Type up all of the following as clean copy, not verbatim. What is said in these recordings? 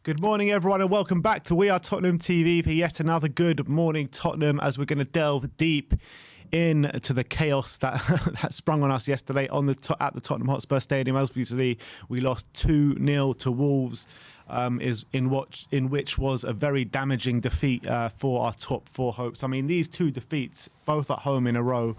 Good morning, everyone, and welcome back to We Are Tottenham TV for yet another Good Morning Tottenham, as we're going to delve deep into the chaos that that sprung on us yesterday at the Tottenham Hotspur Stadium. Obviously, we lost 2-0 to Wolves, in which was a very damaging defeat for our top four hopes. I mean, these two defeats, both at home in a row,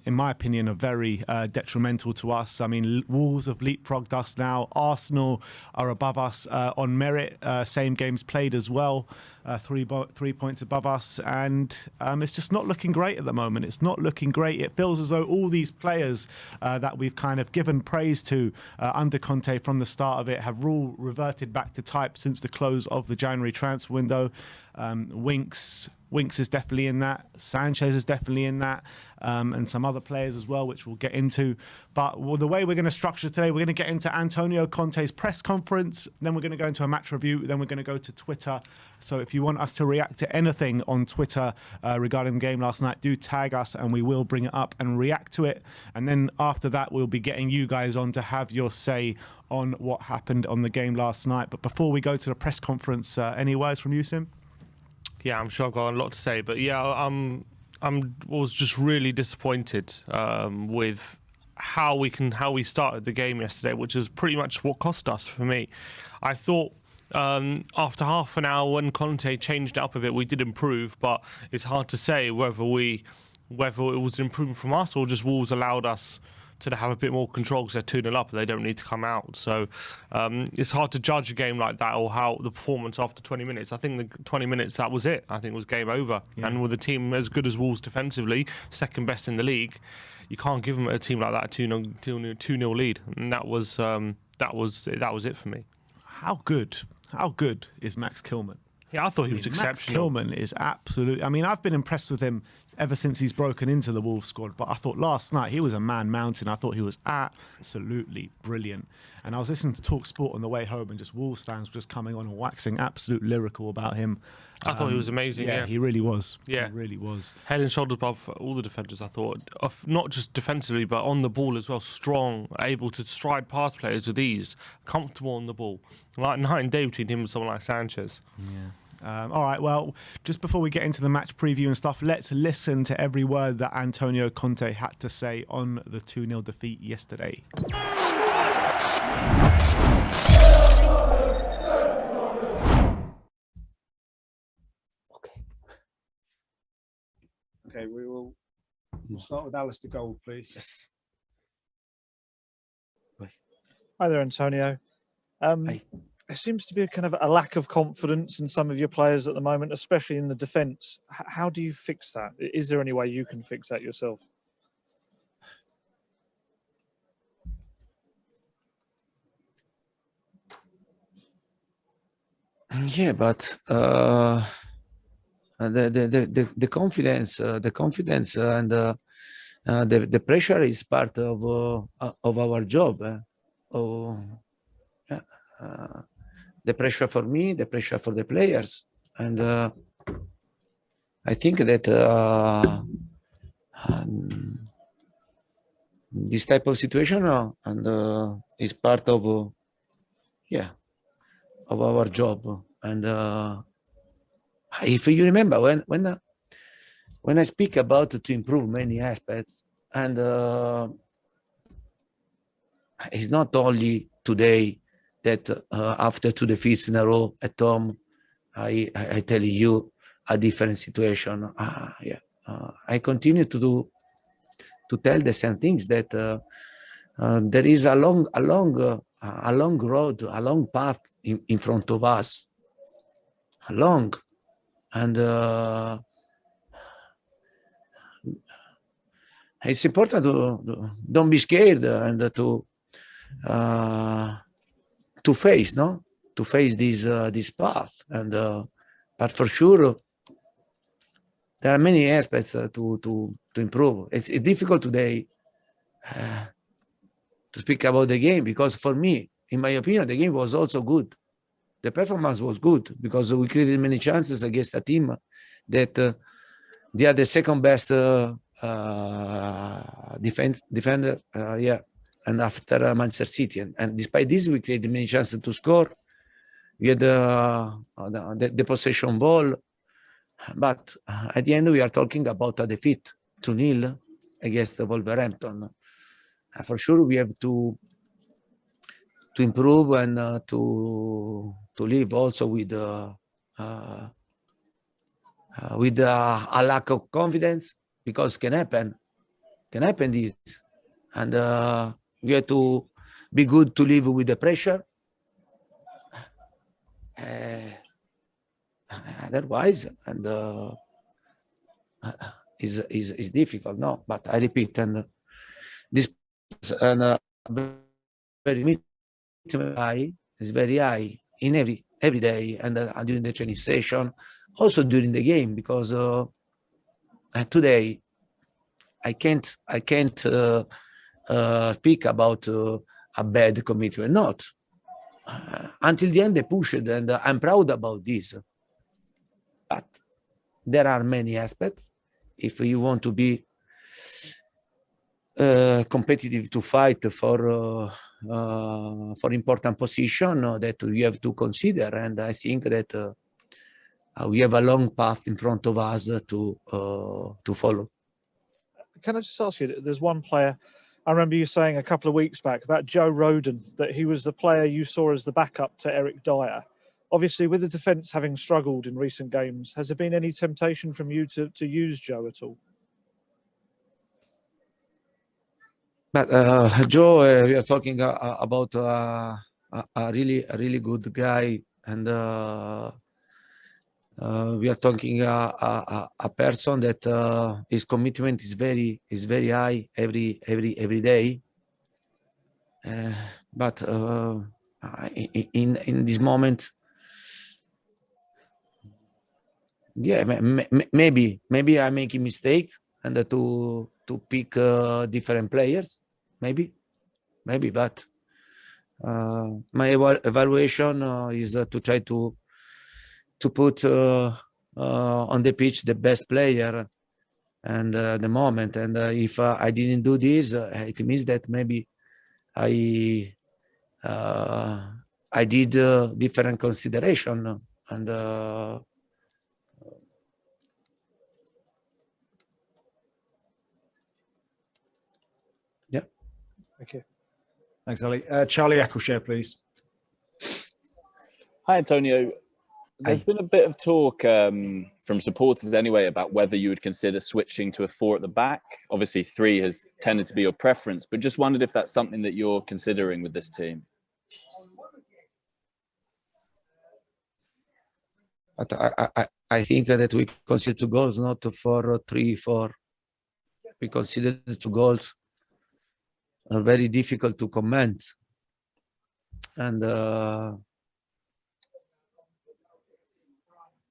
in my opinion, are very detrimental to us. I mean, Wolves have leapfrogged us now. Arsenal are above us on merit. Same games played as well. 3 points above us. And it's just not looking great at the moment. It's not looking great. It feels as though all these players that we've kind of given praise to under Conte from the start of it have all reverted back to type since the close of the January transfer window. Winks is definitely in that. Sanchez is definitely in that. And some other players as well, which we'll get into. But the way we're going to structure today, we're going to get into Antonio Conte's press conference. Then we're going to go into a match review. Then we're going to go to Twitter. So if you want us to react to anything on Twitter regarding the game last night, do tag us and we will bring it up and react to it. And then after that, we'll be getting you guys on to have your say on what happened on the game last night. But before we go to the press conference, any words from you, Sim? Yeah, I'm sure I've got a lot to say, but yeah, was just really disappointed with how we started the game yesterday, which is pretty much what cost us for me. I thought after half an hour when Conte changed it up a bit, we did improve, but it's hard to say whether it was an improvement from us or just Wolves allowed us to have a bit more control because they're 2-0 up and they don't need to come out. So it's hard to judge a game like that or how the performance after 20 minutes. I think the 20 minutes, that was it. I think it was game over. Yeah. And with a team as good as Wolves defensively, second best in the league, you can't give them a team like that a 2-0 lead. And that was it for me. How good is Max Kilman? Yeah, I thought he was exceptional. Max Kilman is absolutely... I mean, I've been impressed with him ever since he's broken into the Wolves squad, but I thought last night he was a man mountain. I thought he was absolutely brilliant. And I was listening to Talk Sport on the way home and just Wolves fans were just coming on and waxing absolute lyrical about him. I thought he was amazing, yeah. He really was. Yeah. He really was. Head and shoulders above all the defenders, I thought. Not just defensively, but on the ball as well. Strong, able to stride past players with ease, comfortable on the ball. Like night and day between him and someone like Sanchez. Yeah. All right, well, just before we get into the match preview and stuff, let's listen to every word that Antonio Conte had to say on the 2-0 defeat yesterday. Okay, we'll start with Alistair Gold, please. Yes. Hi there, Antonio. Hey. There seems to be a kind of a lack of confidence in some of your players at the moment, especially in the defence. How do you fix that? Is there any way you can fix that yourself? Yeah, but the confidence, and the pressure is part of our job. The pressure for me, the pressure for the players, and I think that this type of situation is part of our job. And if you remember, when I speak about to improve many aspects, and it's not only today that after 2 defeats in a row at home, I tell you a different situation. I continue to tell the same things, that there is a long road, a long path in front of us, and it's important to don't be scared and to face this path, and but for sure there are many aspects to improve. It's difficult today to speak about the game, because for me, in my opinion, the game was also good. The performance was good because we created many chances against a team that they are the second best defender, and after Manchester City, and despite this, we created many chances to score. we had the possession ball, but at the end we are talking about a defeat 2-0 against the Wolverhampton. For sure, we have to improve and to live also with a lack of confidence, because can happen this, and we have to be good to live with the pressure. Otherwise, and is difficult, no. But I repeat, and this and very high is very high in every day, and during the training session, also during the game, because today I can't speak about a bad commitment, not until the end they pushed, and I'm proud about this. But there are many aspects. If you want to be competitive, to fight for important position, that you have to consider, and I think that we have a long path in front of us to follow. Can I just ask you, there's one player, I remember you saying a couple of weeks back about Joe Rodon, that he was the player you saw as the backup to Eric Dyer. Obviously, with the defence having struggled in recent games, has there been any temptation from you to use Joe at all? But Joe, we are talking about a really good guy, and we are talking a person that his commitment is very high every day. But in this moment, yeah, maybe I'm making mistake, and to pick different players, maybe, but my evaluation is to try to put on the pitch the best player and the moment. And if I didn't do this, it means that maybe I did different consideration, and yeah. Thank you. Thanks, Ali. Charlie Eccleshare, please. Hi, Antonio. There's been a bit of talk from supporters anyway about whether you would consider switching to a 4 at the back. Obviously, 3 has tended to be your preference, but just wondered if that's something that you're considering with this team. But I think that we consider 2 goals, not 4-3-4. We consider the 2 goals very difficult to comment, and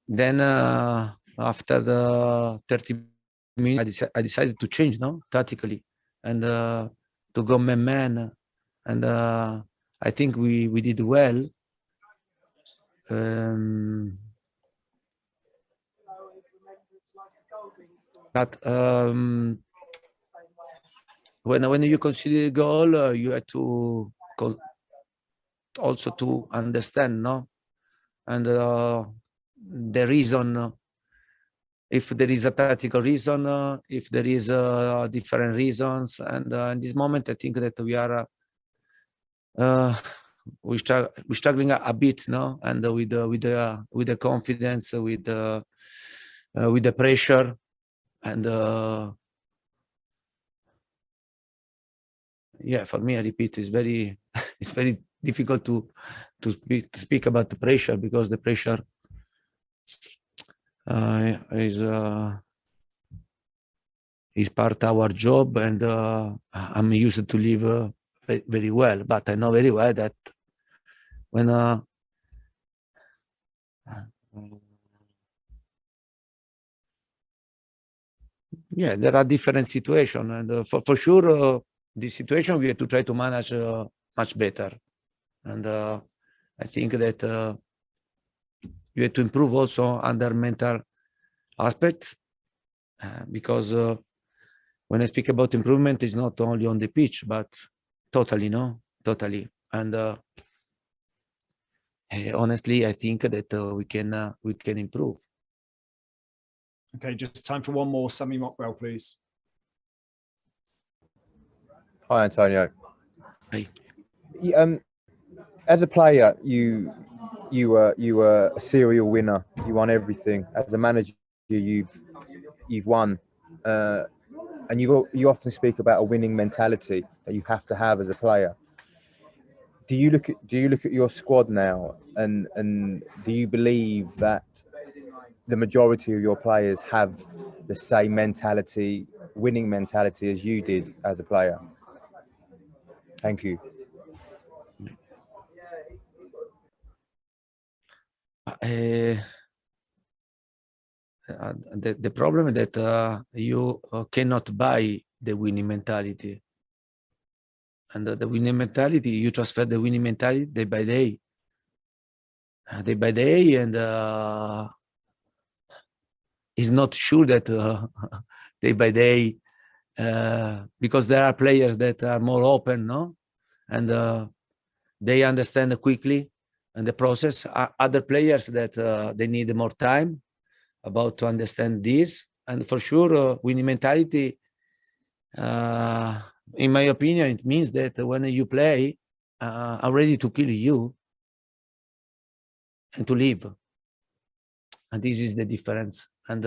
then after the 30 minutes, I decided to change, tactically, and to go man, and I think we did well. But when you consider the goal, you have to also to understand, and the reason, if there is a tactical reason, if there is different reasons. And in this moment, I think that we are we're struggling a bit, and with the confidence, with the pressure, and yeah, for me, I repeat, it's very it's very difficult to speak about the pressure, because the pressure is part of our job, and I'm used to live very well. But I know very well that when yeah, there are different situations, and for sure, this situation we have to try to manage much better. And I think that you have to improve also under mental aspects, because when I speak about improvement, it's not only on the pitch, but totally, totally. And honestly, I think that we can improve. Okay, just time for one more. Sammy Mockwell, please. Hi, Antonio. Hey. As a player, you were a serial winner. You won everything. As a manager, you've won, and you often speak about a winning mentality that you have to have as a player. Do you look at your squad now, and do you believe that the majority of your players have the same mentality, winning mentality, as you did as a player? Thank you. The problem is that you cannot buy the winning mentality. And the winning mentality, you transfer the winning mentality day by day. Day by day, and it's not sure that day by day, because there are players that are more open, no? And they understand quickly and the process. Other players that they need more time about to understand this. And for sure, winning mentality, in my opinion, it means that when you play, I'm ready to kill you and to leave. And this is the difference. And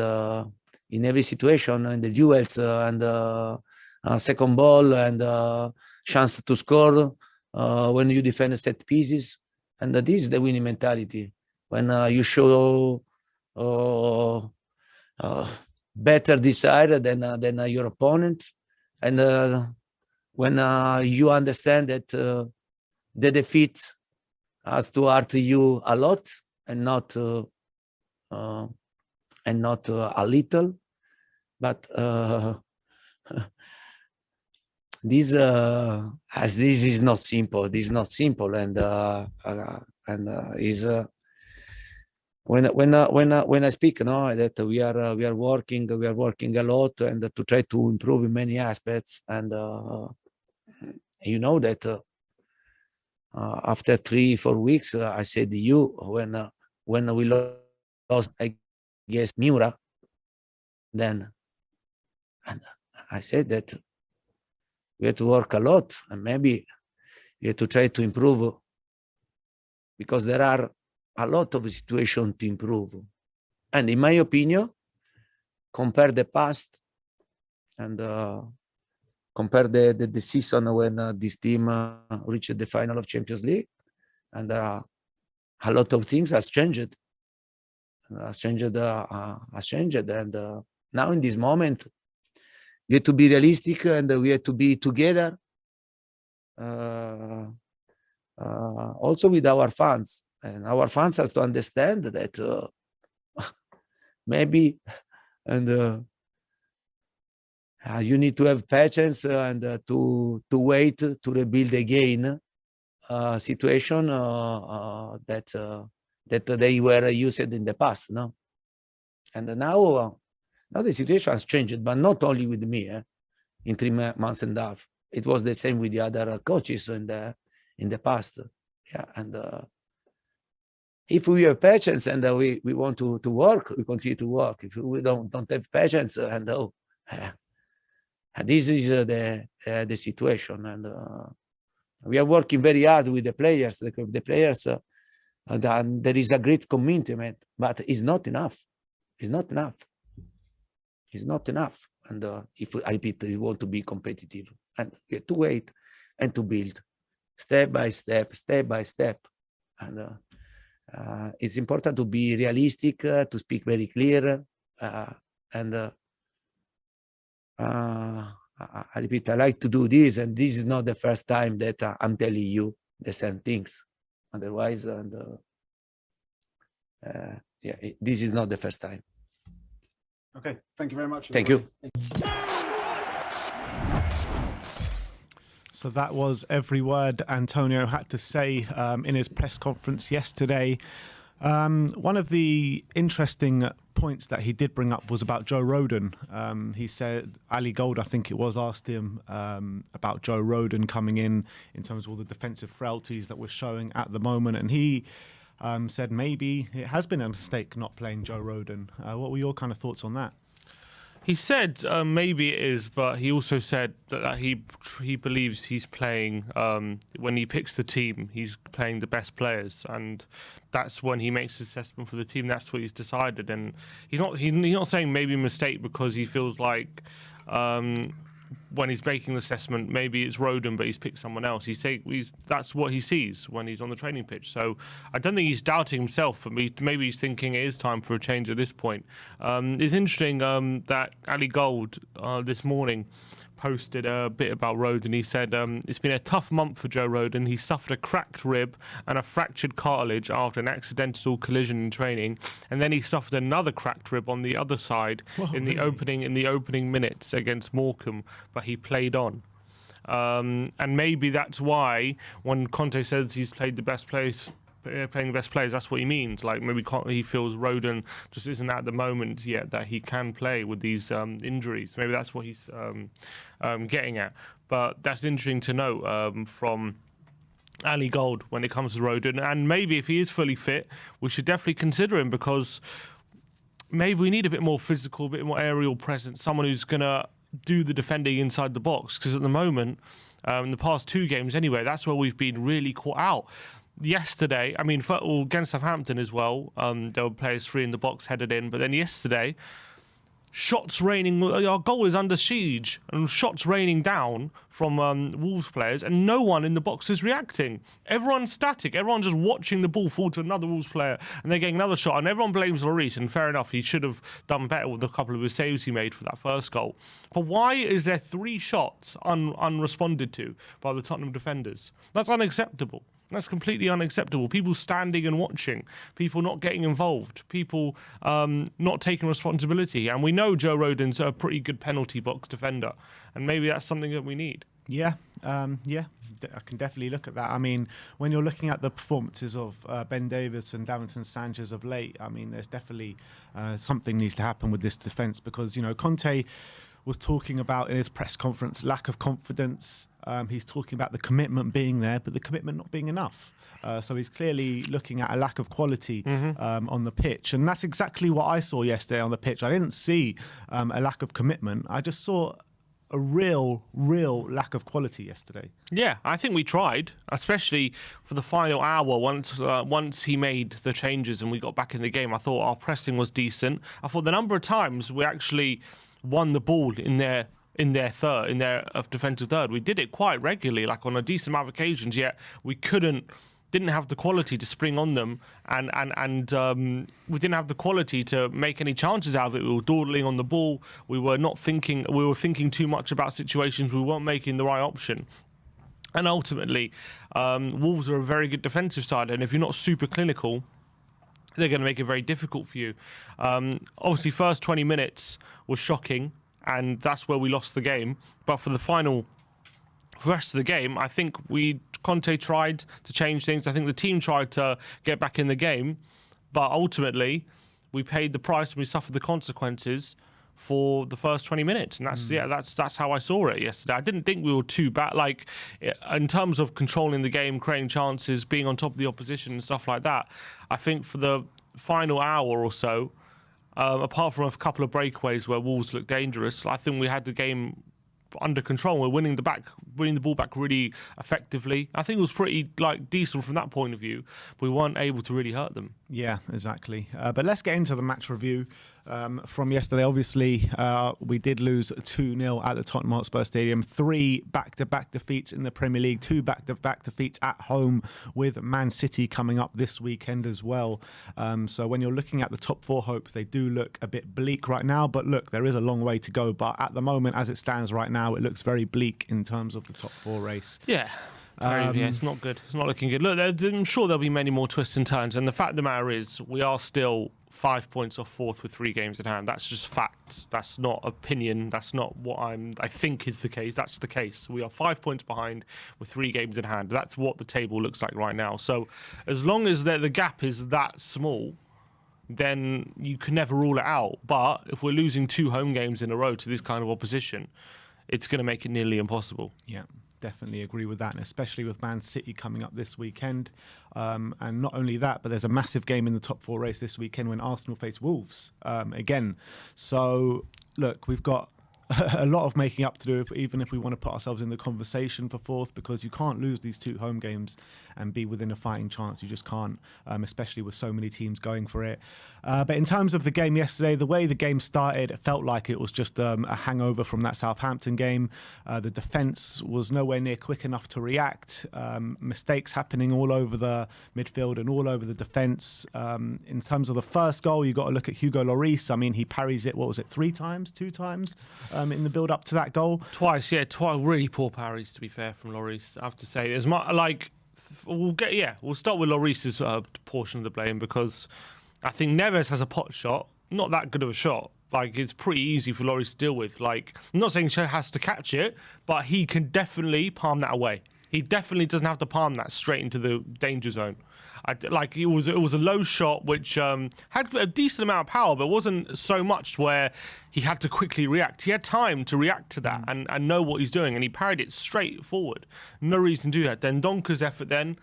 in every situation, in the duels and second ball and chance to score, when you defend set pieces, and this is the winning mentality. When you show better desire than your opponent, and when you understand that the defeat has to hurt you a lot and not a little, but this as this is not simple. This is not simple, and is when I speak, no, that we are working a lot and to try to improve in many aspects, and you know that after 3-4 weeks, I said to you when we lost against Miura, then, and I said that we have to work a lot, and maybe we have to try to improve, because there are a lot of situations to improve. And in my opinion, compare the past and compare the season when this team reached the final of Champions League, and a lot of things has changed. And now in this moment, we have to be realistic, and we have to be together, also with our fans. And our fans has to understand that maybe, and you need to have patience and to wait to rebuild again situation that they were used in the past, no? And now the situation has changed, but not only with me. In 3 months and a half, it was the same with the other coaches in the past. Yeah, and if we have patience and we want to work, we continue to work. If we don't have patience, and this is the situation, and we are working very hard with the players. The players, there is a great commitment, but it's not enough. It's not enough. It's not enough. And if I repeat, we want to be competitive, and we have to wait and to build step by step, and it's important to be realistic, to speak very clear, and I repeat, I like to do this, and this is not the first time that I'm telling you the same things. Otherwise, and yeah, this is not the first time. Okay, thank you very much. Thank you. So that was every word Antonio had to say in his press conference yesterday. One of the interesting points that he did bring up was about Joe Rodon. He said, Ali Gold, I think it was, asked him about Joe Rodon coming in terms of all the defensive frailties that we're showing at the moment. And he said maybe it has been a mistake not playing Joe Rodon. What were your kind of thoughts on that? He said maybe it is, but he also said that he believes he's playing, when he picks the team, he's playing the best players, and that's when he makes his assessment for the team. That's what he's decided, and he's not saying maybe a mistake because he feels like when he's making the assessment, maybe it's Rodon, but he's picked someone else. That's what he sees when he's on the training pitch. So I don't think he's doubting himself, but maybe he's thinking it is time for a change at this point. It's interesting that Ali Gold this morning posted a bit about Rodon. He said it's been a tough month for Joe Rodon. He suffered a cracked rib and a fractured cartilage after an accidental collision in training, and then he suffered another cracked rib on the other side in the opening minutes against Morecambe, but he played on. And maybe that's why when Conte says he's played the best players, playing the best players, that's what he means. Like maybe he feels Rodon just isn't at the moment yet that he can play with these injuries. Maybe that's what he's getting at. But that's interesting to note from Ali Gold when it comes to Rodon. And maybe if he is fully fit, we should definitely consider him, because maybe we need a bit more physical, a bit more aerial presence, someone who's going to do the defending inside the box. Because at the moment, in the past 2 games anyway, that's where we've been really caught out. Yesterday, I mean, against Southampton as well, there were players 3 in the box headed in, but then yesterday, shots raining, our goal is under siege, and shots raining down from Wolves players, and no one in the box is reacting. Everyone's static, everyone's just watching the ball fall to another Wolves player, and they're getting another shot, and everyone blames Lloris, and fair enough, he should have done better with a couple of his saves he made for that first goal. But why is there 3 shots unresponded to by the Tottenham defenders? That's unacceptable. That's completely unacceptable. People standing and watching, people not getting involved, people not taking responsibility. And we know Joe Rodon's a pretty good penalty box defender, and maybe that's something that we need. Yeah, I can definitely look at that. I mean, when you're looking at the performances of Ben Davies and Davinson Sanchez of late, I mean, there's definitely something needs to happen with this defence, because, you know, Conte was talking about in his press conference lack of confidence. He's talking about the commitment being there, but the commitment not being enough. So he's clearly looking at a lack of quality on the pitch. And that's exactly what I saw yesterday on the pitch. I didn't see a lack of commitment. I just saw a real lack of quality yesterday. Yeah, I think we tried, especially for the final hour. Once he made the changes and we got back in the game, I thought our pressing was decent. I thought the number of times we actually won the ball in their defensive third. We did it quite regularly, like on a decent amount of occasions, yet we didn't have the quality to spring on them, and we didn't have the quality to make any chances out of it. We were dawdling on the ball. We were thinking too much about situations. We weren't making the right option. And ultimately, Wolves are a very good defensive side, and if you're not super clinical, they're going to make it very difficult for you. Obviously, first 20 minutes was shocking, and that's where we lost the game. But for the rest of the game, I think Conte tried to change things. I think the team tried to get back in the game, but ultimately, we paid the price and we suffered the consequences for the first 20 minutes, and that's how I saw it yesterday. I didn't think we were too bad, like in terms of controlling the game, creating chances, being on top of the opposition and stuff like that. I think for the final hour or so, apart from a couple of breakaways where Wolves looked dangerous, I think we had the game under control. We're winning the ball back really effectively. I think it was pretty decent from that point of view. We weren't able to really hurt them. Yeah, exactly. But let's get into the match review from yesterday. Obviously, we did lose 2-0 at the Tottenham Hotspur Stadium. 3 back-to-back defeats in the Premier League. 2 back-to-back defeats at home, with Man City coming up this weekend as well. So when you're looking at the top 4 hopes, they do look a bit bleak right now. But look, there is a long way to go. But at the moment, as it stands right now, it looks very bleak in terms of the top 4 race. Yeah. It's not good. It's not looking good. Look, I'm sure there'll be many more twists and turns. And the fact of the matter is, we are still 5 points off 4th with 3 games in hand. That's just fact. That's not opinion. That's not what I think is the case. That's the case. We are 5 points behind with 3 games in hand. That's what the table looks like right now. So as long as the gap is that small, then you can never rule it out. But if we're losing 2 home games in a row to this kind of opposition, it's going to make it nearly impossible. Yeah, definitely agree with that, and especially with Man City coming up this weekend. And not only that, but there's a massive game in the top 4 race this weekend when Arsenal face Wolves again. So, look, we've got a lot of making up to do, even if we want to put ourselves in the conversation for 4th, because you can't lose these 2 home games and be within a fighting chance. You just can't, especially with so many teams going for it. But in terms of the game yesterday, the way the game started, it felt like it was just a hangover from that Southampton game. The defence was nowhere near quick enough to react. Mistakes happening all over the midfield and all over the defence. In terms of the first goal, you got to look at Hugo Lloris. I mean, he parries it, 2 times in the build up to that goal? Twice. Really poor parries, to be fair, from Lloris. I have to say, there's we'll start with Lloris's portion of the blame, because I think Neves has a pot shot, not that good of a shot. Like, it's pretty easy for Lloris to deal with. Like, I'm not saying he has to catch it, but he can definitely palm that away. He definitely doesn't have to palm that straight into the danger zone. It was a low shot which had a decent amount of power, but wasn't so much where he had to quickly react. He had time to react to that and know what he's doing, and he parried it straight forward. No reason to do that. Dendonker's effort then,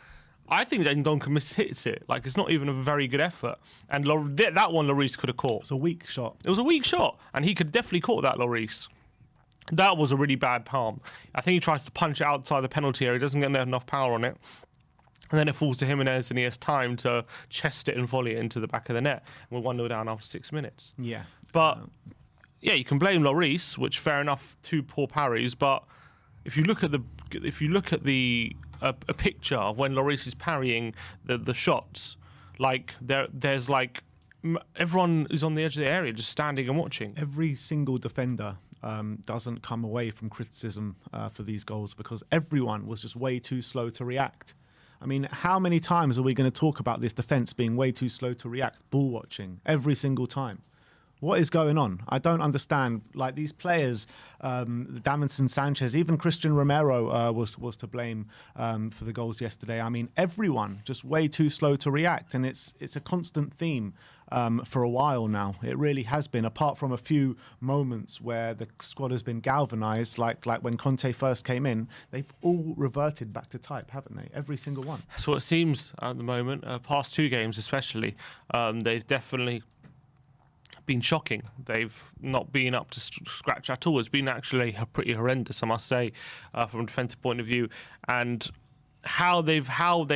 I think Dendonker mishits it. Like, it's not even a very good effort. And that one Lloris could have caught. It's a weak shot. It was a weak shot, and he could definitely caught that, Lloris. That was a really bad palm. I think he tries to punch it outside the penalty area. He doesn't get enough power on it. And then it falls to Jimenez, and he has time to chest it and volley it into the back of the net. We're 1-0 down after 6 minutes. Yeah. But, you can blame Lloris, which, fair enough, 2 poor parries. But if you look at a picture of when Lloris is parrying the shots, like, there's like, everyone is on the edge of the area just standing and watching. Every single defender doesn't come away from criticism for these goals, because everyone was just way too slow to react. I mean, how many times are we going to talk about this defence being way too slow to react? Ball watching every single time. What is going on? I don't understand. Like, these players, Davinson Sanchez, even Christian Romero was to blame for the goals yesterday. I mean, everyone just way too slow to react, and it's a constant theme for a while now. It really has been, apart from a few moments where the squad has been galvanised, like when Conte first came in. They've all reverted back to type, haven't they? Every single one. That's what it seems at the moment. Past 2 games especially, they've definitely been shocking. They've not been up to scratch at all. It's been actually pretty horrendous, I must say, from a defensive point of view. And how they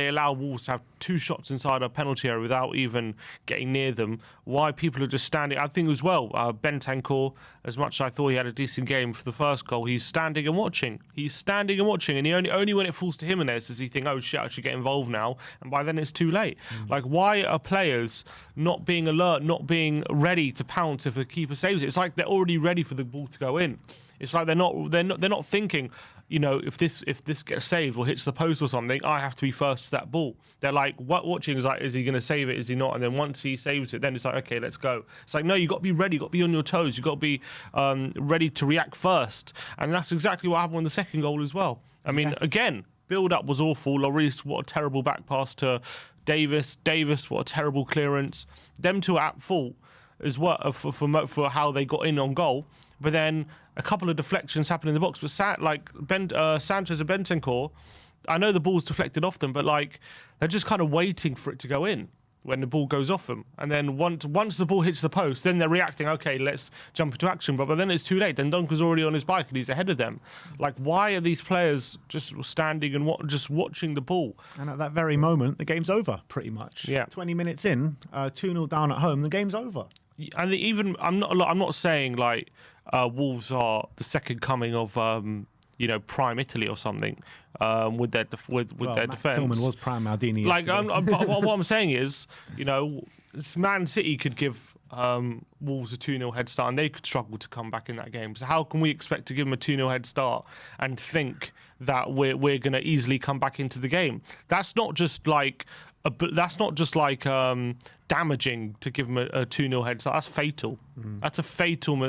allow Wolves to have 2 shots inside a penalty area without even getting near them. Why people are just standing. I think as well, Bentancur, as much as I thought he had a decent game for the first goal, he's standing and watching. And he only when it falls to Jimenez does he think, oh shit, I should get involved now. And by then it's too late. Like, why are players not being alert, not being ready to pounce if the keeper saves it? It's like they're already ready for the ball to go in. It's like they're not thinking, you know, if this gets saved or hits the post or something, I have to be first to that ball. They're like, watching is like, is he going to save it? Is he not? And then once he saves it, then it's like, okay, let's go. It's like, no, you got to be ready. You got to be on your toes. You got to be ready to react first. And that's exactly what happened with the second goal as well. I mean, again, build up was awful. Lloris, what a terrible back pass to Davis. what a terrible clearance. Them 2 are at fault as well for how they got in on goal. But then a couple of deflections happened in the box. But Sanchez and Bentancur, I know the ball's deflected off them, but like, they're just kind of waiting for it to go in when the ball goes off them. And then once the ball hits the post, then they're reacting, okay, let's jump into action. But then it's too late. Then Dunker's already on his bike and he's ahead of them. Like, why are these players just standing and just watching the ball? And at that very moment, the game's over, pretty much. Yeah. 20 minutes in, 2-0 down at home, the game's over. And even I'm not saying like Wolves are the second coming of prime Italy or something with their Max defense. Tillman was prime Maldini. Like what I'm saying is, Man City could give Wolves a 2-0 head start, and they could struggle to come back in that game. So how can we expect to give them a 2-0 head start and think that we're going to easily come back into the game? That's not just like damaging to give them a 2-0 head start. That's fatal. That's a fatal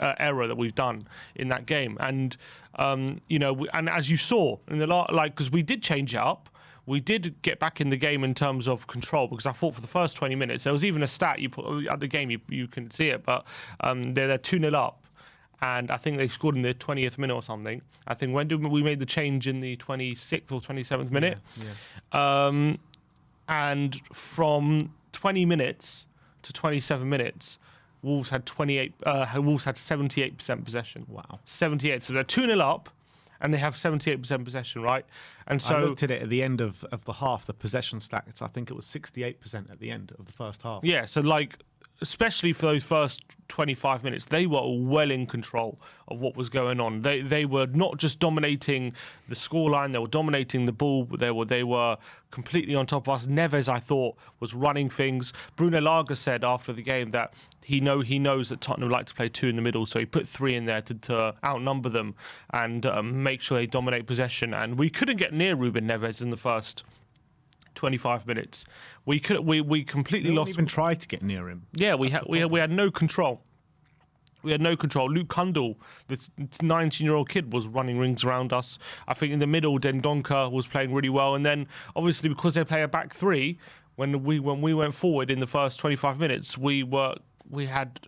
error that we've done in that game. And and as you saw in the because we did change it up. We did get back in the game in terms of control, because I thought for the first 20 minutes, there was even a stat you put at the game, you can see it, but they're 2-0 up. and I think they scored in the 20th minute or something. I think when did we made the change in the 26th or 27th minute? And from 20 minutes to 27 minutes, Wolves had 78% possession. Wow. 78. So they're 2-0 up, and they have 78% possession, right? And so I looked at it at the end of the half, the possession stats. I think it was 68% at the end of the first half. yeah, so like, especially for those first 25 minutes, they were well in control of what was going on. They were not just dominating the scoreline; they were dominating the ball. They were completely on top of us. Neves, I thought, was running things. Bruno Lager said after the game that he knows that Tottenham like to play 2 in the middle, so he put 3 in there to outnumber them and make sure they dominate possession. And we couldn't get near Ruben Neves in the first 25 minutes. We completely They lost. didn't even try to get near him. Yeah, we had no control. We had no control. Luke Kundle, this 19-year-old kid, was running rings around us. I think in the middle, Dendoncker was playing really well, and then obviously because they play a back three, when we went forward in the first 25 minutes, we had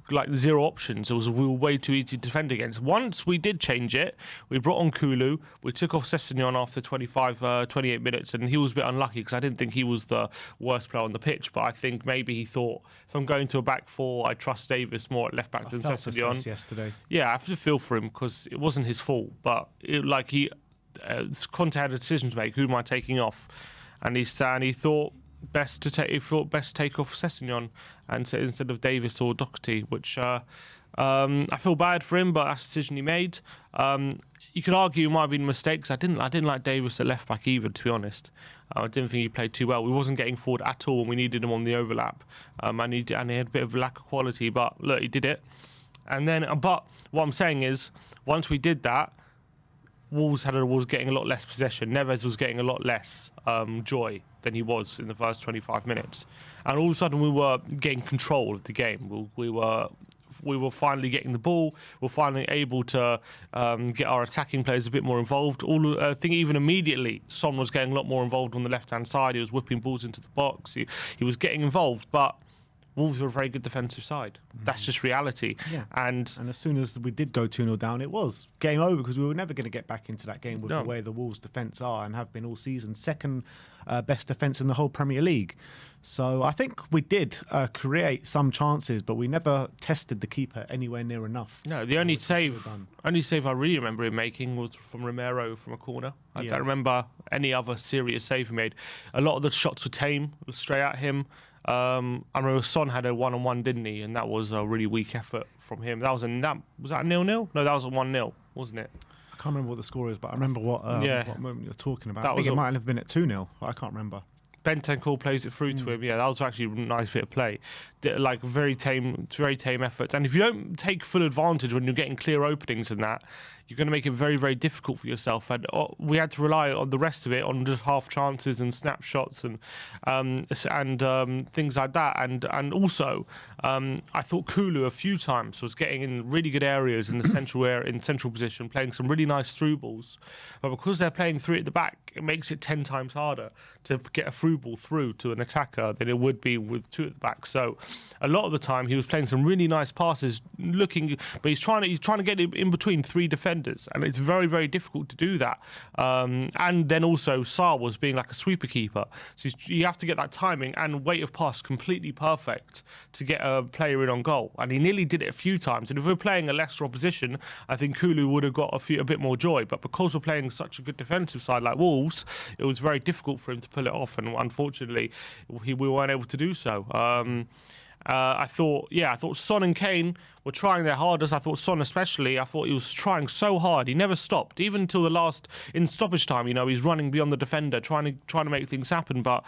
like 0 options. We were way too easy to defend against. Once we did change it, we brought on Kulu. We took off Sessegnon after 28 minutes, and he was a bit unlucky because I didn't think he was the worst player on the pitch, but I think maybe he thought, if I'm going to a back 4, I trust Davis more at left back than Sessegnon. Yesterday. Yeah, I have to feel for him because it wasn't his fault, but Conte had a decision to make. Who am I taking off? And he thought best to take off Sessegnon and instead of Davis or Doherty, which I feel bad for him, but that's the decision he made. You could argue it might have been mistakes. I didn't like Davis at left back either, to be honest. I didn't think he played too well. We wasn't getting forward at all when we needed him on the overlap, and he had a bit of a lack of quality. But look, he did it. And then, but what I'm saying is, once we did that, Wolves was getting a lot less possession. Neves was getting a lot less joy than he was in the first 25 minutes. And all of a sudden we were getting control of the game. We were finally getting the ball. We were finally able to get our attacking players a bit more involved. I think even immediately, Son was getting a lot more involved on the left-hand side. He was whipping balls into the box. He was getting involved, but Wolves were a very good defensive side. That's just reality. Yeah. And as soon as we did go 2-0 down, it was game over because we were never going to get back into that game with the way the Wolves' defence are and have been all season. Second best defence in the whole Premier League. So I think we did create some chances, but we never tested the keeper anywhere near enough. No, the only save I really remember him making was from Romero from a corner. I don't remember any other serious save he made. A lot of the shots were tame, straight at him. I remember Son had a 1-on-1, didn't he? And that was a really weak effort from him. Was that 0-0? No, that was a 1-0, wasn't it? I can't remember what the score is, but I remember what moment you're talking about. I think it might have been at 2-0. I can't remember. Bentancur plays it through to him. Yeah, that was actually a nice bit of play. Like very tame efforts. And if you don't take full advantage when you're getting clear openings and that, you're going to make it very, very difficult for yourself. And we had to rely on the rest of it on just half chances and snapshots and things like that. And also, I thought Kulu a few times was getting in really good areas in the central position, playing some really nice through balls. But because they're playing 3 at the back, it makes it 10 times harder to get a through ball through to an attacker than it would be with 2 at the back. So a lot of the time he was playing some really nice passes, but he's trying to get in between 3 defenders. And it's very, very difficult to do that. And then also Sarr was being like a sweeper keeper. So you have to get that timing and weight of pass completely perfect to get a player in on goal. And he nearly did it a few times. And if we're playing a lesser opposition, I think Kulu would have got a bit more joy. But because we're playing such a good defensive side like Wolves, it was very difficult for him to pull it off. And unfortunately, we weren't able to do so. I thought Son and Kane were trying their hardest. I thought Son especially, I thought he was trying so hard. He never stopped, even until the last, in stoppage time, he's running beyond the defender, trying to make things happen. But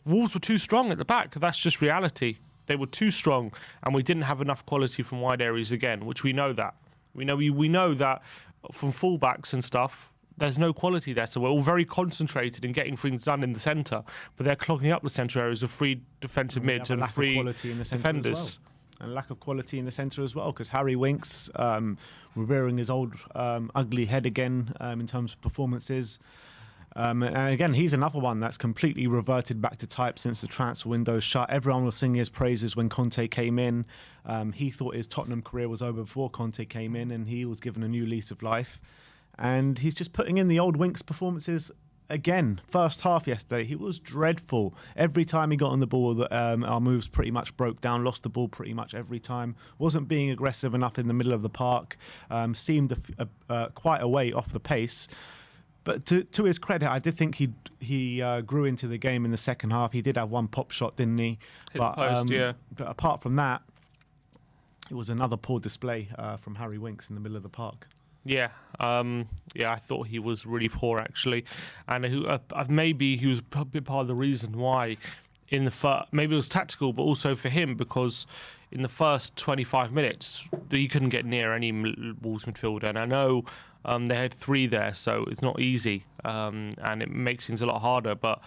Wolves were too strong at the back. That's just reality. They were too strong, and we didn't have enough quality from wide areas again, which we know that. We know that from fullbacks and stuff, there's no quality there. So we're all very concentrated in getting things done in the centre, but they're clogging up the centre areas of 3 defensive mids and 3 defenders. And lack of quality in the centre as well, because Harry Winks rearing his old ugly head again in terms of performances. And again, he's another one that's completely reverted back to type since the transfer window shut. Everyone was singing his praises when Conte came in. He thought his Tottenham career was over before Conte came in, and he was given a new lease of life. And he's just putting in the old Winks performances again. First half yesterday, he was dreadful. Every time he got on the ball, our moves pretty much broke down, lost the ball pretty much every time. Wasn't being aggressive enough in the middle of the park. Seemed quite a way off the pace. But to his credit, I did think he grew into the game in the second half. He did have one pop shot, didn't he? Hit the post, yeah. But apart from that, it was another poor display from Harry Winks in the middle of the park. Yeah, I thought he was really poor actually, and maybe he was a bit part of the reason why. Maybe it was tactical, but also for him because in the first 25 minutes he couldn't get near any Wolves midfielder, and I know they had 3 there, so it's not easy, and it makes things a lot harder. But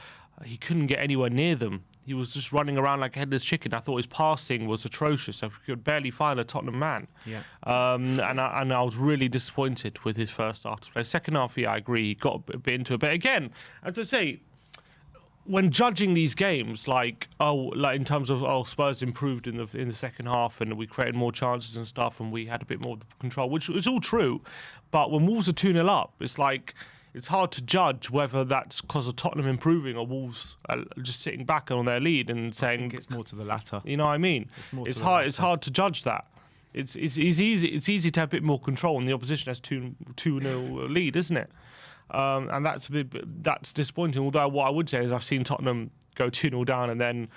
he couldn't get anywhere near them. He was just running around like a headless chicken. I thought his passing was atrocious. I could barely find a Tottenham man. Yeah. And I was really disappointed with his first half display. Second half, yeah, I agree. He got a bit into it. But again, as I say, when judging these games, like in terms of Spurs improved in the second half and we created more chances and stuff and we had a bit more control, which is all true. But when Wolves are 2-0 up, it's like it's hard to judge whether that's because of Tottenham improving or Wolves just sitting back on their lead and saying. I think it's more to the latter. You know what I mean? It's hard. It's hard to judge that. It's easy. It's easy to have a bit more control when the opposition has 2-0 lead, isn't it? And that's disappointing. Although what I would say is I've seen Tottenham go 2-0 down and then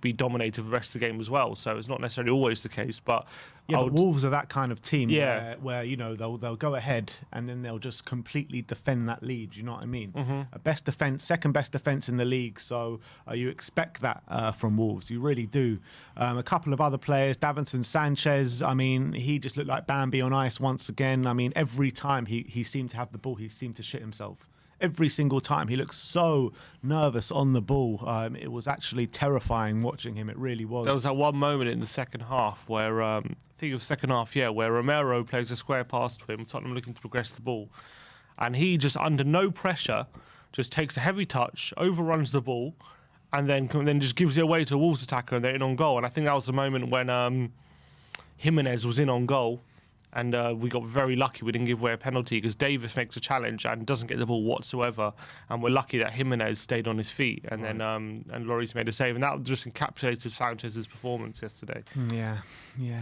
be dominated the rest of the game as well. So it's not necessarily always the case, but. Yeah, but Wolves are that kind of team Yeah. where they'll go ahead and then they'll just completely defend that lead. You know what I mean? Mm-hmm. Best defense, second best defense in the league. So you expect that from Wolves. You really do. A couple of other players, Davinson Sanchez. I mean, he just looked like Bambi on ice once again. I mean, every time he seemed to have the ball, he seemed to shit himself. Every single time. He looked so nervous on the ball. It was actually terrifying watching him. It really was. There was that one moment in the second half where, I think it was second half, where Romero plays a square pass to him, Tottenham looking to progress the ball. And he just, under no pressure, just takes a heavy touch, overruns the ball, and then just gives it away to a Wolves attacker and they're in on goal. And I think that was the moment when Jimenez was in on goal. And we got very lucky we didn't give away a penalty because Davis makes a challenge and doesn't get the ball whatsoever. And we're lucky that Jimenez stayed on his feet and then and Lloris made a save. And that just encapsulated Sanchez's performance yesterday. Yeah,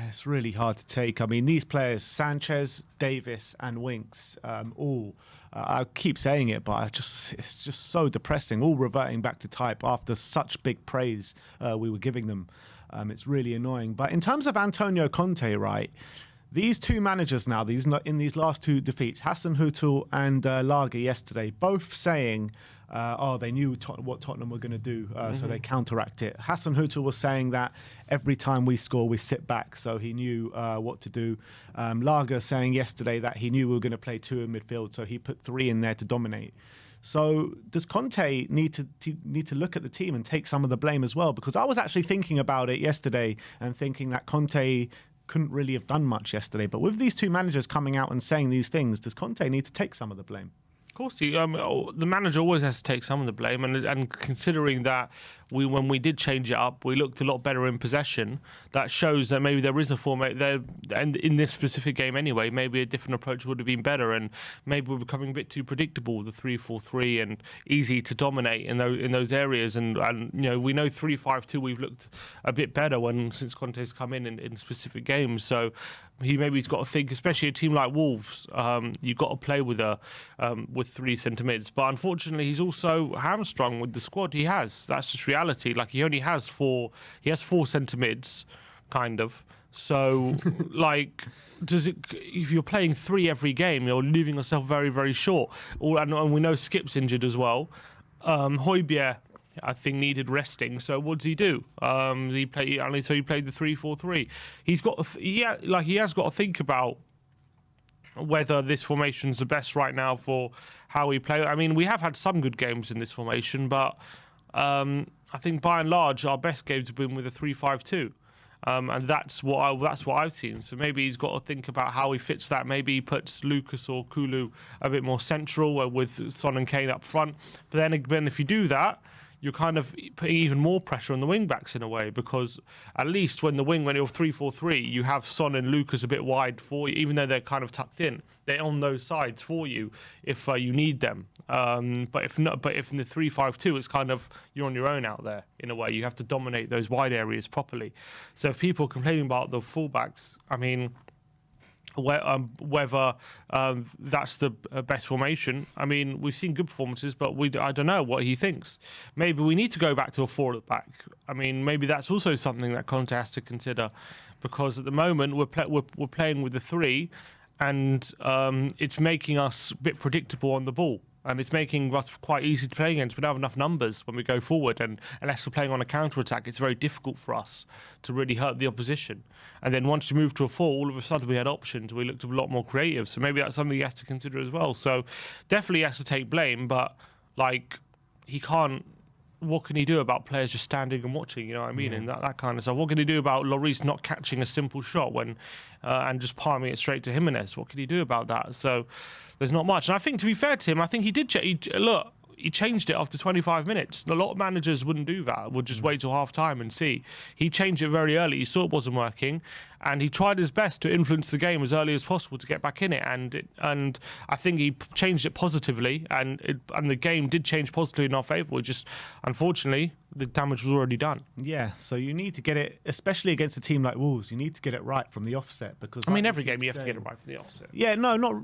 it's really hard to take. I mean, these players, Sanchez, Davis and Winks, all, I keep saying it, but it's just so depressing, all reverting back to type after such big praise we were giving them. It's really annoying. But in terms of Antonio Conte, right, these two managers now, in these last 2 defeats, Hasenhüttl and Lager yesterday, both saying, they knew what Tottenham were going to do, so they counteract it. Hasenhüttl was saying that every time we score, we sit back, so he knew what to do. Lager saying yesterday that he knew we were going to play 2 in midfield, so he put 3 in there to dominate. So does Conte need to look at the team and take some of the blame as well? Because I was actually thinking about it yesterday and thinking that Conte couldn't really have done much yesterday. But with these two managers coming out and saying these things, does Conte need to take some of the blame? Of course, the manager always has to take some of the blame, and considering that when we did change it up, we looked a lot better in possession. That shows that maybe there is a format there, and in this specific game anyway, maybe a different approach would have been better, and maybe we're becoming a bit too predictable, the 3-4-3, and easy to dominate in those areas. And we know 3-5-2 we've looked a bit better since Conte's come in specific games. So he's got to think, especially a team like Wolves, you've got to play with 3 centre mids. But unfortunately, he's also hamstrung with the squad he has. That's just reality. Like, he only has 4 centre mids, kind of. So, if you're playing 3 every game, you're leaving yourself very, very short. And we know Skip's injured as well. Højbjerg, I think, needed resting. So what does he do? He played the 3-4-3. He has got to think about whether this formation's the best right now for how we play. I mean, we have had some good games in this formation, but I think by and large our best games have been with a 3-5-2. And that's what I've seen. So maybe he's got to think about how he fits that. Maybe he puts Lucas or Kulu a bit more central with Son and Kane up front. But then again, if you do that, you're kind of putting even more pressure on the wing backs in a way, because at least when you're 3-4-3, you have Son and Lucas a bit wide for you, even though they're kind of tucked in. They're on those sides for you if you need them. But if in the 3-5-2, it's kind of you're on your own out there in a way. You have to dominate those wide areas properly. So if people are complaining about the fullbacks, I mean, whether that's the best formation. I mean, we've seen good performances, but I don't know what he thinks. Maybe we need to go back to a 4 at the back. I mean, maybe that's also something that Conte has to consider, because at the moment we're playing with the 3, and it's making us a bit predictable on the ball. And it's making us quite easy to play against. We don't have enough numbers when we go forward, and unless we're playing on a counter-attack, it's very difficult for us to really hurt the opposition. And then once we move to a 4, all of a sudden we had options. We looked a lot more creative. So maybe that's something he has to consider as well. So definitely he has to take blame, but like he can't. What can he do about players just standing and watching? You know what I mean? And that kind of stuff. What can he do about Lloris not catching a simple shot when and just palming it straight to Jimenez? What can he do about that? So there's not much. And I think, to be fair to him, I think he did. He changed it after 25 minutes. A lot of managers wouldn't do that. Would just wait till half time and see. He changed it very early. He saw it wasn't working, and he tried his best to influence the game as early as possible to get back in it. And I think he changed it positively, and the game did change positively in our favour. Just unfortunately, the damage was already done. Yeah, so you need to get it, especially against a team like Wolves. You need to get it right from the offset, because I mean, every game you have to get it right from the offset. Yeah, no, not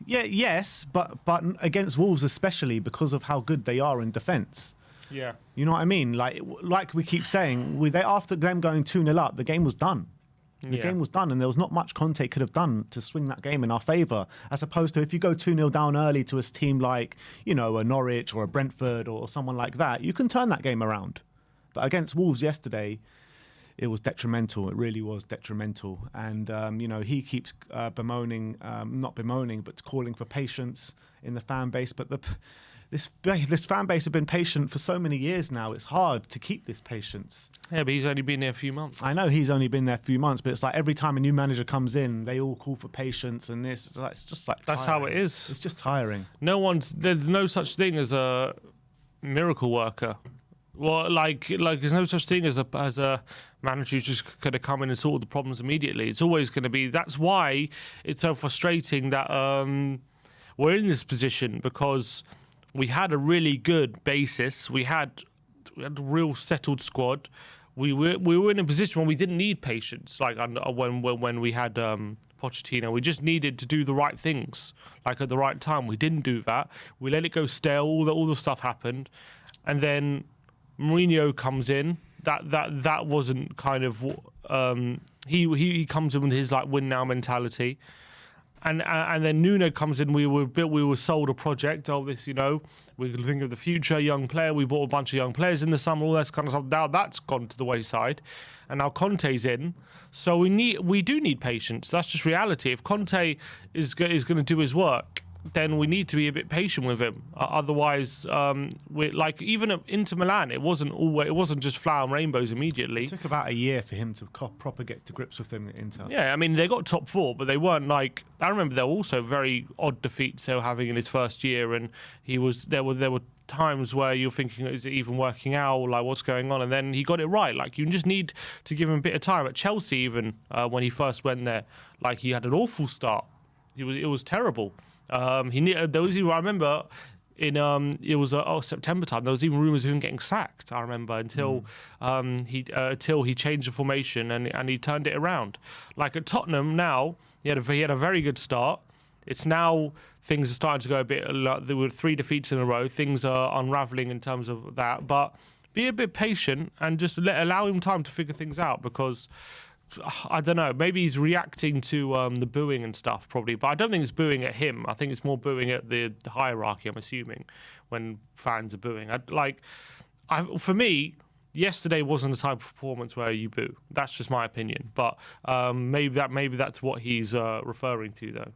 yes, but against Wolves especially, because of how good they are in defence. Yeah, you know what I mean. Like we keep saying, after them going 2-0 up, the game was done. The game was done, and there was not much Conte could have done to swing that game in our favour, as opposed to if you go 2-0 down early to a team like, a Norwich or a Brentford or someone like that, you can turn that game around. But against Wolves yesterday, it was detrimental. It really was detrimental. And, he keeps not bemoaning, but calling for patience in the fan base. But this fan base have been patient for so many years now. It's hard to keep this patience. Yeah, but he's only been there a few months. I know he's only been there a few months, but it's like every time a new manager comes in, they all call for patience, and it's just like that's tiring. how it is. It's just tiring. There's no such thing as a miracle worker. Well, like there's no such thing as a manager who's just going to come in and solve the problems immediately. It's always going to be. That's why it's so frustrating that we're in this position, because we had a really good basis. We had a real settled squad. We were in a position when we didn't need patience, like when we had Pochettino. We just needed to do the right things, like at the right time. We didn't do that. We let it go stale. All the stuff happened, and then Mourinho comes in. That wasn't kind of he comes in with his like win now mentality. And then Nuno comes in. We were sold a project. Oh, this, we could think of the future, young player. We bought a bunch of young players in the summer, all that kind of stuff. Now that's gone to the wayside, and now Conte's in. So we do need patience. That's just reality. If Conte is going to do his work, then we need to be a bit patient with him. Otherwise, we're like, even at Inter Milan, it wasn't just flower and rainbows immediately. It took about a year for him to proper get to grips with them at Inter. Yeah, I mean, they got top 4, but they weren't like. I remember there were also very odd defeats they were having in his first year, and there were times where you're thinking, is it even working out? Like, what's going on? And then he got it right. Like, you just need to give him a bit of time. At Chelsea, even when he first went there, like, he had an awful start. It was terrible. I remember it was September time. There was even rumours of him getting sacked. I remember until he changed the formation and he turned it around. Like at Tottenham now, he had a very good start. It's now things are starting to go a bit. There were 3 defeats in a row. Things are unravelling in terms of that. But be a bit patient and just allow him time to figure things out, because I don't know, maybe he's reacting to the booing and stuff probably, but I don't think it's booing at him. I think it's more booing at the hierarchy, I'm assuming, when fans are booing. For me, yesterday wasn't the type of performance where you boo. That's just my opinion, but maybe that's what he's referring to, though.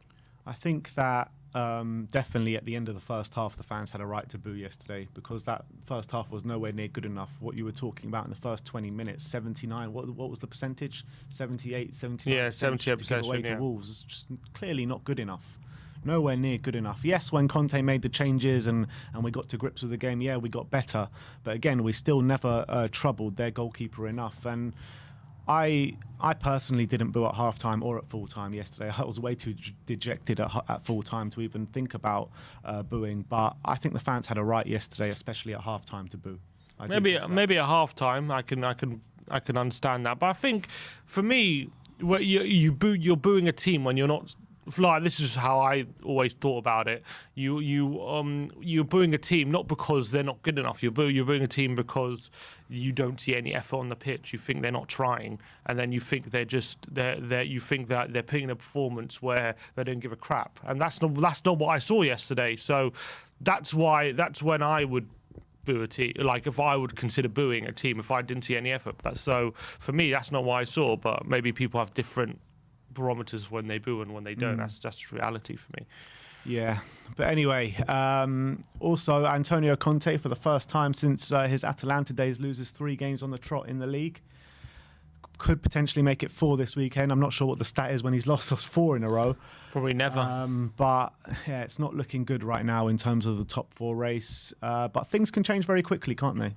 I think that definitely at the end of the first half, the fans had a right to boo yesterday, because that first half was nowhere near good enough. What you were talking about in the first 20 minutes, 79, what was the percentage? 78, 79? Yeah, 78% away to yeah. Wolves. It's just clearly not good enough. Nowhere near good enough. Yes, when Conte made the changes and we got to grips with the game, yeah, we got better. But again, we still never troubled their goalkeeper enough. And I personally didn't boo at half-time or at full-time yesterday. I was way too dejected at full-time to even think about booing. But I think the fans had a right yesterday, especially at half-time, to boo. Maybe at half-time, I can understand that. But I think for me, you're booing a team when you're not. Like, this is how I always thought about it. You're booing a team not because they're not good enough. You're booing a team because you don't see any effort on the pitch. You think they're not trying, and then you think you think that they're putting in a performance where they don't give a crap. And that's not what I saw yesterday. So that's when I would boo a team. Like, if I would consider booing a team if I didn't see any effort. So for me, that's not what I saw. But maybe people have different barometers when they boo and when they don't. That's just reality for me. Yeah, but anyway, also Antonio Conte, for the first time since his Atalanta days, loses 3 games on the trot in the league. Could potentially make it 4 this weekend. I'm not sure what the stat is when he's lost 4 in a row. Probably never. But yeah, it's not looking good right now in terms of the top 4 race. But things can change very quickly, can't they?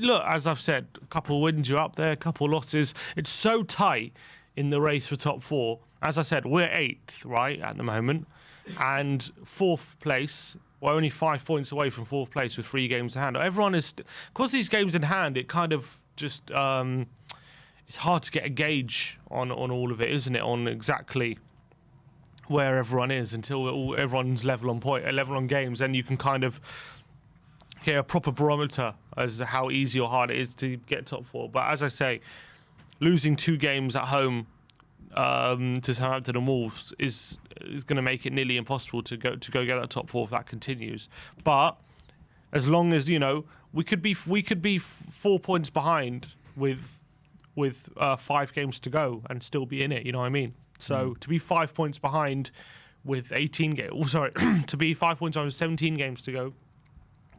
Look, as I've said, a couple of wins, you're up there, a couple of losses. It's so tight in the race for top 4. As I said, we're 8th, right, at the moment. And 4th place, we're only 5 points away from 4th place with 3 games in hand. Everyone is... Because these games in hand, it kind of just... it's hard to get a gauge on all of it, isn't it? On exactly where everyone is until everyone's level on games. Then you can kind of get a proper barometer as to how easy or hard it is to get top 4. But as I say... Losing 2 games at home to Southampton and Wolves is going to make it nearly impossible to go get that top 4 if that continues. But as long as we could be 4 points behind with 5 games to go and still be in it. You know what I mean? So to be 5 points behind with 18 games, to be 5 points behind with 17 games to go,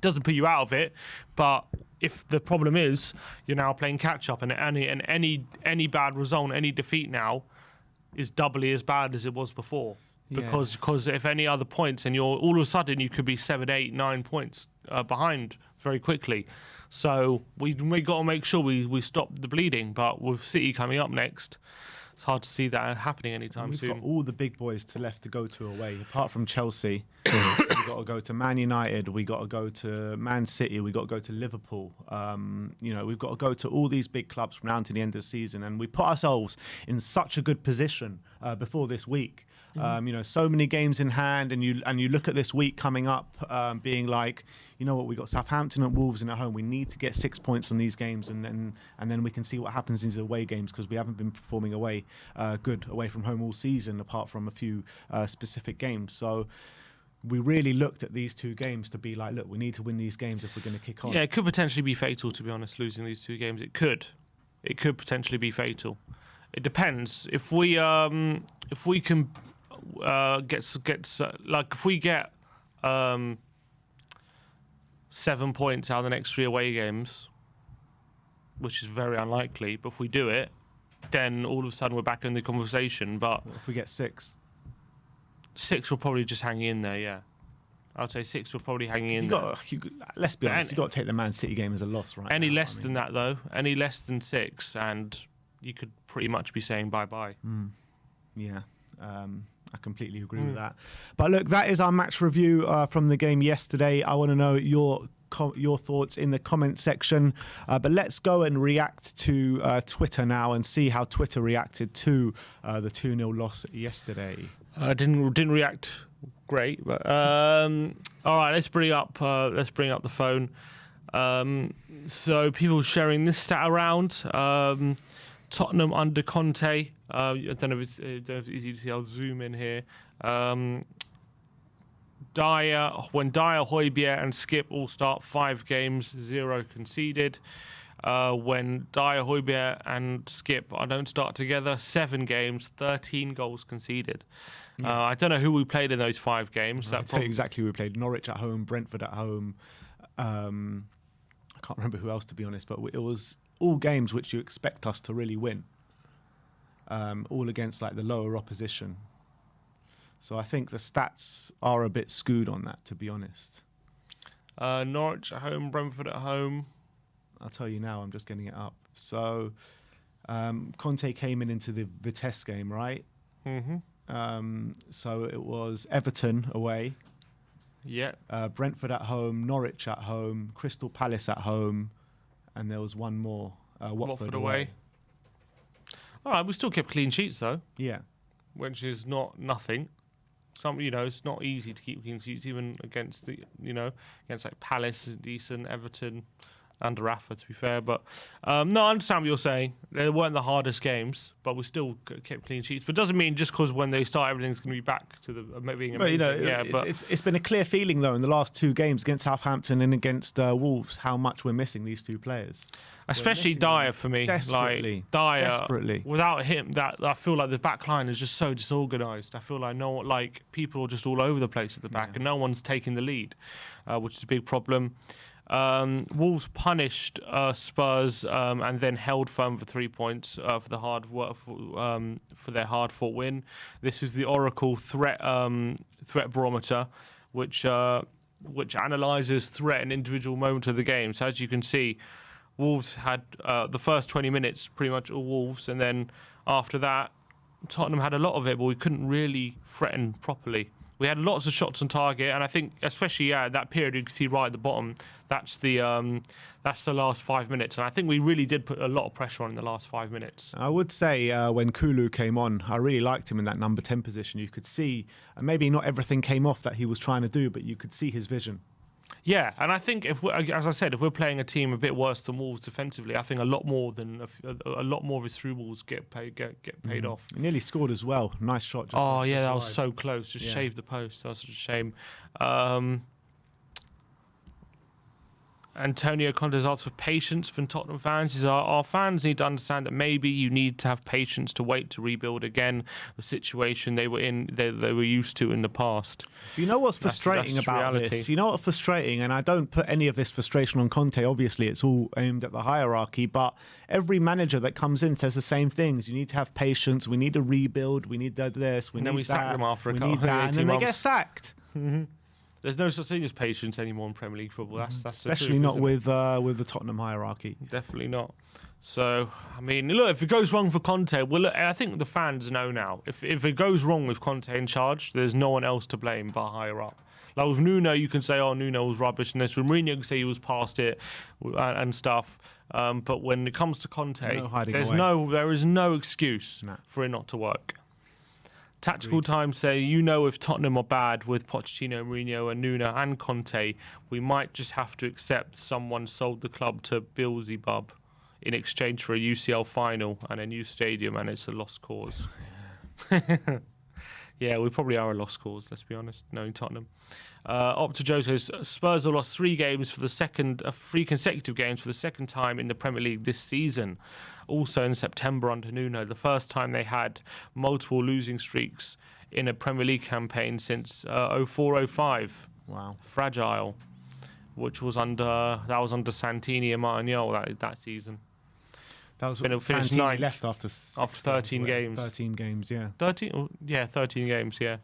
doesn't put you out of it, but if the problem is you're now playing catch up, and any bad result, any defeat now is doubly as bad as it was before, because if any other points, and you're all of a sudden you could be 7, 8, 9 points behind very quickly. So we got to make sure we stop the bleeding. But with City coming up next, it's hard to see that happening anytime soon. We've got all the big boys left to go to away, apart from Chelsea. We've got to go to Man United. We got to go to Man City. We got to go to Liverpool. We've got to go to all these big clubs from now to the end of the season, and we put ourselves in such a good position before this week. So many games in hand, and you look at this week coming up, being like, you know what, we got Southampton and Wolves in at home. We need to get 6 points on these games, and then we can see what happens in these away games, because we haven't been performing good away from home all season, apart from a few specific games. So we really looked at these 2 games to be like, look, we need to win these games if we're going to kick on. Yeah, it could potentially be fatal, to be honest, losing these 2 games. It could potentially be fatal. It depends. If we can if we get 7 points out of the next 3 away games, which is very unlikely, but if we do it, then all of a sudden we're back in the conversation. But if we get 6? 6 will probably just hang in there, yeah. I'd say 6 will probably hang in there. Let's be honest, you've got to take the Man City game as a loss, right? Any less than that, though, any less than 6, and you could pretty much be saying bye-bye. Yeah, I completely agree with that. But look, that is our match review from the game yesterday. I want to know your thoughts in the comment section. But let's go and react to Twitter now and see how Twitter reacted to the 2-0 loss yesterday. I didn't react great, but all right, let's bring up the phone. So people sharing this stat around. Tottenham under Conte. I don't know if it's easy to see. I'll zoom in here. Dyer, Højbjerg and Skip all start 5 games, 0 conceded. when Dyer, Højbjerg and Skip don't start together. 7 games, 13 goals conceded. I don't know who we played in those 5 games. I'll tell you exactly who we played. Norwich at home, Brentford at home. I can't remember who else, to be honest, but it was all games which you expect us to really win. All against like the lower opposition. So I think the stats are a bit skewed on that, to be honest. Norwich at home, Brentford at home. I'll tell you now, I'm just getting it up. So Conte came into the Vitesse game, right? Mm-hmm. So it was Everton away, Yeah. Brentford at home, Norwich at home, Crystal Palace at home, and there was one more, Watford away. All right, we still kept clean sheets though, Yeah. which is not nothing. It's not easy to keep clean sheets even against against like Palace, decent, Everton, and Rafa, to be fair. But no, I understand what you're saying. They weren't the hardest games, but we still kept clean sheets. But it doesn't mean just because when they start, everything's going to be back to the being amazing. But it's been a clear feeling though in the last 2 games against Southampton and against Wolves how much we're missing these 2 players. Especially Dyer for me. Desperately. Like Dyer, Desperately. Without him, I feel like the back line is just so disorganised. I feel like people are just all over the place at the back and no one's taking the lead, which is a big problem. Wolves punished Spurs and then held firm for 3 points for the hard work for their hard-fought win. This is the Oracle threat barometer, which analyses threat and individual moments of the game. So as you can see, Wolves had the first 20 minutes pretty much all Wolves, and then after that, Tottenham had a lot of it, but we couldn't really threaten properly. We had lots of shots on target, and I think especially that period you can see right at the bottom. That's the last 5 minutes, and I think we really did put a lot of pressure on in the last 5 minutes. I would say when Kulu came on, I really liked him in that number 10 position. You could see, maybe not everything came off that he was trying to do, but you could see his vision. Yeah, and I think if we're playing a team a bit worse than Wolves defensively, I think a lot more of his through balls get paid off. He nearly scored as well. Nice shot. That was so close. Just shaved the post. That was such a shame. Antonio Conte's asked for patience from Tottenham fans. Our fans need to understand that maybe you need to have patience to wait to rebuild again the situation they were in, they were used to in the past. You know what's frustrating that's about reality. this? You know what's frustrating, and I don't put any of this frustration on Conte. Obviously, it's all aimed at the hierarchy, but every manager that comes in says the same things. You need to have patience. We need to rebuild. We need this. And then we sack them after a couple, and then they get sacked. Mm-hmm. There's no such thing as patience anymore in Premier League football. That's especially the truth, not with the Tottenham hierarchy. Definitely not. So, I mean, look, if it goes wrong for Conte, well, look, I think the fans know now. If it goes wrong with Conte in charge, there's no one else to blame but higher up. Like with Nuno, you can say, oh, Nuno was rubbish, and this with Mourinho, you can say he was past it and stuff. But when it comes to Conte, there is no excuse for it not to work. Tactical Times say, if Tottenham are bad with Pochettino, Mourinho and Nuno and Conte, we might just have to accept someone sold the club to Beelzebub in exchange for a UCL final and a new stadium, and it's a lost cause. Yeah, we probably are a lost cause, let's be honest, knowing Tottenham. Opta Joe says, Spurs have lost 3 consecutive games for the second time in the Premier League this season. Also in September under Nuno, the first time they had multiple losing streaks in a Premier League campaign since 04-05. Wow. Fragile, which was under Santini and Martignol that season. That was finished ninth left after 13 games. 13 games, yeah. 13 games, yeah.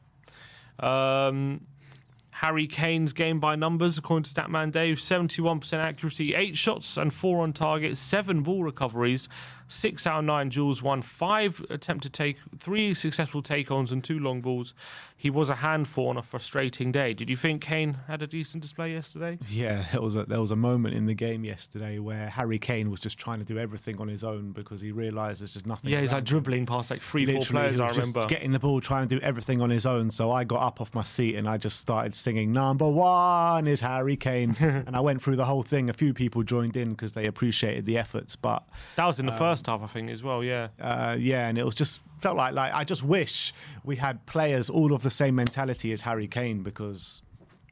Harry Kane's game by numbers, according to Statman Dave, 71% accuracy, 8 shots and 4 on target, 7 ball recoveries, 6 out of 9 duels won, 5 attempted 3 successful take-ons and 2 long balls. He was a handful on a frustrating day. Did you think Kane had a decent display yesterday? Yeah, there was a moment in the game yesterday where Harry Kane was just trying to do everything on his own because he realised there's just nothing. Yeah, he's like dribbling past like 3-4 players, I remember. Just getting the ball, trying to do everything on his own. So I got up off my seat and I just started singing, "Number 1 is Harry Kane." And I went through the whole thing. A few people joined in because they appreciated the efforts. But that was in the first half, I think, as well, yeah. And it was just felt like I just wish we had players all of the same mentality as Harry Kane because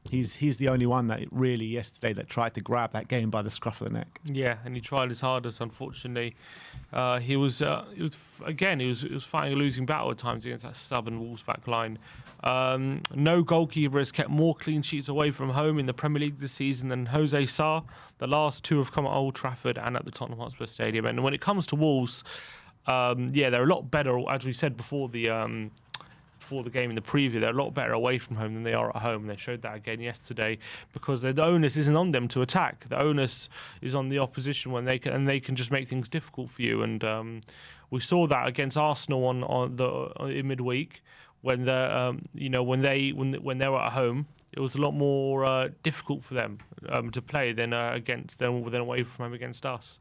He's the only one that really yesterday that tried to grab that game by the scruff of the neck. Yeah, and he tried his hardest. Unfortunately, he was fighting a losing battle at times against that stubborn Wolves back line. No goalkeeper has kept more clean sheets away from home in the Premier League this season than Jose Sarr. The last two have come at Old Trafford and at the Tottenham Hotspur Stadium. And when it comes to Wolves, they're a lot better, as we said before the game in the preview. They're a lot better away from home than they are at home. And they showed that again yesterday because the onus isn't on them to attack. The onus is on the opposition when they can just make things difficult for you. And we saw that against Arsenal in midweek when when they were at home. It was a lot more difficult for them to play than away from home against us.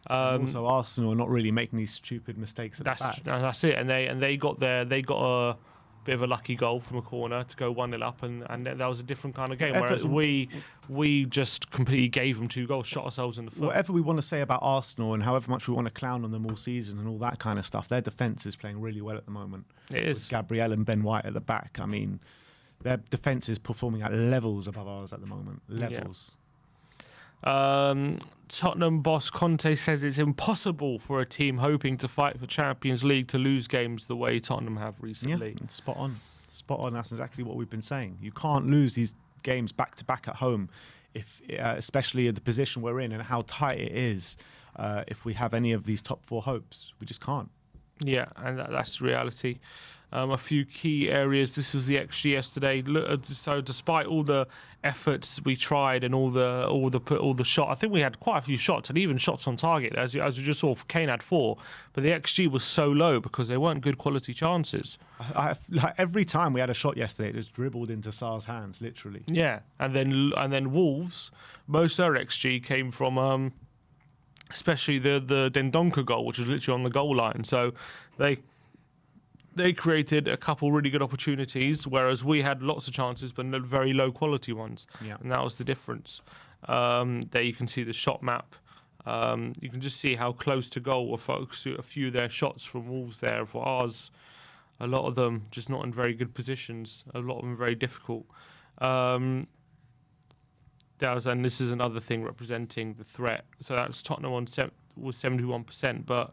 Also, Arsenal are not really making these stupid mistakes at the back. That's it, and they got a bit of a lucky goal from a corner to go 1-0 up, and that was a different kind of game. Whereas we just completely gave them 2 goals, shot ourselves in the foot. Whatever we want to say about Arsenal and however much we want to clown on them all season and all that kind of stuff, their defence is playing really well at the moment. It is. With Gabriel and Ben White at the back. I mean, their defence is performing at levels above ours at the moment. Levels. Tottenham boss Conte says it's impossible for a team hoping to fight for Champions League to lose games the way Tottenham have recently. Yeah, spot on. That's exactly what we've been saying. You can't lose these games back to back at home, especially in the position we're in and how tight it is. If we have any of these top 4 hopes, we just can't. Yeah, and that's the reality. A few key areas. This was the XG yesterday. So despite all the efforts we tried and all the shot, I think we had quite a few shots and even shots on target. As we just saw, Kane had 4, but the XG was so low because they weren't good quality chances. Every time we had a shot yesterday, it just dribbled into Sarr's hands, literally. Yeah, and then Wolves, most of their XG came from especially the Dendoncker goal, which was literally on the goal line. So they created a couple really good opportunities, whereas we had lots of chances, but very low quality ones. Yeah. And that was the difference. There you can see the shot map. You can just see how close to goal were folks. A few of their shots from Wolves there. For ours, a lot of them just not in very good positions. A lot of them very difficult. And this is another thing representing the threat. So that's Tottenham was 71%, but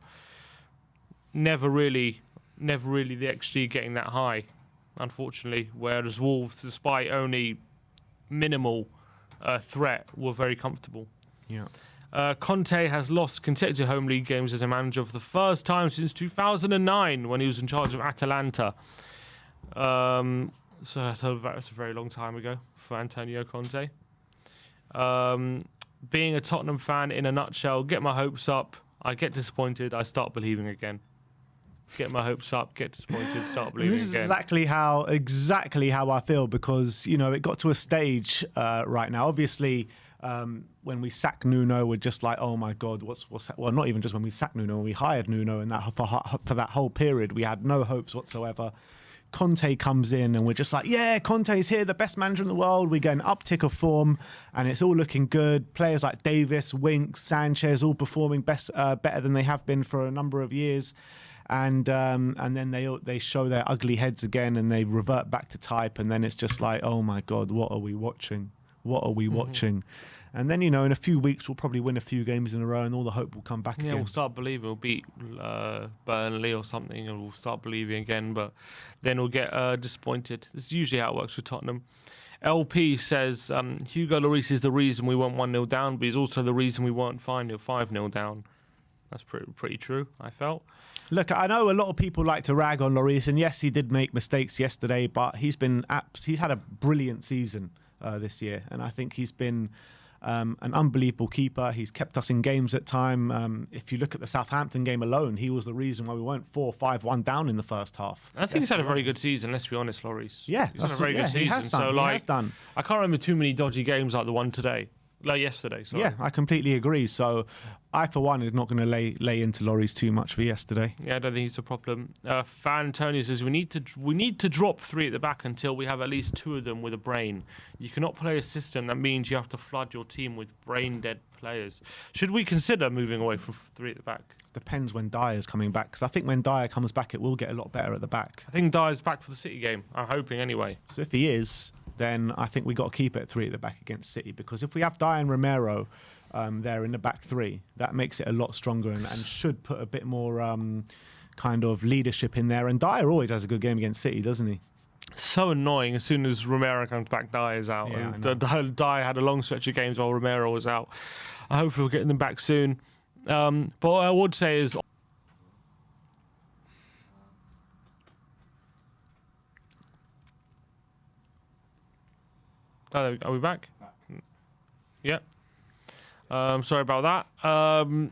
never really the XG getting that high, unfortunately. Whereas Wolves, despite only minimal threat, were very comfortable. Yeah. Conte has lost consecutive home league games as a manager for the first time since 2009 when he was in charge of Atalanta. So that's a very long time ago for Antonio Conte. Being a Tottenham fan in a nutshell, get my hopes up. I get disappointed. I start believing again. Get my hopes up, get disappointed, start believing this is again. exactly how I feel because, it got to a stage right now. Obviously, when we sacked Nuno, we're just like, oh my God, what's that? Well, not even just when we sacked Nuno, when we hired Nuno, and that for that whole period, we had no hopes whatsoever. Conte comes in and we're just like, yeah, Conte's here, the best manager in the world. We get an uptick of form and it's all looking good. Players like Davis, Winks, Sanchez, all performing better than they have been for a number of years. And then they show their ugly heads again and they revert back to type. And then it's just like, oh my God, what are we watching? What are we watching? And then, in a few weeks, we'll probably win a few games in a row and all the hope will come back again. Yeah, we'll start believing. We'll beat Burnley or something and we'll start believing again. But then we'll get disappointed. This is usually how it works with Tottenham. LP says, Hugo Lloris is the reason we weren't 1-0 down, but he's also the reason we weren't 5-0 down. That's pretty true, I felt. Look, I know a lot of people like to rag on Lloris, and yes, he did make mistakes yesterday, but he's had a brilliant season this year, and I think he's been an unbelievable keeper. He's kept us in games at time. If you look at the Southampton game alone, he was the reason why we weren't 4-5-1 down in the first half. I think he's had a very good season, let's be honest, Lloris. Yeah, he's had a very good season. He has done. I can't remember too many dodgy games like the one today. Like yesterday, sorry. Yeah, I completely agree. So I, for one, is not going to lay into Lloris too much for yesterday. Yeah, I don't think it's a problem. Fan Antonio says we need to drop 3 at the back until we have at least 2 of them with a brain. You cannot play a system that means you have to flood your team with brain-dead players. Should we consider moving away from 3 at the back? Depends when Dyer's coming back, because I think when Dyer comes back, it will get a lot better at the back. I think Dyer's back for the City game. I'm hoping anyway. So if he is, then I think we got to keep it at 3 at the back against City, because if we have Dyer and Romero there in the back 3, that makes it a lot stronger and should put a bit more kind of leadership in there. And Dyer always has a good game against City, doesn't he? So annoying. As soon as Romero comes back, Dyer's out. Yeah, and Dyer had a long stretch of games while Romero was out. Hopefully we'll get them back soon. But what I would say is, are we back? Yeah. Sorry about that.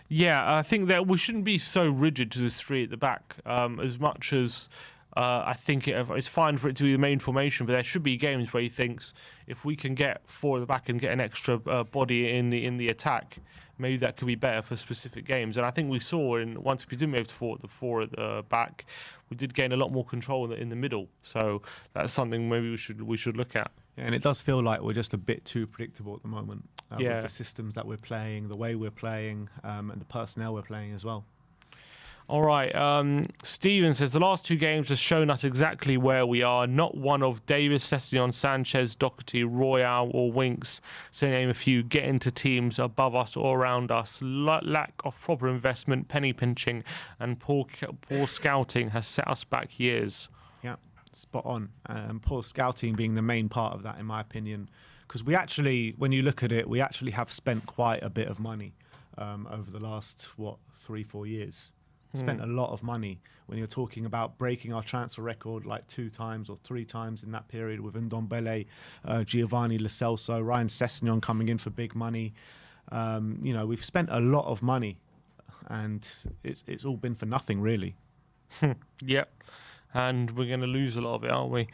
Yeah, I think that we shouldn't be so rigid to this 3 at the back. As much as I think it's fine for it to be the main formation, but there should be games where he thinks if we can get 4 at the back and get an extra body in the attack, maybe that could be better for specific games. And I think we saw once we did move to 4 at the back, we did gain a lot more control in the middle. So that's something maybe we should look at. Yeah, and it does feel like we're just a bit too predictable at the moment Yeah. with the systems that we're playing, the way we're playing, and the personnel we're playing as well. All right. Steven says the last 2 games have shown us exactly where we are. Not one of Davis, Sessegnon, Sanchez, Doherty, Royale, or Winks, to name a few, get into teams above us or around us. Lack of proper investment, penny pinching, and poor scouting has set us back years. Yeah, spot on. Poor scouting being the main part of that, in my opinion, because we actually, when you look at it, we actually have spent quite a bit of money over the last 3-4 years. Spent a lot of money. When you're talking about breaking our transfer record like 2 times or 3 times in that period with Ndombele, Giovanni Lo Celso, Ryan Sessegnon coming in for big money. We've spent a lot of money, and it's all been for nothing, really. Yep. And we're going to lose a lot of it, aren't we?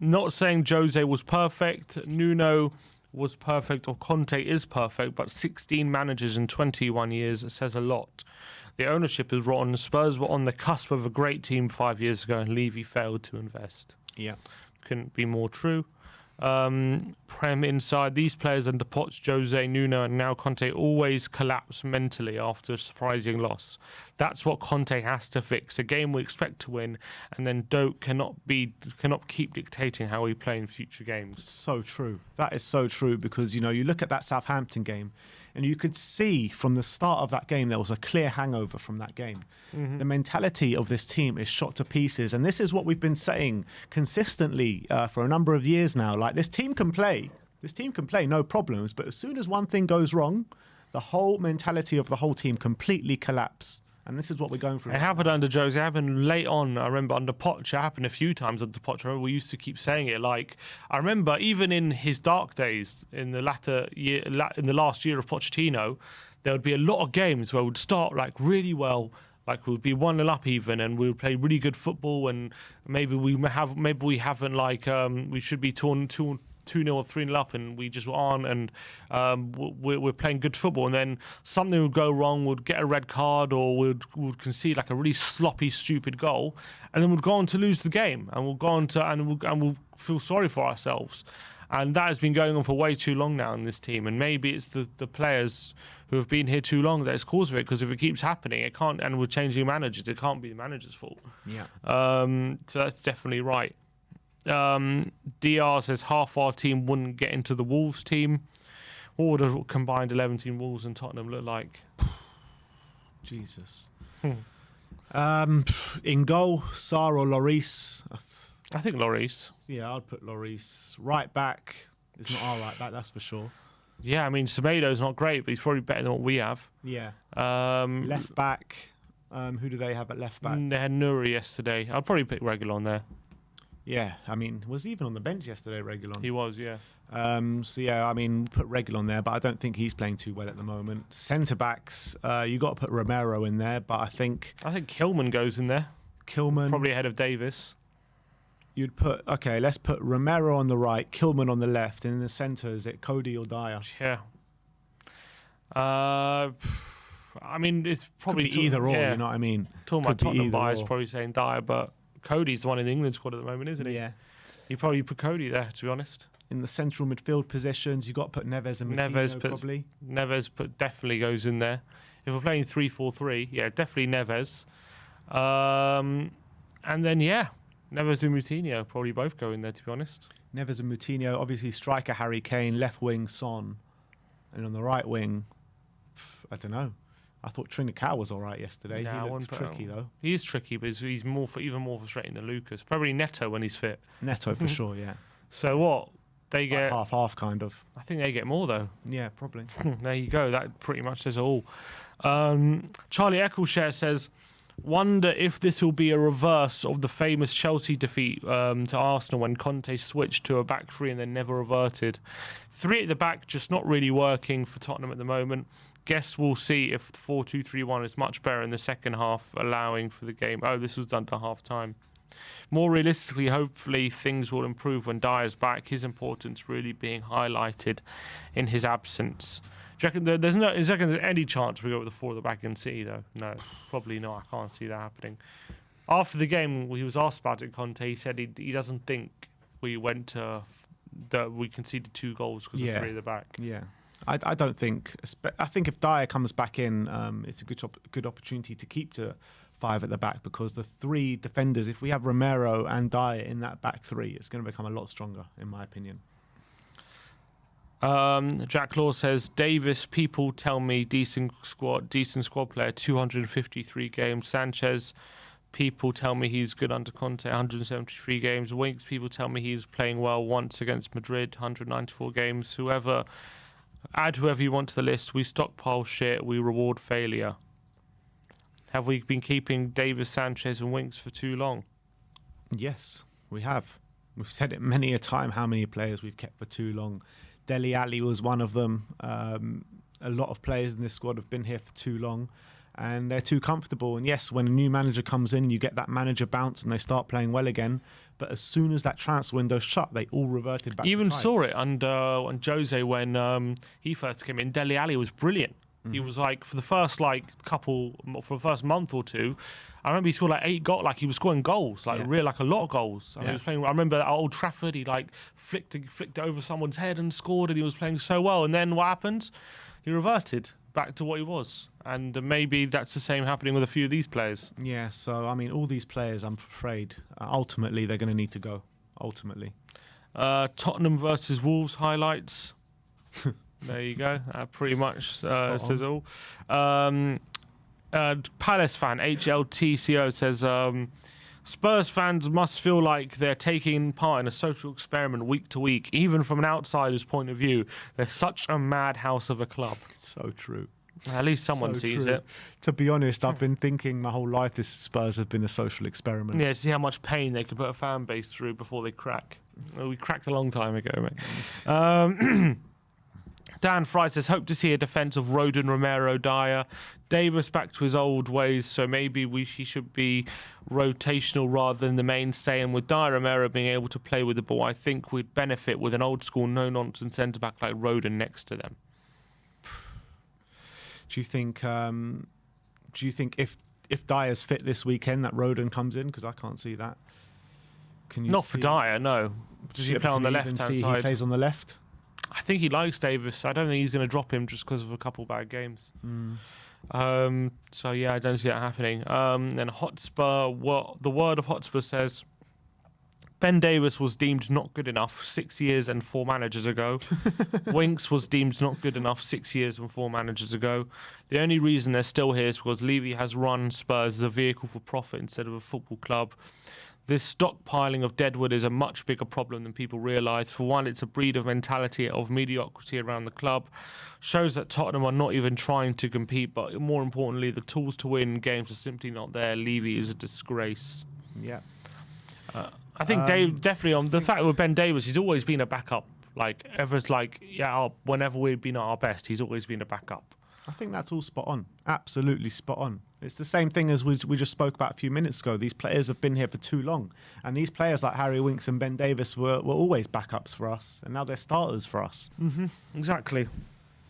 Not saying Jose was perfect, Nuno was perfect, or Conte is perfect, but 16 managers in 21 years says a lot. The ownership is rotten. Spurs were on the cusp of a great team 5 years ago, and Levy failed to invest. Yeah. Couldn't be more true. Prem inside, these players under Poch, Jose, Nuno, and now Conte always collapse mentally after a surprising loss. That's what Conte has to fix. A game we expect to win, and then cannot keep dictating how we play in future games. So true. That is so true, because you look at that Southampton game, and you could see from the start of that game there was a clear hangover from that game. Mm-hmm. The mentality of this team is shot to pieces, and this is what we've been saying consistently for a number of years now. Like, this team can play. This team can play, no problems. But as soon as one thing goes wrong, the whole mentality of the whole team completely collapse. And this is what we're going through. It happened under Jose. It happened late on. I remember under Poch. It happened a few times under Poch. I remember we used to keep saying it. Like, I remember even in his dark days, in the last year of Pochettino, there would be a lot of games where we'd start like really well. Like, we'd be 1-0 up even, and we would play really good football. And maybe we haven't like we should be 2-0 or 3-0 up, and we just aren't, and we're playing good football, and then something would go wrong, we'd get a red card, or we'd concede like a really sloppy, stupid goal, and then we'd go on to lose the game, and we'll feel sorry for ourselves. And that has been going on for way too long now in this team, and maybe it's the players who have been here too long that is cause of it, because if it keeps happening, it can't, and we're changing managers, it can't be the manager's fault. Yeah. So that's definitely right. DR says half our team wouldn't get into the Wolves team. What would a combined 11 team Wolves and Tottenham look like? Jesus. In goal, Sarr or Lloris? I think Lloris. Yeah, I'd put Lloris. Right back is not our right back, that's for sure. Yeah, I mean, Semedo's not great, but he's probably better than what we have. Yeah. Left back. Who do they have at left back? They had Nuri yesterday. I'd probably pick Reguilon there. Yeah, I mean, was he even on the bench yesterday, Reguilon? He was, yeah. So, yeah, I mean, put Reguilon there, but I don't think he's playing too well at the moment. Centre-backs, you got to put Romero in there, but I think Kilman goes in there. Kilman. Probably ahead of Davis. You'd put, okay, let's put Romero on the right, Kilman on the left, and in the centre, is it Cody or Dyer? Yeah. I mean, it's probably could be either or, you know what I mean? Talking about Tottenham bias, or. probably saying Dyer, but Cody's the one in the England squad at the moment, isn't he? Yeah. You probably put Cody there, to be honest. In the central midfield positions, you got to put Neves and Martino, probably. Neves definitely goes in there. If we're playing 3-4-3, yeah, definitely Neves. And then, yeah, Neves and Moutinho probably both go in there, to be honest. Neves and Moutinho, obviously striker Harry Kane, left wing Son, and on the right wing, I don't know. I thought Trincao was all right yesterday. Nah, He I looked wouldn't put tricky though. He is tricky, but he's even more frustrating than Lucas. Probably Neto when he's fit. Neto for sure, yeah. So what? They get half kind of. I think they get more though. Yeah, probably. There you go. That pretty much says it all. Charlie Eccleshare says, wonder if this will be a reverse of the famous Chelsea defeat to Arsenal when Conte switched to a back three and then never reverted. Three at the back just not really working for Tottenham at the moment. Guess we'll see if 4-2-3-1 is much better in the second half, allowing for the game. Oh, this was done to half time. More realistically, hopefully things will improve when Dyer's back, his importance really being highlighted in his absence. Do you reckon is there any chance we go with the 4 at the back in City though? No, probably not. I can't see that happening. After the game, he was asked about it, Conte, he said he doesn't think we went to that we conceded 2 goals because of 3 at the back. Yeah. I don't think. I think if Dyer comes back in, it's a good opportunity to keep to 5 at the back, because the 3 defenders, if we have Romero and Dyer in that back 3, it's going to become a lot stronger, in my opinion. Jack Law says, Davis, people tell me decent squad player, 253 games. Sanchez, people tell me he's good under Conte, 173 games. Winks, people tell me he's playing well once against Madrid, 194 games. Add whoever you want to the list. We stockpile shit, we reward failure. Have we been keeping Davis, Sanchez and Winks for too long? Yes, we have. We've said it many a time how many players we've kept for too long. Dele Alli was one of them. A lot of players in this squad have been here for too long and they're too comfortable. And yes, when a new manager comes in, you get that manager bounce and they start playing well again. But as soon as that transfer window shut, they all reverted back. You even to type. saw it under on Jose when he first came in. Dele Alli was brilliant. He was like for the first month or two. I remember he scored like 8 goals. Like he was scoring goals, like a lot of goals. And he was playing. I remember at Old Trafford, he like flicked it over someone's head and scored, and he was playing so well. And then what happened? He reverted back to what he was, and maybe that's the same happening with a few of these players. Yeah. So I mean, all these players, I'm afraid, ultimately they're going to need to go. Ultimately. Tottenham versus Wolves highlights. There you go. Pretty much says all. Palace fan HLTCO says Spurs fans must feel like they're taking part in a social experiment week to week. Even from an outsider's point of view, they're such a madhouse of a club. So true. At least someone sees it. To be honest, I've been thinking my whole life this Spurs have been a social experiment. Yeah, to see how much pain they could put a fan base through before they crack. Well, we cracked a long time ago, mate. Dan Fry says, hope to see a defence of Rodon, Romero, Dyer. Davis back to his old ways, so maybe he should be rotational rather than the mainstay. And with Dyer, Romero being able to play with the ball, I think we'd benefit with an old school, no-nonsense centre-back like Rodon next to them. Do you think if Dyer's fit this weekend that Rodon comes in? Because I can't see that. Can you? Not for Dyer, no. Does he play on the left-hand side? He plays on the left. I think he likes Davis. I don't think he's going to drop him just because of a couple bad games. So yeah, I don't see that happening. Then Hotspur, the word of Hotspur says, Ben Davis was deemed not good enough 6 years and 4 managers ago. Winks was deemed not good enough 6 years and 4 managers ago. The only reason they're still here is because Levy has run Spurs as a vehicle for profit instead of a football club. This stockpiling of deadwood is a much bigger problem than people realise. For one, it's a breed of mentality of mediocrity around the club. Shows that Tottenham are not even trying to compete, but more importantly, the tools to win games are simply not there. Levy is a disgrace. Yeah. I think Dave definitely on the fact with Ben Davis, he's always been a backup. Whenever we've been at our best, he's always been a backup. I think that's all spot on. Absolutely spot on. It's the same thing as we just spoke about a few minutes ago. These players have been here for too long. And these players like Harry Winks and Ben Davis were always backups for us. And now they're starters for us. Mm-hmm. Exactly.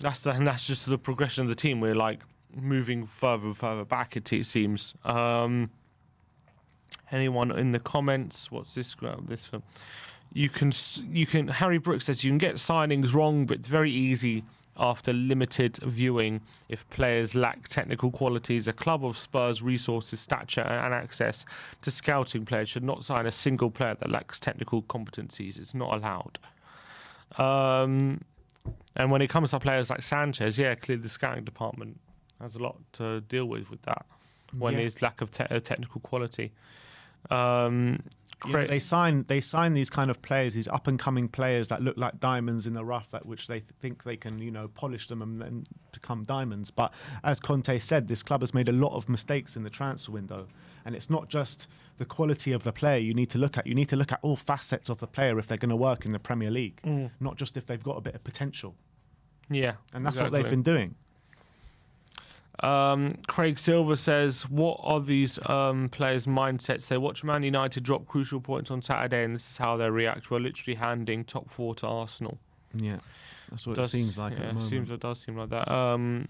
That's just the progression of the team. We're like moving further and further back, it seems. Anyone in the comments? What's this? You can. Harry Brooks says you can get signings wrong, but it's very easy after limited viewing. If players lack technical qualities, a club of Spurs' resources, stature and access to scouting players should not sign a single player that lacks technical competencies. It's not allowed. And when it comes to players like Sanchez, clearly the scouting department has a lot to deal with that when there's lack of technical quality. They sign these kind of players, these up and coming players that look like diamonds in the rough, that which they think they can, polish them and become diamonds. But as Conte said, this club has made a lot of mistakes in the transfer window, and it's not just the quality of the player you need to look at. You need to look at all facets of the player if they're going to work in the Premier League, not just if they've got a bit of potential. Yeah, and that's what they've been doing. Craig Silver says, what are these players' mindsets? They watch Man United drop crucial points on Saturday, and this is how they react. We're literally handing top 4 to Arsenal. Yeah, that's what it seems like at the moment. It does seem like that.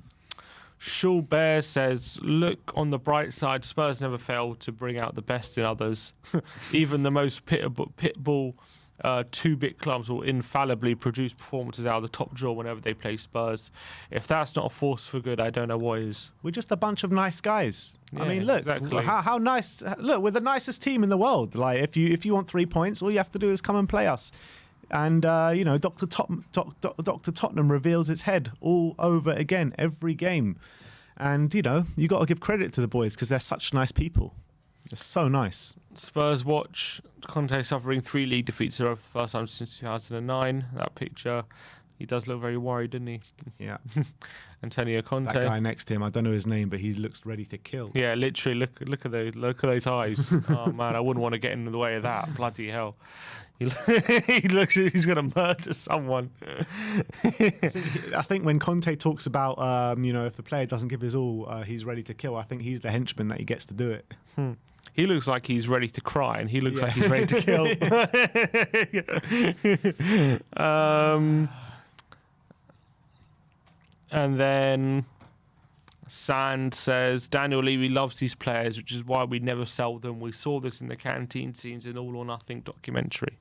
Shul Bear says, look on the bright side, Spurs never fail to bring out the best in others. Even the most pitbull 2-bit clubs will infallibly produce performances out of the top drawer whenever they play Spurs. If that's not a force for good, I don't know what is. We're just a bunch of nice guys. Yeah, I mean, look, exactly. how nice. Look, we're the nicest team in the world. Like, if you want 3 points, all you have to do is come and play us. And Dr. Tottenham reveals its head all over again every game. And you got to give credit to the boys because they're such nice people. They're so nice. Spurs watch Conte suffering 3 league defeats for the first time since 2009. That picture, he does look very worried, doesn't he? Yeah. Antonio Conte. That guy next to him, I don't know his name, but he looks ready to kill. Yeah, literally. Look at those eyes. Oh man, I wouldn't want to get in the way of that. Bloody hell. He looks. He's going to murder someone. I think when Conte talks about, if the player doesn't give his all, he's ready to kill. I think he's the henchman that he gets to do it. He looks like he's ready to cry, and he looks like he's ready to kill. And then Sand says, Daniel Levy loves these players, which is why we never sell them. We saw this in the canteen scenes in All or Nothing documentary.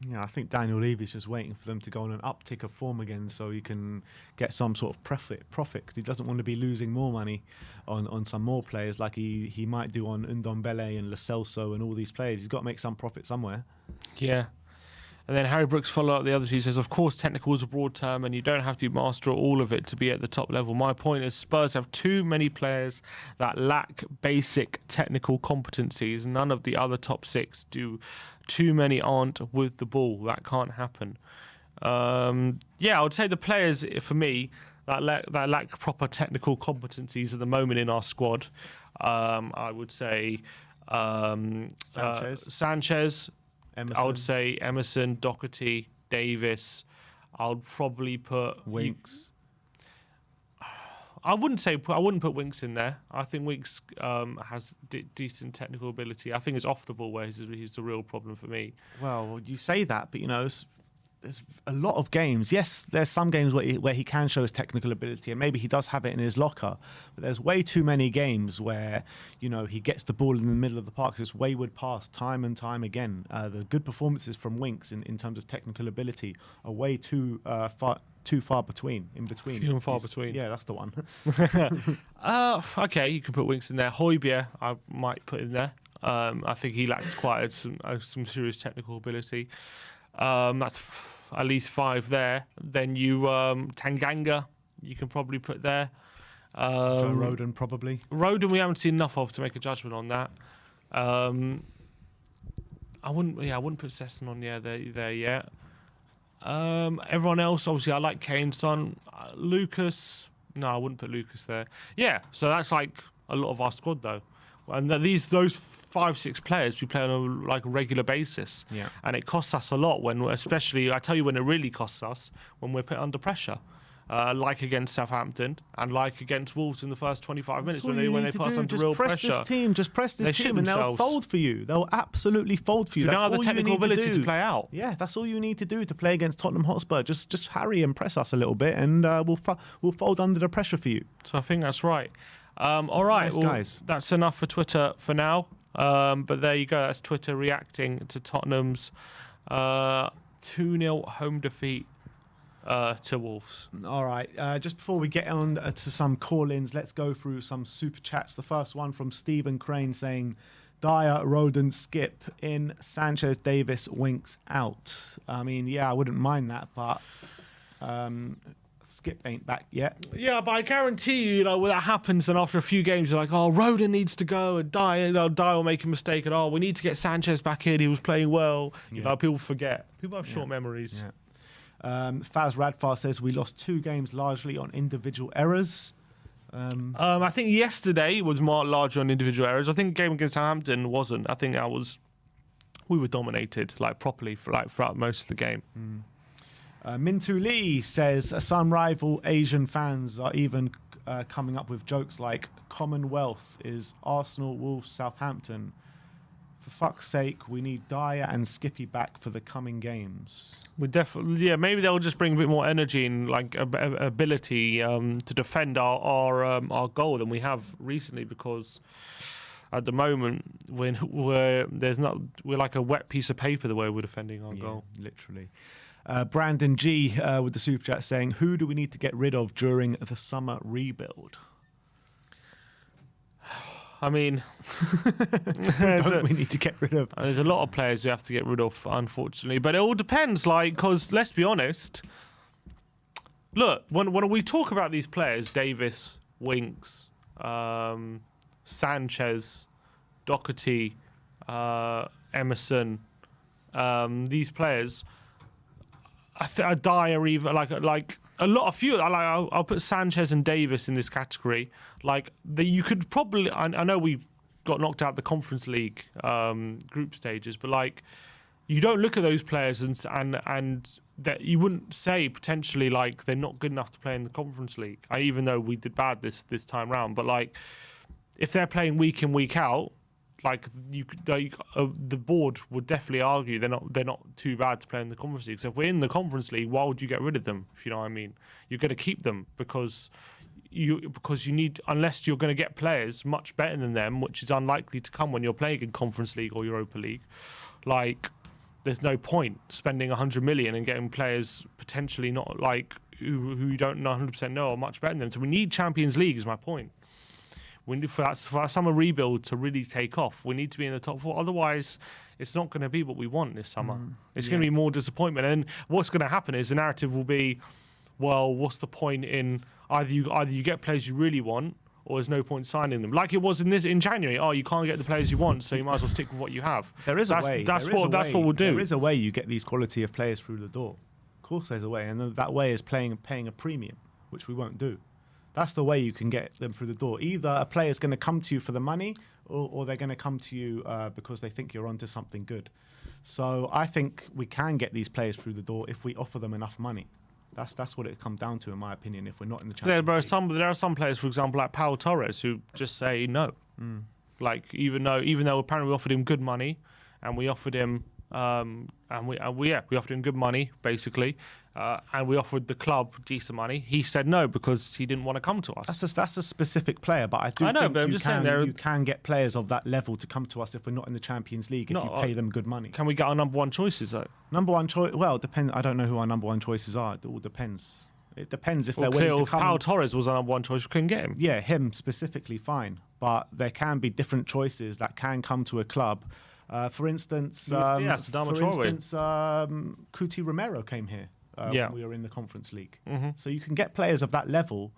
Yeah, I think Daniel Levy's just waiting for them to go on an uptick of form again so he can get some sort of profit because he doesn't want to be losing more money on some more players like he might do on Ndombele and Lo Celso and all these players. He's got to make some profit somewhere. Yeah. And then Harry Brooks follow up the other two, says, of course, technical is a broad term and you don't have to master all of it to be at the top level. My point is Spurs have too many players that lack basic technical competencies. None of the other top 6 do. Too many aren't with the ball. That can't happen. I would say the players, for me, that lack proper technical competencies at the moment in our squad, I would say Sanchez. Emerson. I would say Emerson, Doherty, Davis. I would probably put Winks. I wouldn't put Winks in there. I think Winks has decent technical ability. I think it's off the ball where he's the real problem for me. Well, you say that, but there's a lot of games. Yes, there's some games where he can show his technical ability, and maybe he does have it in his locker. But there's way too many games where he gets the ball in the middle of the park. It's wayward pass time and time again. The good performances from Winks in terms of technical ability are way too far between. Few and far between. Yeah, that's the one. Okay, you can put Winks in there. Højbjerg, I might put in there. I think he lacks quite some serious technical ability. That's at least 5 there. Then Tanganga, you can probably put there. Joe Rodon, probably. Rodon, we haven't seen enough of to make a judgment on that. I wouldn't put Sesson on there yet. Everyone else, obviously, I like Kane's son. Lucas, no, I wouldn't put Lucas there. Yeah, so that's like a lot of our squad though, and those 5-6 players we play on a regular basis. Yeah, and it costs us a lot especially I tell you when it really costs us when we're put under pressure. Like against Southampton and like against Wolves in the first 25 minutes when they put us under real pressure. Just press this team and they'll fold for you. They'll absolutely fold for you. So that's now the technical ability to play out. Yeah, that's all you need to do to play against Tottenham Hotspur. Just harry and press us a little bit and we'll fold under the pressure for you. So I think that's right. All right, nice guys. That's enough for Twitter for now. But there you go. That's Twitter reacting to Tottenham's 2-0 home defeat to Wolves. All right. Just before we get on to some call-ins, let's go through some super chats. The first one from Stephen Crane saying, Dyer, Rodon, Skip in, Sanchez, Davis, Winks out. I mean, yeah, I wouldn't mind that, but Skip ain't back yet. Yeah, but I guarantee you, when that happens, then after a few games, you're like, oh, Rodon needs to go, and Dyer will make a mistake, and we need to get Sanchez back in. He was playing well. People forget. People have short memories. Yeah. Faz Radfar says we lost 2 games largely on individual errors. I think yesterday was more larger on individual errors. I think the game against Southampton wasn't. I think we were dominated properly throughout most of the game. Mintu Lee says some rival Asian fans are even coming up with jokes like Commonwealth is Arsenal, Wolves, Southampton. For fuck's sake, we need Dyer and Skippy back for the coming games. We definitely, maybe they'll just bring a bit more energy and ability to defend our goal than we have recently, because at the moment we're like a wet piece of paper the way we're defending our goal. Literally. Brandon G with the super chat saying, who do we need to get rid of during the summer rebuild? I mean, don't we need to get rid of? There's a lot of players we have to get rid of, unfortunately. But it all depends, because let's be honest. Look, when we talk about these players, Davis, Winks, Sanchez, Doherty, Emerson, these players, Dyer, even a few. I'll put Sanchez and Davis in this category. You could probably. I know we got knocked out the Conference League group stages, but you don't look at those players and that you wouldn't say potentially they're not good enough to play in the Conference League. Even though we did bad this time round, but if they're playing week in week out, the board would definitely argue they're not too bad to play in the Conference League. So if we're in the Conference League, why would you get rid of them? If you know what I mean, you're going to keep them because you need, unless you're going to get players much better than them, which is unlikely to come when you're playing in Conference League or Europa League. There's no point spending 100 million and getting players potentially not who you don't 100% know are much better than them. So we need Champions League, is my point. We need for that summer rebuild to really take off. We need to be in the top 4. Otherwise, it's not going to be what we want this summer. It's going to be more disappointment. And what's going to happen is the narrative will be, well, what's the point in either you get players you really want, or there's no point signing them. Like it was in January. Oh, you can't get the players you want, so you might as well stick with what you have. There is a way. That's what we'll do. There is a way you get these quality of players through the door. Of course, there's a way, and that way is paying a premium, which we won't do. That's the way you can get them through the door. Either a player is going to come to you for the money, or they're going to come to you because they think you're onto something good. So I think we can get these players through the door if we offer them enough money. That's what it comes down to, in my opinion. If we're not in the Champions League. There are some players, for example, like Pau Torres, who just say no. Even though apparently we offered him good money, and we offered him we offered him good money basically, and we offered the club decent money. He said no because he didn't want to come to us. That's a specific player, but I think you can get players of that level to come to us if we're not in the Champions League, if you pay them good money. Can we get our number 1 choices though? Number 1 choice? Well, it depends. I don't know who our number 1 choices are. It all depends. It depends if they're willing to come. If Pau Torres was our number 1 choice, we couldn't get him. Yeah, him specifically, fine. But there can be different choices that can come to a club. For instance, Cuti Romero came here when we were in the Conference League. So you can get players of that level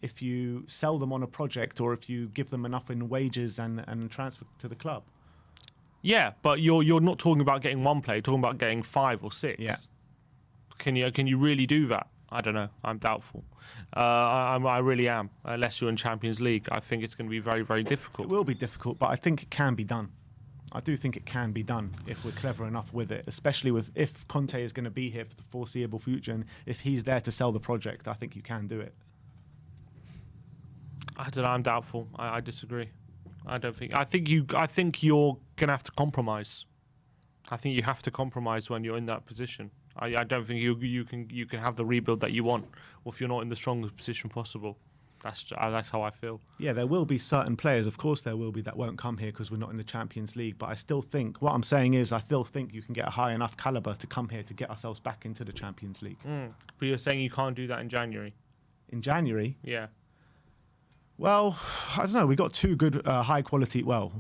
if you sell them on a project, or if you give them enough in wages and transfer to the club. Yeah, but you're not talking about getting 1 player, you're talking about getting 5 or 6. Yeah. Can you really do that? I don't know. I'm doubtful. I really am. Unless you're in Champions League, I think it's going to be very, very difficult. It will be difficult, but I think it can be done. I do think it can be done if we're clever enough with it, especially if Conte is going to be here for the foreseeable future, and if he's there to sell the project, I think you can do it. I don't know. I'm doubtful. I disagree. I think you're going to have to compromise. I think you have to compromise when you're in that position. I don't think you can have the rebuild that you want, or if you're not in the strongest position possible. That's how I feel. Yeah, there will be certain players, of course there will be, that won't come here because we're not in the Champions League. But I still think, what I'm saying is, I still think you can get a high enough caliber to come here to get ourselves back into the Champions League. But you're saying you can't do that in January? In January? Yeah. Well, I don't know. We got two good, high quality. Well,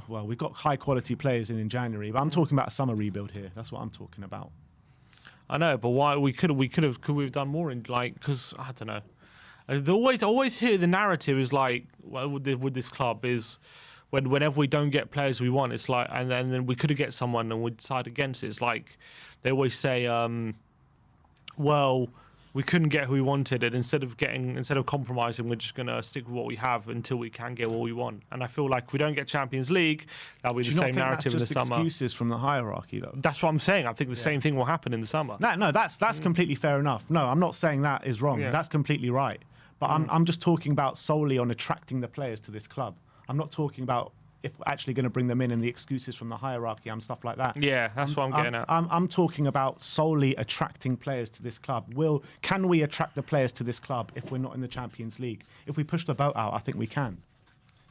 we got high quality players in January. But I'm talking about a summer rebuild here. That's what I'm talking about. I know, but why could we have done more in, like, because I don't know. I always hear the narrative is like, well, with this club is whenever we don't get players we want, it's like, and then we could get someone and we decide against it. It's like they always say, well, we couldn't get who we wanted, and instead of compromising, we're just gonna stick with what we have until we can get what we want. And I feel like if we don't get Champions League, that'll be the same narrative in the summer. That's just excuses from the hierarchy, though. That's what I'm saying. I think the same thing will happen in the summer. No, that's completely fair enough. No, I'm not saying that is wrong. Yeah. That's completely right. But I'm just talking about solely on attracting the players to this club. I'm not talking about if we're actually going to bring them in and the excuses from the hierarchy and stuff like that. Yeah, that's what I'm getting at. I'm talking about solely attracting players to this club. Can we attract the players to this club if we're not in the Champions League? If we push the boat out, I think we can.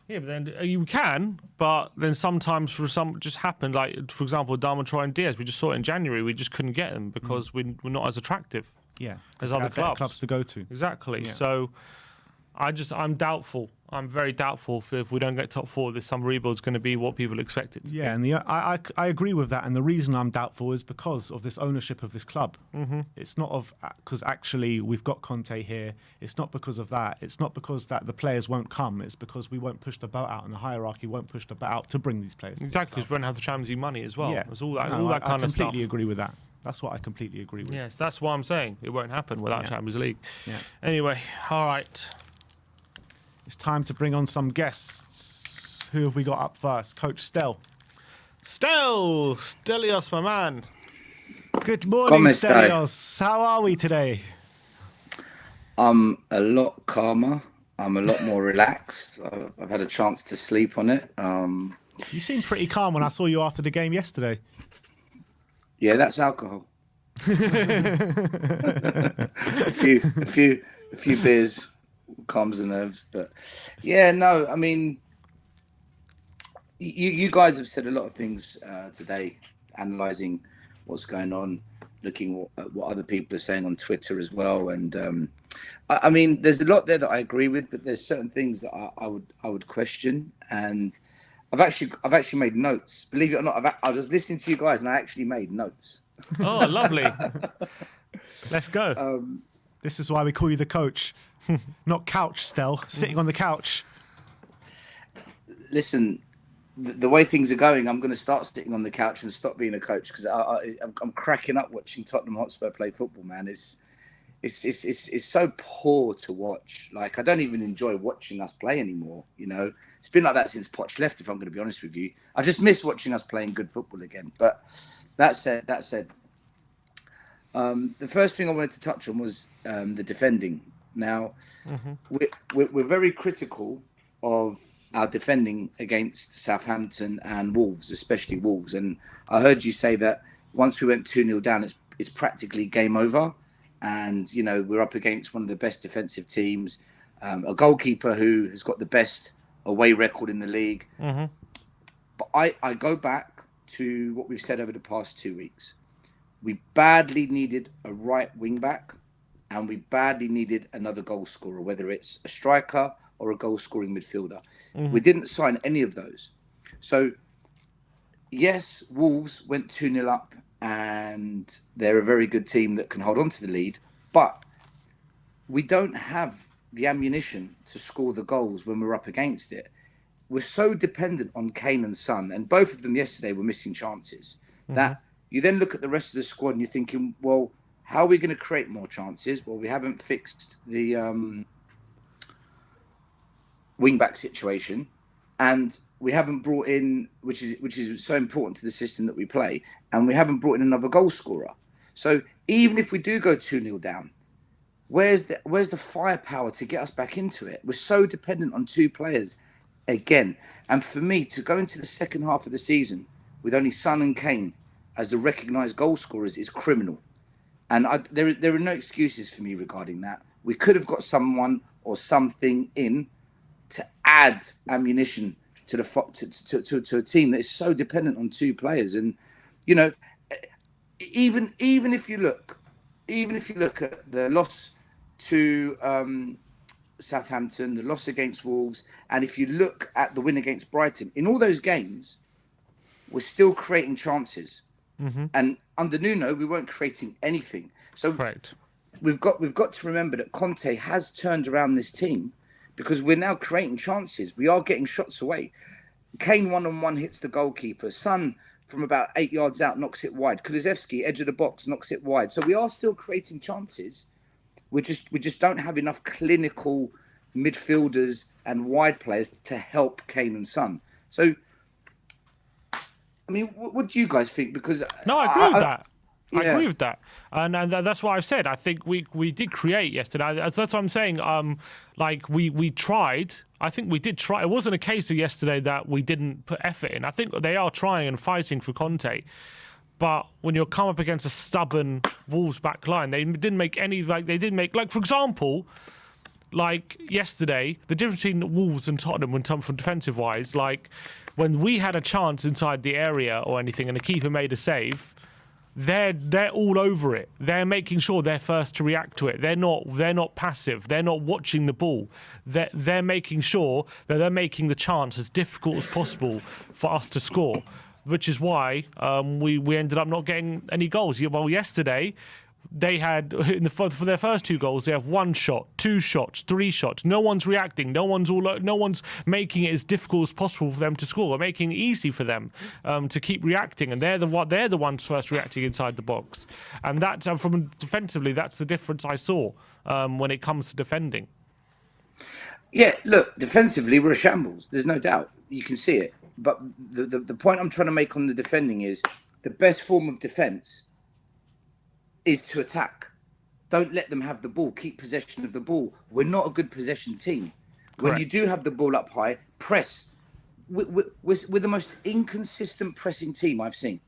Yeah, but then you can, but then sometimes just happened. Like, for example, Dama, Troy and Diaz, we just saw it in January. We just couldn't get them because we're not as attractive. Yeah, as other clubs to go to. Exactly. Yeah. So I'm doubtful. I'm very doubtful if we don't get top four, this summer rebuild is going to be what people expected. Yeah, and I agree with that. And the reason I'm doubtful is because of this ownership of this club. Mm-hmm. It's not because actually we've got Conte here. It's not because of that. It's not because that the players won't come. It's because we won't push the boat out and the hierarchy won't push the boat out to bring these players. Exactly, because we don't have the Champions League money as well. Yeah, There's all that kind of stuff. I completely agree with that. That's what I completely agree with. Yes, that's what I'm saying. It won't happen without Champions League. Yeah. Anyway, all right. It's time to bring on some guests. Who have we got up first? Coach Stelios, my man. Good morning, Stelios. How are we today? I'm a lot calmer. I'm a lot more relaxed. I've had a chance to sleep on it. You seemed pretty calm when I saw you after the game yesterday. Yeah, that's alcohol. a few beers calms the nerves, but yeah, no, I mean, you guys have said a lot of things today, analysing what's going on, looking at what other people are saying on Twitter as well, and I mean, there's a lot there that I agree with, but there's certain things that I would question, and I've actually made notes. Believe it or not, I was listening to you guys, and I actually made notes. Oh, lovely! Let's go. This is why we call you the coach. Not couch, Stel, sitting on the couch. Listen, the way things are going, I'm going to start sitting on the couch and stop being a coach because I'm cracking up watching Tottenham Hotspur play football, man. It's so poor to watch. Like, I don't even enjoy watching us play anymore. You know, it's been like that since Poch left, if I'm going to be honest with you. I just miss watching us playing good football again. But that said, the first thing I wanted to touch on was the defending. Now, we're very critical of our defending against Southampton and Wolves, especially Wolves. And I heard you say that once we went 2-0 down, it's practically game over. And, you know, we're up against one of the best defensive teams, a goalkeeper who has got the best away record in the league. Mm-hmm. But I go back to what we've said over the past 2 weeks. We badly needed a right wing back. And we badly needed another goal scorer, whether it's a striker or a goal-scoring midfielder. Mm-hmm. We didn't sign any of those. So, yes, Wolves went 2-0 up, and they're a very good team that can hold on to the lead. But we don't have the ammunition to score the goals when we're up against it. We're so dependent on Kane and Son, and both of them yesterday were missing chances. Mm-hmm. That you then look at the rest of the squad and you're thinking, well, how are we going to create more chances? Well, we haven't fixed the wing-back situation, and we haven't brought in, which is so important to the system that we play, and we haven't brought in another goal scorer. So even if we do go 2-0 down, where's the firepower to get us back into it? We're so dependent on two players again. And for me, to go into the second half of the season with only Son and Kane as the recognised goal scorers is criminal. And there are no excuses for me regarding that. we could have got someone or something in to add ammunition to the to a team that is so dependent on two players. And you know, even if you look at the loss to Southampton, the loss against Wolves, and if you look at the win against Brighton, in all those games, we're still creating chances. And under Nuno, we weren't creating anything. So Correct. we've got to remember that Conte has turned around this team, because we're now creating chances. We are getting shots away. Kane 1-on-1 hits the goalkeeper. Son from about 8 yards out knocks it wide. Kulusevski, edge of the box, knocks it wide. So we are still creating chances. We just don't have enough clinical midfielders and wide players to help Kane and Son. So, I mean, what do you guys think? Because No, I agree with that. yeah. I agree with that, and that's what I've said. I think we did create yesterday. That's what I'm saying. Like we tried. I think we did try. It wasn't a case of yesterday that we didn't put effort in. I think they are trying and fighting for Conte. But when you're come up against a stubborn Wolves back line, they didn't make any, like for example, like yesterday, the difference between Wolves and Tottenham when come from defensive wise, like when we had a chance inside the area or anything and the keeper made a save, they're all over it. They're making sure they're first to react to it. They're not passive. They're not watching the ball. They're making sure that they're making the chance as difficult as possible for us to score, which is why we ended up not getting any goals. Well, yesterday they had for their first two goals, they have one shot, two shots, three shots. No one's reacting. No one's making it as difficult as possible for them to score. We're making it easy for them to keep reacting, and they're the ones first reacting inside the box. And that from defensively, that's the difference I saw when it comes to defending. Yeah, look, defensively we're a shambles. There's no doubt. You can see it. But the point I'm trying to make on the defending is the best form of defense is to attack. Don't let them have the ball. Keep possession of the ball. We're not a good possession team. When you do have the ball up high, press. We're the most inconsistent pressing team I've seen.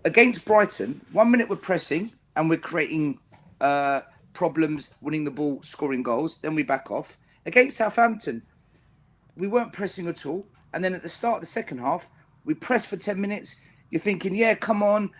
Against Brighton, 1 minute we're pressing and we're creating problems, winning the ball, scoring goals. Then we back off. Against Southampton, we weren't pressing at all. And then at the start of the second half, we press for 10 minutes. You're thinking, yeah, come on,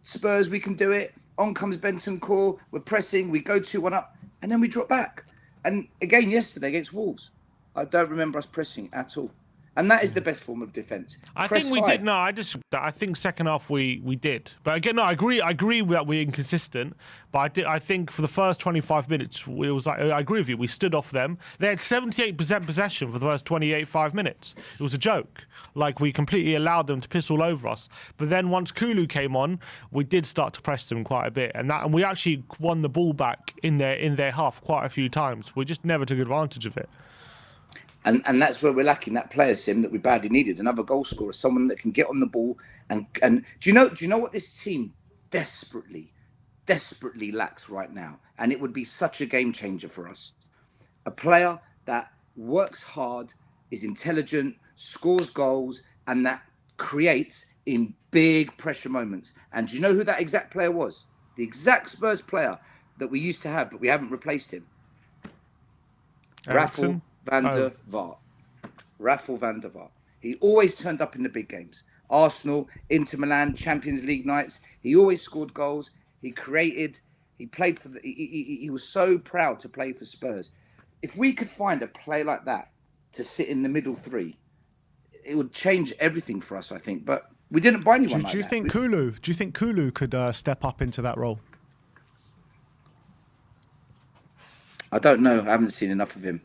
Spurs, we can do it. On comes Bentancur, we're pressing, we go 2-1 up, and then we drop back. And again, yesterday against Wolves, I don't remember us pressing at all. And that is the best form of defence. I think we did. No, I think second half we did. But again, no, I agree that we're inconsistent. But I think for the first 25 minutes, it was like, I agree with you. We stood off them. They had 78% possession for the first 5 minutes. It was a joke. Like, we completely allowed them to piss all over us. But then once Kulu came on, we did start to press them quite a bit, and we actually won the ball back in their half quite a few times. We just never took advantage of it. And that's where we're lacking that player, Sim, that we badly needed. Another goal scorer, someone that can get on the ball. And do you know what this team desperately lacks right now? And it would be such a game changer for us. A player that works hard, is intelligent, scores goals, and that creates in big pressure moments. And do you know who that exact player was? The exact Spurs player that we used to have, but we haven't replaced him. Rafael van der Vaart. Rafael van der Vaart. He always turned up in the big games. Arsenal, Inter Milan, Champions League nights. He always scored goals. He created. He played for he was so proud to play for Spurs. If we could find a player like that to sit in the middle three, it would change everything for us, I think. But we didn't buy anyone like that. Do you think Kulu could step up into that role? I don't know. I haven't seen enough of him.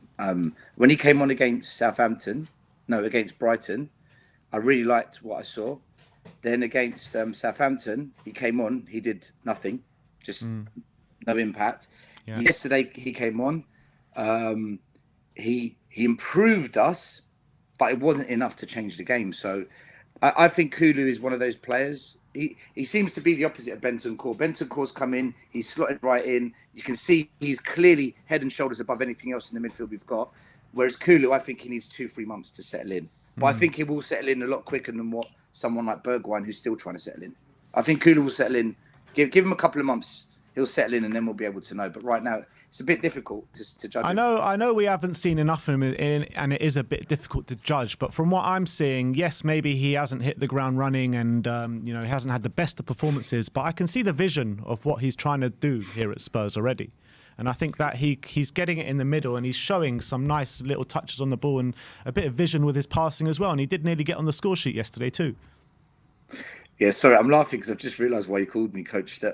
When he came on against against Brighton, I really liked what I saw. Then against Southampton, he came on. He did nothing, just no impact. Yeah. Yesterday, he came on. He improved us, but it wasn't enough to change the game. So I think Kulu is one of those players. He seems to be the opposite of Bentancur. Bentancur's come in, he's slotted right in. You can see he's clearly head and shoulders above anything else in the midfield we've got. Whereas Kulu, I think he needs 2-3 months to settle in. But I think he will settle in a lot quicker than what someone like Bergwijn, who's still trying to settle in. I think Kulu will settle in. Give him a couple of months. he'll settle in, and then we'll be able to know. But right now, it's a bit difficult to judge. I know we haven't seen enough of him, and it is a bit difficult to judge. But from what I'm seeing, yes, maybe he hasn't hit the ground running, and he hasn't had the best of performances. But I can see the vision of what he's trying to do here at Spurs already. And I think that he's getting it in the middle, and he's showing some nice little touches on the ball and a bit of vision with his passing as well. And he did nearly get on the score sheet yesterday too. Yeah, sorry, I'm laughing because I've just realised why you called me Couch Stel.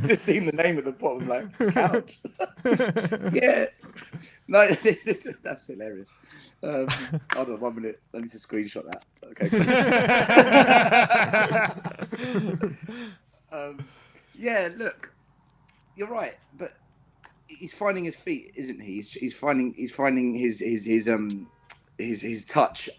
Just seen the name at the bottom, like Couch. Yeah, no, that's hilarious. Hold on 1 minute, I need to screenshot that. Okay. Yeah, look, you're right, but he's finding his feet, isn't he? He's finding his touch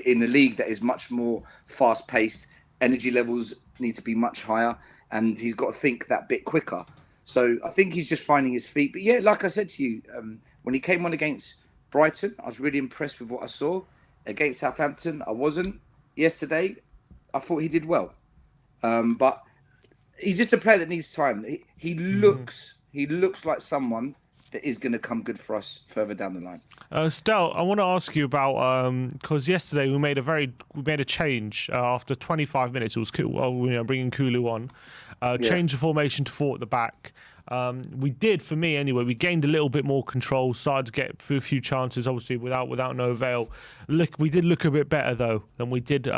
in a league that is much more fast-paced. Energy levels need to be much higher, and he's got to think that bit quicker. So I think he's just finding his feet. But yeah, like I said to you, when he came on against Brighton, I was really impressed with what I saw. Against Southampton, I wasn't. Yesterday, I thought he did well, but he's just a player that needs time. He looks like someone that is going to come good for us further down the line. Stel, I want to ask you about because yesterday we made a change after 25 minutes. It was bringing Kulu on, change the formation to 4 at the back. We did, for me anyway. We gained a little bit more control, started to get through a few chances, obviously without no avail. We did look a bit better though than we did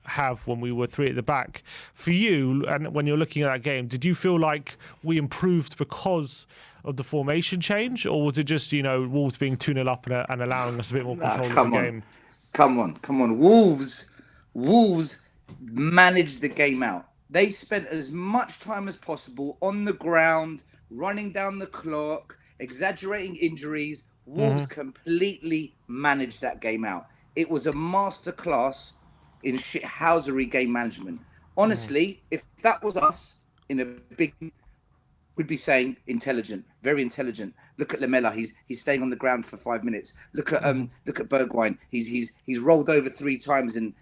have when we were 3 at the back. For you, and when you're looking at that game, did you feel like we improved because of the formation change, or was it just Wolves being 2-0 up and allowing us a bit more control of the game? Come on. Wolves managed the game out. They spent as much time as possible on the ground, running down the clock, exaggerating injuries. Wolves completely managed that game out. It was a masterclass in shithousery game management. Honestly, if that was us in a big, we'd be saying intelligent, very intelligent. Look at Lamela, he's staying on the ground for 5 minutes. Look at Bergwijn, he's rolled over 3 times. And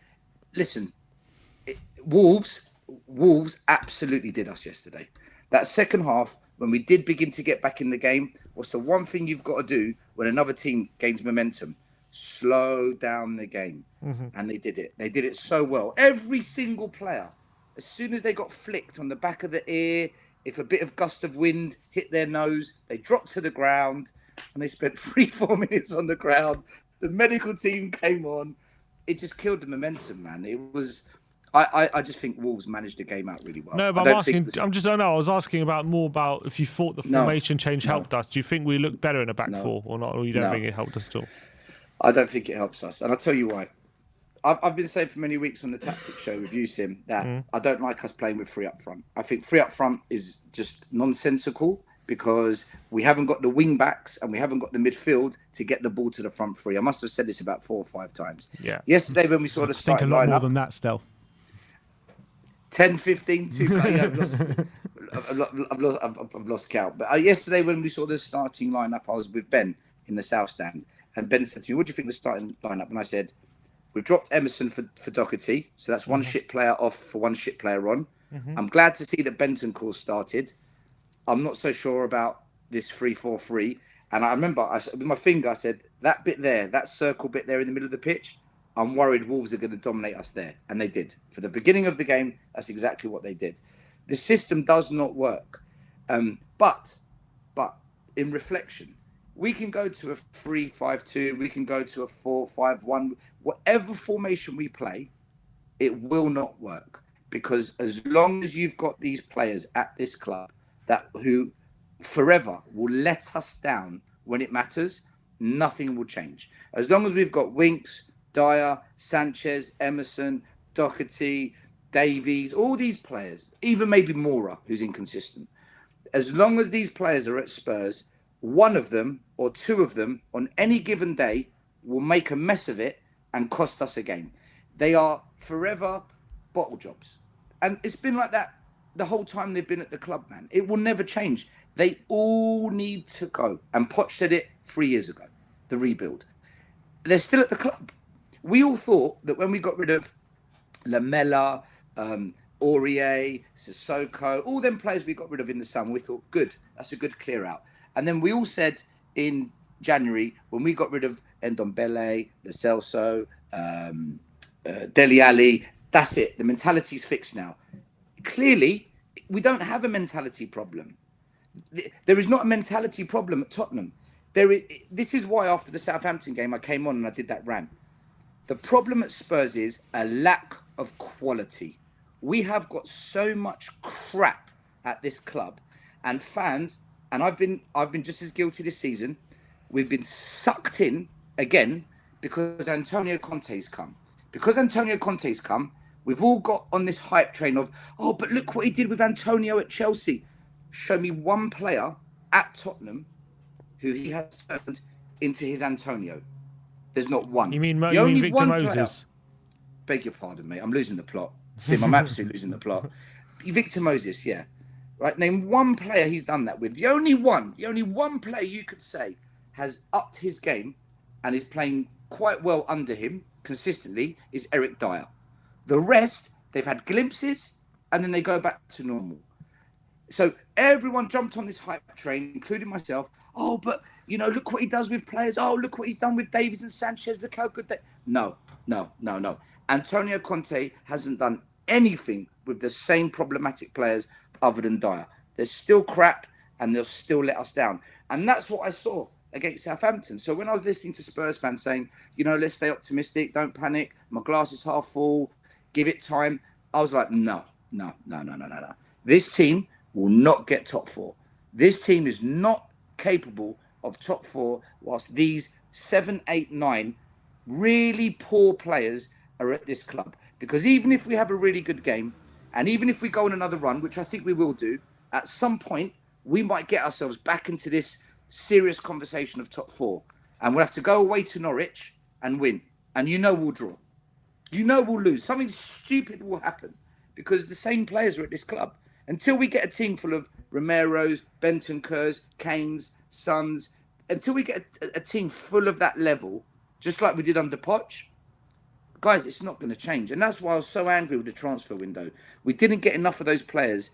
listen, Wolves absolutely did us yesterday. That second half, when we did begin to get back in the game, what's the one thing you've got to do when another team gains momentum? Slow down the game. And they did it. They did it so well. Every single player, as soon as they got flicked on the back of the ear, if a bit of gust of wind hit their nose, they dropped to the ground, and they spent 3-4 minutes on the ground. The medical team came on. It just killed the momentum, man. It was... I just think Wolves managed the game out really well. No, but I was asking more about if you thought the formation change helped us. Do you think we looked better in a back 4 or not? Or you don't think it helped us at all? I don't think it helps us. And I'll tell you why. I've been saying for many weeks on the Tactics Show with you, Sim, that I don't like us playing with 3 up front. I think 3 up front is just nonsensical because we haven't got the wing backs and we haven't got the midfield to get the ball to the front 3. I must have said this about 4 or 5 times. Yeah. Yesterday when we saw the starting lineup, think a lot more than that, Stel. 10, 15, 2. I've lost count. But yesterday when we saw the starting lineup, I was with Ben in the South Stand, and Ben said to me, "What do you think of the starting lineup?" And I said, "We've dropped Emerson for Doherty, so that's one shit player off for one shit player on. I'm glad to see that Bentancur started. I'm not so sure about this 3-4-3." And I remember with my finger, I said, "That bit there, that circle bit there in the middle of the pitch, I'm worried Wolves are going to dominate us there." And they did. For the beginning of the game, that's exactly what they did. The system does not work. But in reflection, we can go to a 3-5-2, we can go to a 4-5-1. Whatever formation we play, it will not work. Because as long as you've got these players at this club who forever will let us down when it matters, nothing will change. As long as we've got Winks, Dyer, Sanchez, Emerson, Doherty, Davies, all these players, even maybe Mora, who's inconsistent. As long as these players are at Spurs, one of them or 2 of them on any given day will make a mess of it and cost us a game. They are forever bottle jobs. And it's been like that the whole time they've been at the club, man. It will never change. They all need to go. And Poch said it 3 years ago, the rebuild. They're still at the club. We all thought that when we got rid of Lamela, Aurier, Sissoko, all them players we got rid of in the summer. We thought, good, that's a good clear out. And then we all said in January, when we got rid of Ndombele, Lo Celso, Dele Alli, that's it. The mentality's fixed now. Clearly, we don't have a mentality problem. There is not a mentality problem at Tottenham. This is why after the Southampton game, I came on and I did that rant. The problem at Spurs is a lack of quality. We have got so much crap at this club, and fans, and I've been just as guilty this season. We've been sucked in again because Antonio Conte's come. Because Antonio Conte's come, we've all got on this hype train of, oh, but look what he did with Antonio at Chelsea. Show me one player at Tottenham who he has turned into his Antonio. There's not one. You mean Victor Moses? Beg your pardon, mate. I'm losing the plot. Sim, I'm absolutely losing the plot. Victor Moses, yeah. Right. Name one player he's done that with. The only one player you could say has upped his game and is playing quite well under him consistently is Eric Dyer. The rest, they've had glimpses and then they go back to normal. So everyone jumped on this hype train, including myself. Oh, but, look what he does with players. Oh, look what he's done with Davies and Sanchez. Look how good they... No. Antonio Conte hasn't done anything with the same problematic players other than Dyer. They're still crap and they'll still let us down. And that's what I saw against Southampton. So when I was listening to Spurs fans saying, let's stay optimistic, don't panic, my glass is half full, give it time, I was like, no. This team will not get top four. This team is not capable of top four whilst these 7, 8, 9 really poor players are at this club. Because even if we have a really good game, and even if we go on another run, which I think we will do, at some point, we might get ourselves back into this serious conversation of top four. And we'll have to go away to Norwich and win. And we'll draw. We'll lose. Something stupid will happen because the same players are at this club. Until we get a team full of Romeros, Bentancurs, Kanes, Sons, until we get a team full of that level, just like we did under Poch, guys, it's not going to change. And that's why I was so angry with the transfer window. We didn't get enough of those players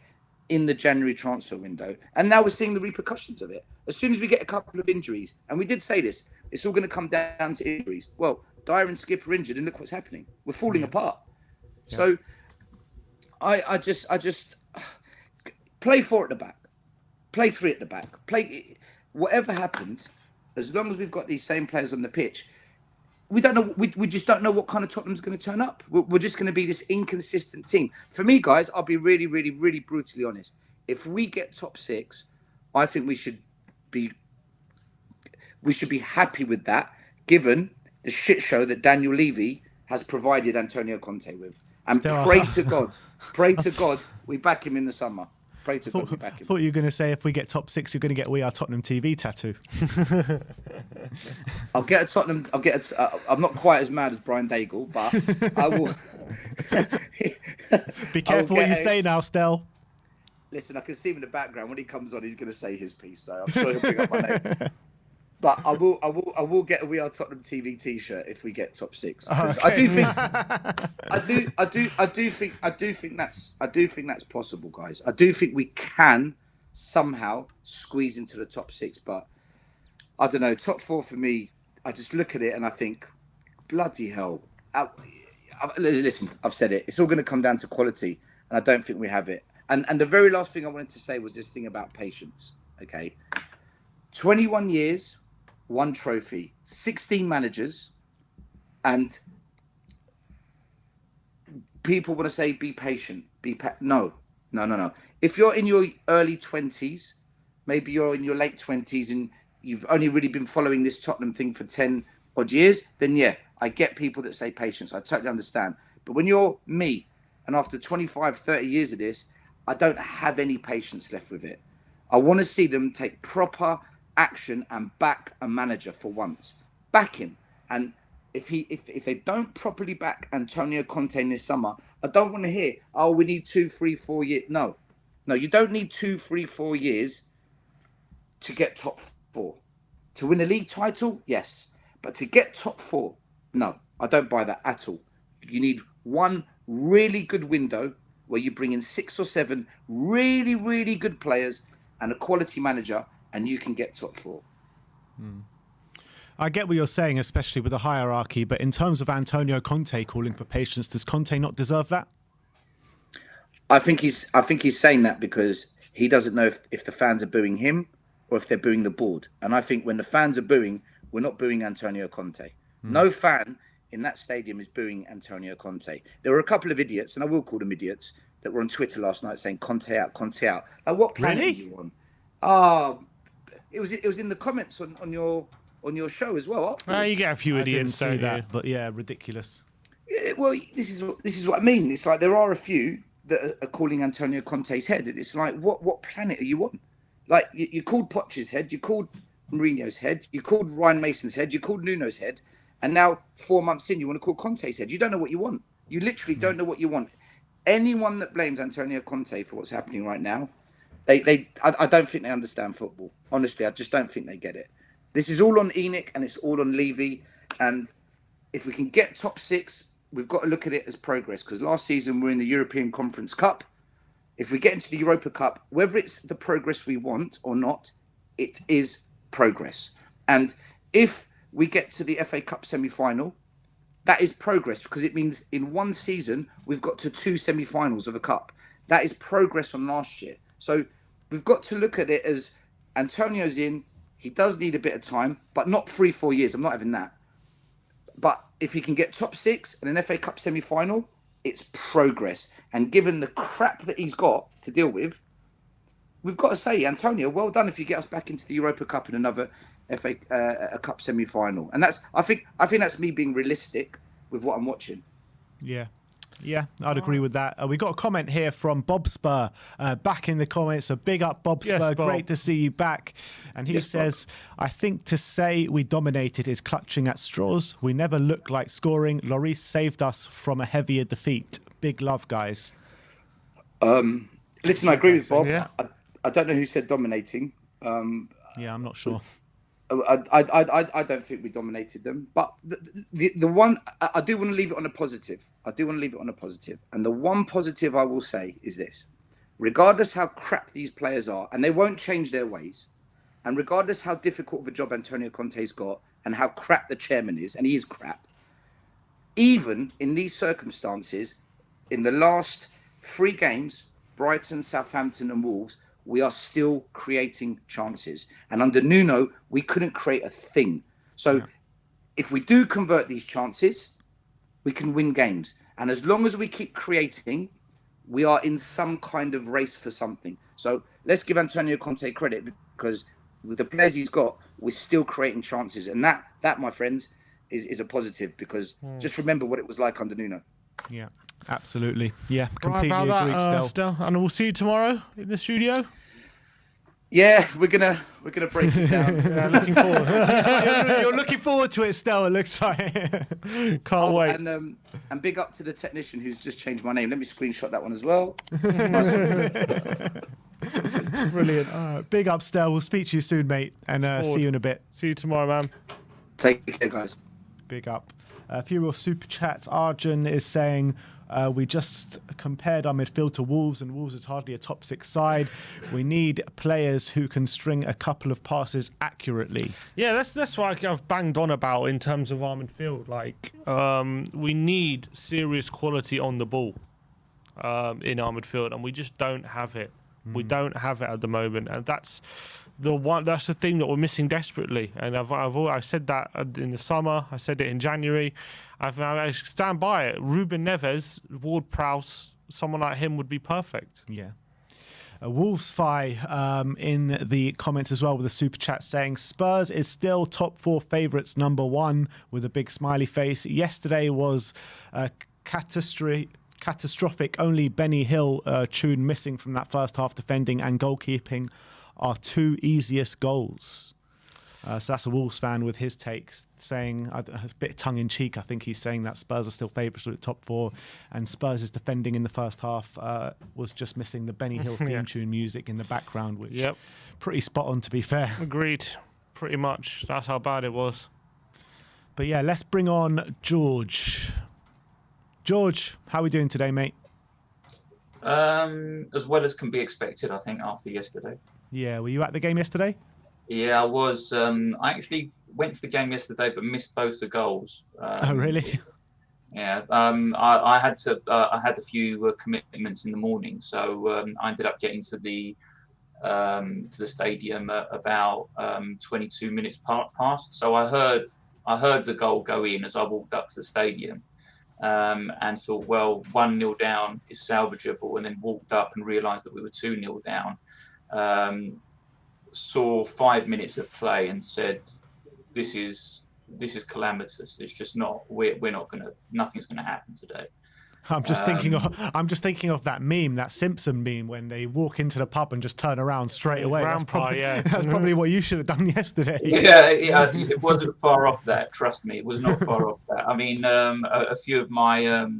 in the January transfer window. And now we're seeing the repercussions of it. As soon as we get a couple of injuries, and we did say this, it's all going to come down to injuries. Well, Dyer and Skip are injured, and look what's happening. We're falling apart. Yeah. So I just play 4 at the back, play 3 at the back, play whatever happens, as long as we've got these same players on the pitch. We don't know. We just don't know what kind of Tottenham's going to turn up. We're just going to be this inconsistent team. For me, guys, I'll be really, really, really brutally honest. If we get top 6, I think we should be happy with that, given the shit show that Daniel Levy has provided Antonio Conte with. And pray to God, we back him in the summer. Pray to God we back him. I thought you were going to say if we get top 6, you're going to get We Are Tottenham TV tattoo. I'll get a Tottenham. I'm not quite as mad as Brian Daigle, but I will. Be careful what you say now, Stel. Listen, I can see him in the background. When he comes on, he's going to say his piece, so I'm sure he'll bring up my name. But I will get a We Are Tottenham TV T-shirt if we get top 6. Okay. I do think that's possible, guys. I do think we can somehow squeeze into the top 6, but I don't know. Top 4 for me, I just look at it and I think, bloody hell. Listen, I've said it. It's all going to come down to quality, and I don't think we have it. And the very last thing I wanted to say was this thing about patience. Okay, 21 years. 1 trophy, 16 managers, and people want to say be patient. No. If you're in your early 20s, maybe you're in your late 20s, and you've only really been following this Tottenham thing for 10 odd years, then yeah, I get people that say patience. I totally understand. But when you're me, and after 25, 30 years of this, I don't have any patience left with it. I want to see them take proper action and back a manager for once. Back him. And if they don't properly back Antonio Conte in this summer, I don't want to hear, oh, we need 2, 3, 4 years. No, you don't need 2, 3, 4 years to get top 4. To win a league title, yes. But to get top 4, no, I don't buy that at all. You need one really good window where you bring in 6 or 7 really, really good players and a quality manager, and you can get top 4. I get what you're saying, especially with the hierarchy, but in terms of Antonio Conte calling for patience, does Conte not deserve that? I think he's saying that because he doesn't know if the fans are booing him or if they're booing the board. And I think when the fans are booing, we're not booing Antonio Conte. No fan in that stadium is booing Antonio Conte. There were a couple of idiots, and I will call them idiots, that were on Twitter last night saying Conte out, Conte out. Like, what planet are you on? It was in the comments on your show as well. You get a few idiots. I didn't see that, but yeah, ridiculous. Well, this is what I mean. It's like there are a few that are calling Antonio Conte's head. It's like, what planet are you on? Like, you called Poch's head, you called Mourinho's head, you called Ryan Mason's head, you called Nuno's head, and now 4 months in, you want to call Conte's head. You don't know what you want. You literally don't know what you want. Anyone that blames Antonio Conte for what's happening right now, I don't think they understand football. Honestly, I just don't think they get it. This is all on Enoch and it's all on Levy. And if we can get top 6, we've got to look at it as progress, because last season we're in the European Conference Cup. If we get into the Europa Cup, whether it's the progress we want or not, it is progress. And if we get to the FA Cup semi-final, that is progress, because it means in one season we've got to 2 semi-finals of a cup. That is progress on last year. So we've got to look at it as Antonio's in. He does need a bit of time, but not 3-4 years. I'm not having that. But if he can get top 6 and an FA Cup semi-final, it's progress. And given the crap that he's got to deal with, we've got to say, Antonio, well done if you get us back into the Europa Cup in another FA Cup semi-final. And that's, I think that's me being realistic with what I'm watching. Yeah, I'd agree with that. We got a comment here from Bob Spur back in the comments. A big up, Bob Spur. Yes, Bob. Great to see you back. And he says, I think to say we dominated is clutching at straws. We never looked like scoring. Lloris saved us from a heavier defeat. Big love, guys. Listen, I agree with Bob. Yeah. I don't know who said dominating. Yeah, I'm not sure. I don't think we dominated them, but the one I do want to leave it on a positive. And the one positive I will say is this: regardless how crap these players are, and they won't change their ways, and regardless how difficult of a job Antonio Conte's got, and how crap the chairman is, and he is crap. Even in these circumstances, in the last 3 games, Brighton, Southampton, and Wolves, we are still creating chances. And under Nuno, we couldn't create a thing. So if we do convert these chances, we can win games. And as long as we keep creating, we are in some kind of race for something. So let's give Antonio Conte credit, because with the players he's got, we're still creating chances. And that my friends, is a positive, because just remember what it was like under Nuno. Yeah. Absolutely. Yeah, completely Right about agree, that, Stel. And we'll see you tomorrow in the studio. Yeah, we're gonna break it down. Yeah, looking forward. You're llooking forward to it, Stel, it looks like. Can't wait. And big up to the technician who's just changed my name. Let me screenshot that one as well. Brilliant. Big up, Stel. We'll speak to you soon, mate, and see you in a bit. See you tomorrow, man. Take care, guys. Big up. A few more super chats. Arjun is saying, we just compared our midfield to Wolves, and Wolves is hardly a top 6 side. We need players who can string a couple of passes accurately. Yeah, that's what I've banged on about in terms of our midfield. Like, we need serious quality on the ball in our midfield, and we just don't have it. We don't have it at the moment, and that's the thing that we're missing desperately. And I said that in the summer. I said it in January. I stand by it. Ruben Neves, Ward-Prowse, someone like him would be perfect. Yeah. Wolves-Fi in the comments as well with a super chat saying Spurs is still top 4 favourites, number 1, with a big smiley face. Yesterday was catastrophic. Only Benny Hill tune missing from that first half defending and goalkeeping are 2 easiest goals. So that's a Wolves fan with his takes, saying a bit tongue-in-cheek. I think he's saying that Spurs are still favourites with the top 4, and Spurs' defending in the first half was just missing the Benny Hill theme tune music in the background, which pretty spot on, to be fair. Agreed. Pretty much. That's how bad it was. But yeah, let's bring on George. George, how are we doing today, mate? As well as can be expected, I think, after yesterday. Yeah, were you at the game yesterday? Yeah, I was. I actually went to the game yesterday, but missed both the goals. Oh, really? Yeah. I had to. I had a few commitments in the morning, so I ended up getting to the stadium at about 22 minutes past. So I heard the goal go in as I walked up to the stadium. And thought, well, 1-0 down is salvageable, and then walked up and realised that we were 2-0 down. Saw 5 minutes of play and said, "This is calamitous. It's just not. We're not gonna. Nothing's gonna happen today." I'm just thinking of that meme, that Simpson meme, when they walk into the pub and just turn around straight away. That's probably what you should have done yesterday. Yeah, it wasn't far off that. Trust me, it was not far off that. I mean, a few of my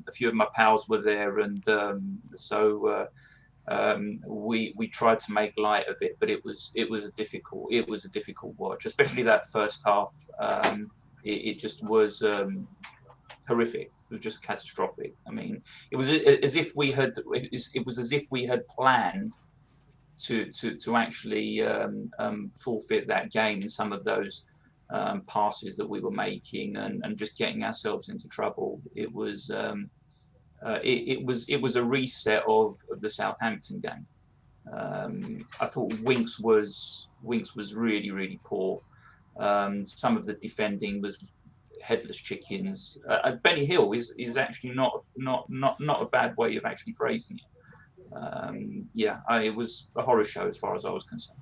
pals were there, and so we tried to make light of it, but it was a difficult watch, especially that first half. It just was horrific. It was just catastrophic. I mean, it was as if we had planned to actually forfeit that game in some of those passes that we were making, and just getting ourselves into trouble. It was a reset of the Southampton game. I thought Winks was really, really poor. Some of the defending was headless chickens. Benny Hill is actually not a bad way of actually phrasing it. It was a horror show as far as I was concerned.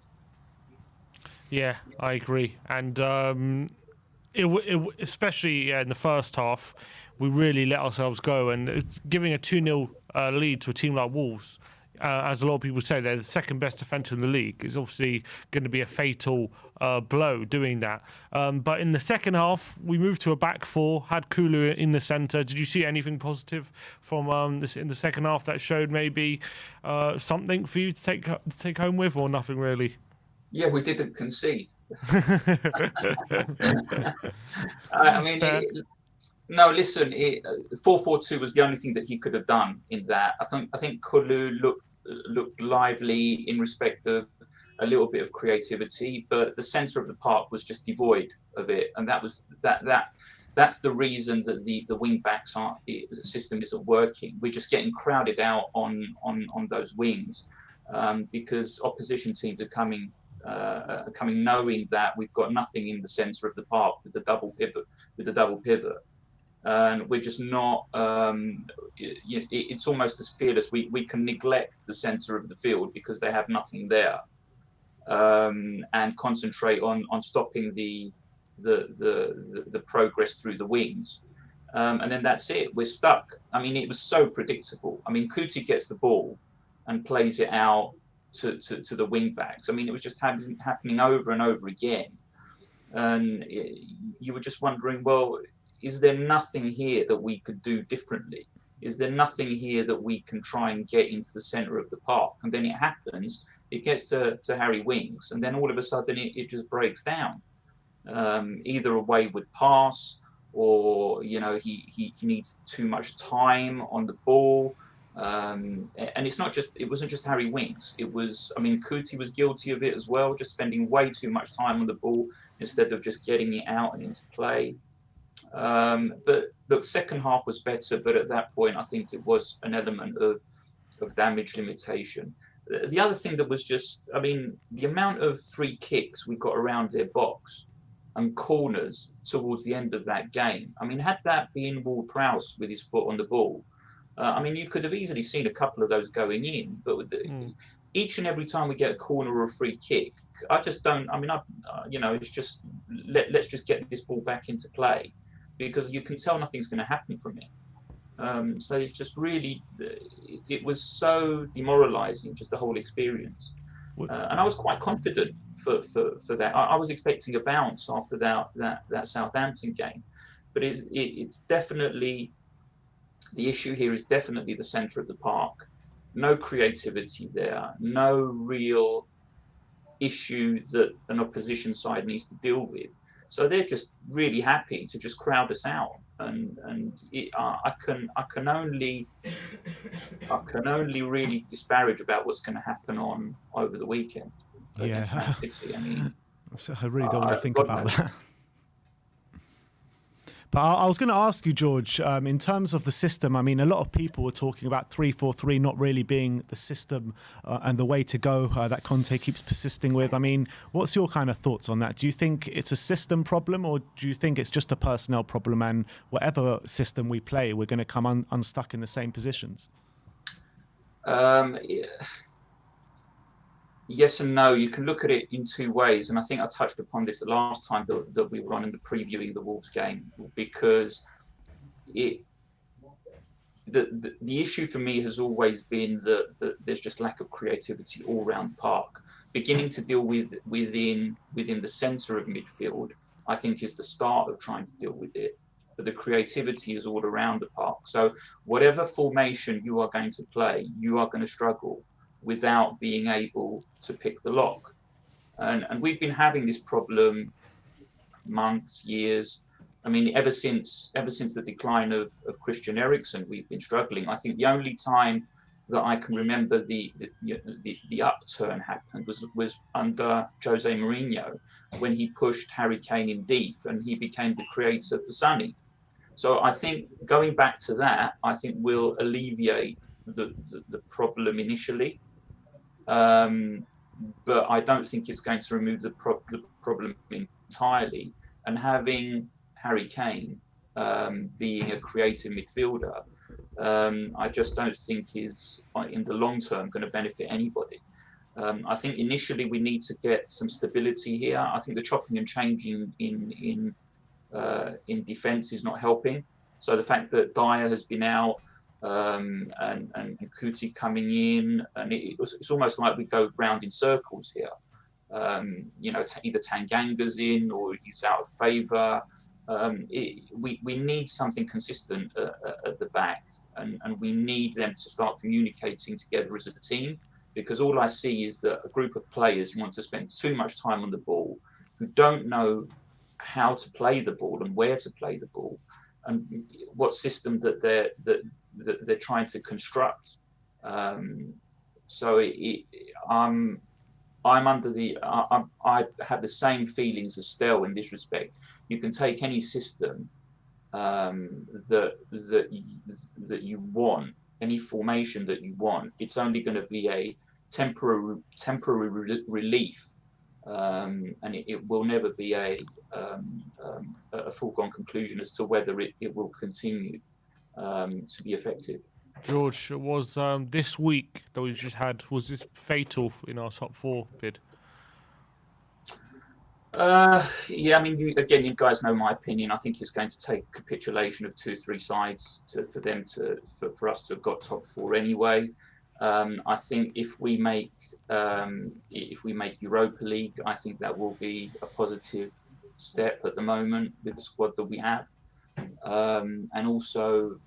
Yeah, I agree. And especially in the first half, we really let ourselves go. And giving a 2-0 lead to a team like Wolves, as a lot of people say, they're the second best defence in the league. It's obviously going to be a fatal blow doing that. But in the second half, we moved to a back four, had Kulu in the centre. Did you see anything positive from this in the second half that showed maybe something for you to take home with, or nothing really? Yeah, we didn't concede. I mean, no, listen, 4-4-2 was the only thing that he could have done in that. I think Kulu looked lively in respect of a little bit of creativity, but the centre of the park was just devoid of it, and that's the reason that the wing backs system isn't working. We're just getting crowded out on those wings because opposition teams are coming knowing that we've got nothing in the centre of the park with the double pivot. And we're just not. It's almost as fearless. We can neglect the centre of the field because they have nothing there, and concentrate on stopping the progress through the wings, and then that's it. We're stuck. I mean, it was so predictable. I mean, Kuti gets the ball and plays it out to the wing backs. I mean, it was just happening over and over again, and you were just wondering, well, is there nothing here that we could do differently? Is there nothing here that we can try and get into the centre of the park? And then it happens, it gets to Harry Winks, and then all of a sudden it just breaks down. Either a wayward pass, or he needs too much time on the ball. And it wasn't just Harry Winks. It was, I mean, Kuti was guilty of it as well, just spending way too much time on the ball instead of just getting it out and into play. But look, second half was better, but at that point, I think it was an element of damage limitation. The other thing that was just, I mean, the amount of free kicks we got around their box and corners towards the end of that game. I mean, had that been Ward-Prowse with his foot on the ball, I mean, you could have easily seen a couple of those going in, but with each and every time we get a corner or a free kick, I just don't. I mean, it's just let's just get this ball back into play, because you can tell nothing's going to happen from it. So it's just really, it was so demoralising, just the whole experience. And I was quite confident for that. I was expecting a bounce after that Southampton game, but it's definitely, the issue here is definitely the centre of the park. No creativity there, no real issue that an opposition side needs to deal with. So they're just really happy to just crowd us out. I can only really disparage about what's going to happen on over the weekend against Man City. I mean, I really don't want to think God about knows. that. But I was going to ask you, George, in terms of the system, I mean, a lot of people were talking about 3-4-3 not really being the system and the way to go that Conte keeps persisting with. I mean, what's your kind of thoughts on that? Do you think it's a system problem, or do you think it's just a personnel problem, and whatever system we play, we're going to come unstuck in the same positions? Yes and no. You can look at it in two ways, and I think I touched upon this the last time that we were on in the previewing the Wolves game, because the issue for me has always been that there's just lack of creativity all around the park. Beginning to deal with within the centre of midfield, I think, is the start of trying to deal with it. But the creativity is all around the park. So whatever formation you are going to play, you are going to struggle without being able to pick the lock. And we've been having this problem months, years. I mean, ever since the decline of Christian Eriksen, we've been struggling. I think the only time that I can remember the upturn happened was under Jose Mourinho, when he pushed Harry Kane in deep and he became the creator for Sonny. So I think going back to that, I think will alleviate the problem initially. But I don't think it's going to remove the problem entirely. And having Harry Kane being a creative midfielder, I just don't think is, in the long term, going to benefit anybody. I think initially we need to get some stability here. I think the chopping and changing in defence is not helping. So the fact that Dyer has been out, and Kuti coming in, and it's almost like we go round in circles here. Either Tanganga's in or he's out of favour. We need something consistent at the back, and we need them to start communicating together as a team, because all I see is that a group of players who want to spend too much time on the ball, who don't know how to play the ball and where to play the ball, and what system that they're trying to construct. So I'm under I have the same feelings as Stel in this respect. You can take any system that you want, any formation that you want. It's only going to be a temporary relief, and it will never be a foregone conclusion as to whether it will continue to be effective. George, was this week that we've just had, was this fatal in our top four bid? Yeah, I mean, you guys know my opinion. I think it's going to take a capitulation of 2-3 sides for us to have got top four anyway. I think if we make Europa League, I think that will be a positive step at the moment with the squad that we have, and also,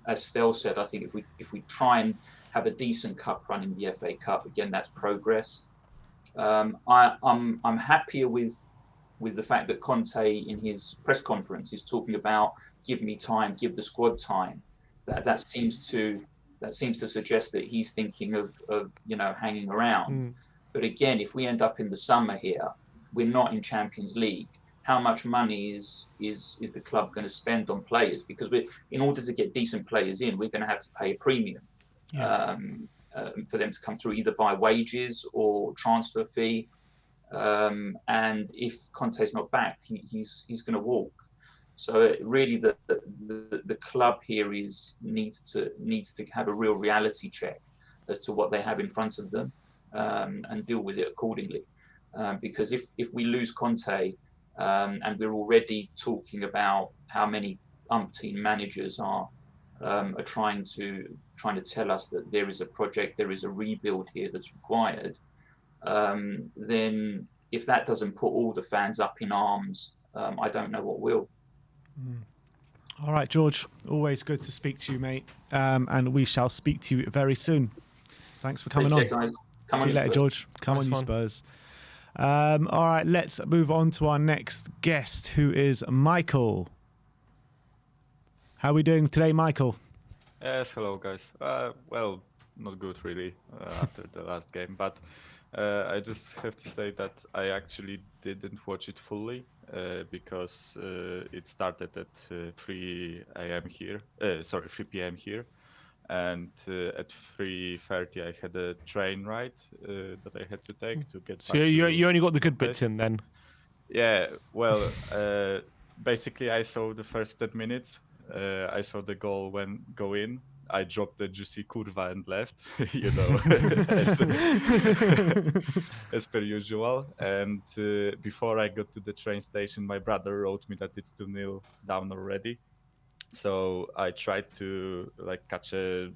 as Stel said, I think if we try and have a decent cup run in the FA Cup, again, that's progress. I'm happier with the fact that Conte in his press conference is talking about give me time, give the squad time. That seems to suggest that he's thinking of hanging around. But again, if we end up in the summer here, we're not in Champions League. How much money is the club going to spend on players? Because in order to get decent players in, we're going to have to pay a premium for them to come through, either by wages or transfer fee. And if Conte's not backed, he's going to walk. So really, the club here needs to have a real reality check as to what they have in front of them, and deal with it accordingly. Because if we lose Conte, and we're already talking about how many umpteen managers are trying to tell us that there is a project, there is a rebuild here that's required, then if that doesn't put all the fans up in arms, I don't know what will. All right, George, always good to speak to you, mate, and we shall speak to you very soon. Thanks for coming on. Guys. See you later, George. Come on, you Spurs. All right, let's move on to our next guest, who is Michael. How are we doing today, Michael? Yes, hello guys. Well, not good really after the last game, but I just have to say that I actually didn't watch it fully because it started at 3 a.m. here. Sorry, 3 p.m. here, and at 3:30 I had a train ride that I had to take to get So back you only got the my good place. bits in then. Yeah, well, basically I saw the first 10 minutes. I saw the goal go in. I dropped the juicy curva and left, you know, as, as per usual. And before I got to the train station, my brother wrote me that it's 2-0 down already. So I tried to like catch a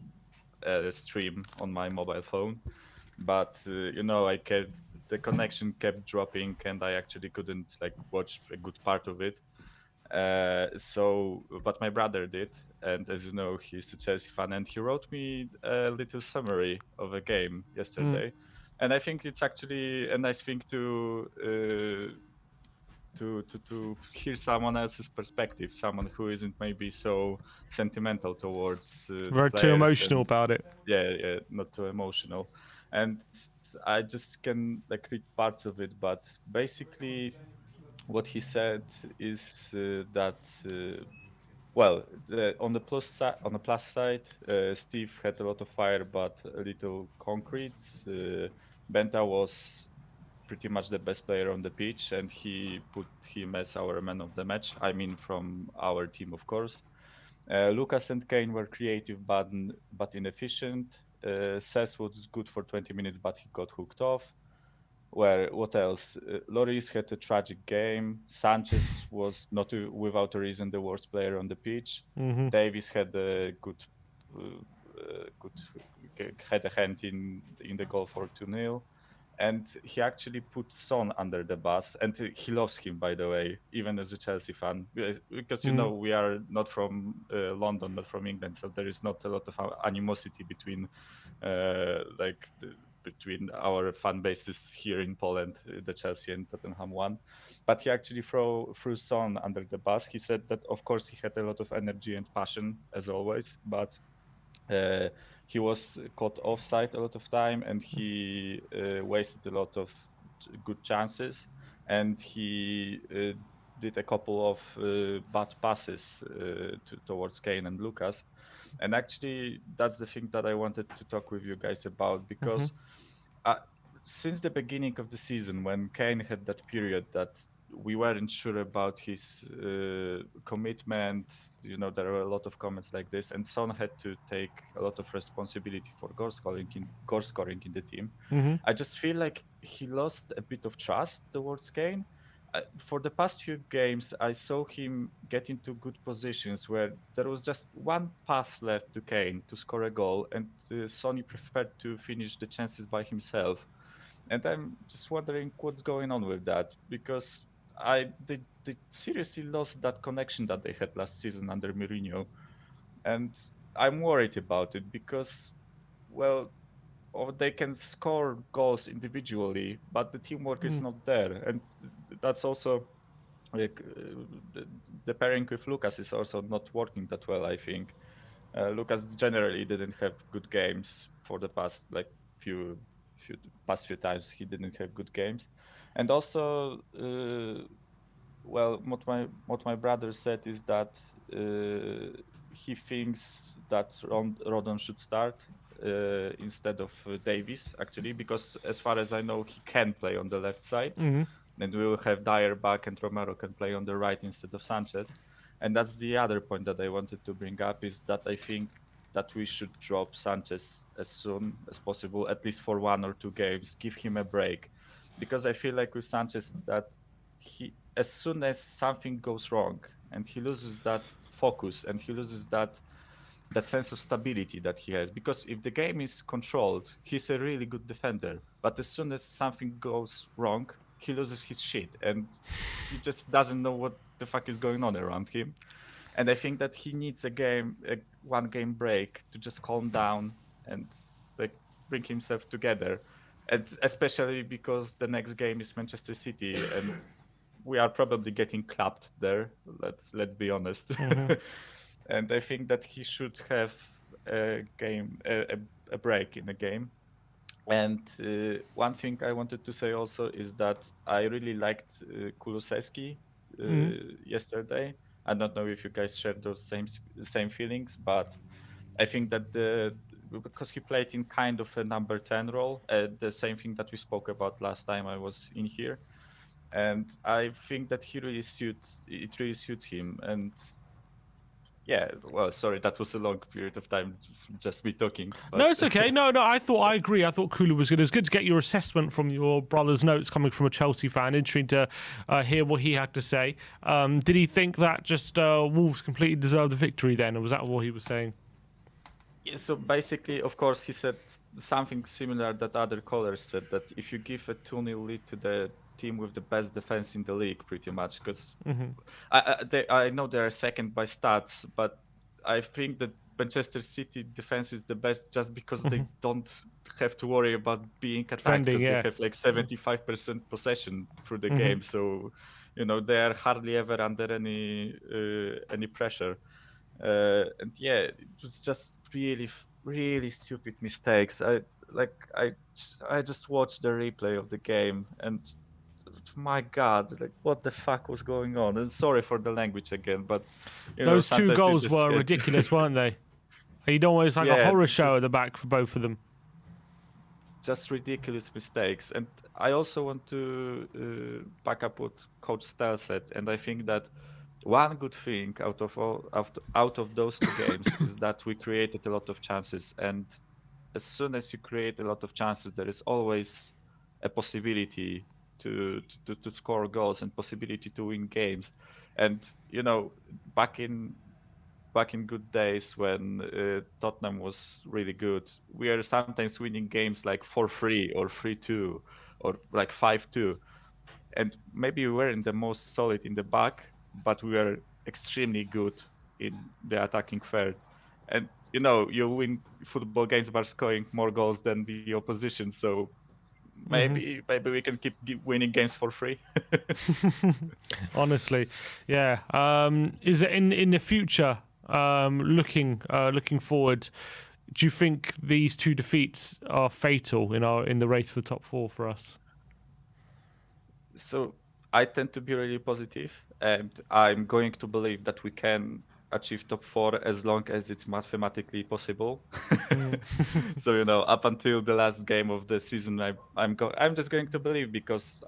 stream on my mobile phone, but you know, the connection kept dropping, and I actually couldn't like watch a good part of it. But my brother did, and as you know, he's a Chelsea fan, and he wrote me a little summary of a game yesterday, and I think it's actually a nice thing to hear someone else's perspective, someone who isn't maybe so sentimental towards the Very too players emotional and about it. yeah, not too emotional. And I just can like read parts of it, but basically what he said is that well, on the plus side, Steve had a lot of fire but a little concrete. Benta was pretty much the best player on the pitch, and he put him as our man of the match. I mean, from our team, of course. Lucas and Kane were creative but inefficient. Sess was good for 20 minutes, but he got hooked off. Where what else? Lloris had a tragic game. Sanchez was not without a reason the worst player on the pitch. Mm-hmm. Davies had a good had a hand in the goal for 2-0. And he actually put Son under the bus, and he loves him, by the way, even as a Chelsea fan, because you know we are not from London, not from England, so there is not a lot of animosity between between our fan bases here in Poland, the Chelsea and Tottenham one. But he actually threw Son under the bus. He said that of course he had a lot of energy and passion as always, but he was caught offside a lot of time, and he wasted a lot of good chances, and he did a couple of bad passes towards Kane and Lucas. And actually, that's the thing that I wanted to talk with you guys about, because since the beginning of the season, when Kane had that period that we weren't sure about his commitment, you know, there were a lot of comments like this, and Son had to take a lot of responsibility for goal scoring in the team. I just feel like he lost a bit of trust towards Kane. For the past few games, I saw him get into good positions where there was just one pass left to Kane to score a goal, and Sonny preferred to finish the chances by himself. And I'm just wondering what's going on with that, because they seriously lost that connection that they had last season under Mourinho, and I'm worried about it because, well, or they can score goals individually, but the teamwork is not there, and that's also like the pairing with Lucas is also not working that well. I think Lucas generally didn't have good games for the past like few few times. He didn't have good games, and also well, what my brother said is that he thinks that Rodon should start instead of Davies, actually, because as far as I know, he can play on the left side, and we will have Dyer back, and Romero can play on the right instead of Sanchez. And that's the other point that I wanted to bring up, is that I think that we should drop Sanchez as soon as possible, at least for 1 or 2 games, give him a break, because I feel like with Sanchez that he, as soon as something goes wrong and he loses that focus and he loses that sense of stability that he has, because if the game is controlled, he's a really good defender, but as soon as something goes wrong, he loses his shit and he just doesn't know what the fuck is going on around him. And I think that he needs a 1 game break to just calm down and like bring himself together, and especially because the next game is Manchester City, and we are probably getting clapped there. Let's be honest. and I think that he should have a break in the game. And one thing I wanted to say also is that I really liked Kulusevski yesterday. I don't know if you guys share those same feelings, but I think that because he played in kind of a number 10 role, the same thing that we spoke about last time I was in here, and I think that it really suits him. And yeah, well, sorry, that was a long period of time, just me talking. But... No, it's okay. No, I agree. I thought Kulu was good. It's good to get your assessment from your brother's notes coming from a Chelsea fan. Interesting to hear what he had to say. Did he think that just Wolves completely deserved the victory then, or was that what he was saying? Yeah, so basically, of course, he said something similar that other callers said, that if you give a 2-0 lead to the team with the best defense in the league, pretty much, because I know they are second by stats, but I think that Manchester City defense is the best just because they don't have to worry about being attacked, because they have like 75% possession through the game, so they are hardly ever under any pressure. And yeah, it was just really stupid mistakes. I just watched the replay of the game, and my God, like what the fuck was going on? And sorry for the language again, but those two goals were ridiculous, weren't they? You'd almost like a horror show at the back for both of them. Just ridiculous mistakes. And I also want to back up what Coach Stel said, and I think that one good thing out of those two games is that we created a lot of chances, and as soon as you create a lot of chances, there is always a possibility to score goals and possibility to win games. And back in good days when Tottenham was really good, we are sometimes winning games like 4-3 or 3-2 or like 5-2, and maybe we weren't the most solid in the back, but we were extremely good in the attacking third. And you win football games by scoring more goals than the opposition, so maybe we can keep winning games for free. Honestly, yeah. Is it in the future? Looking forward, do you think these two defeats are fatal in the race for the top four for us? So I tend to be really positive, and I'm going to believe that we can achieve top four as long as it's mathematically possible. So up until the last game of the season, I'm just going to believe, because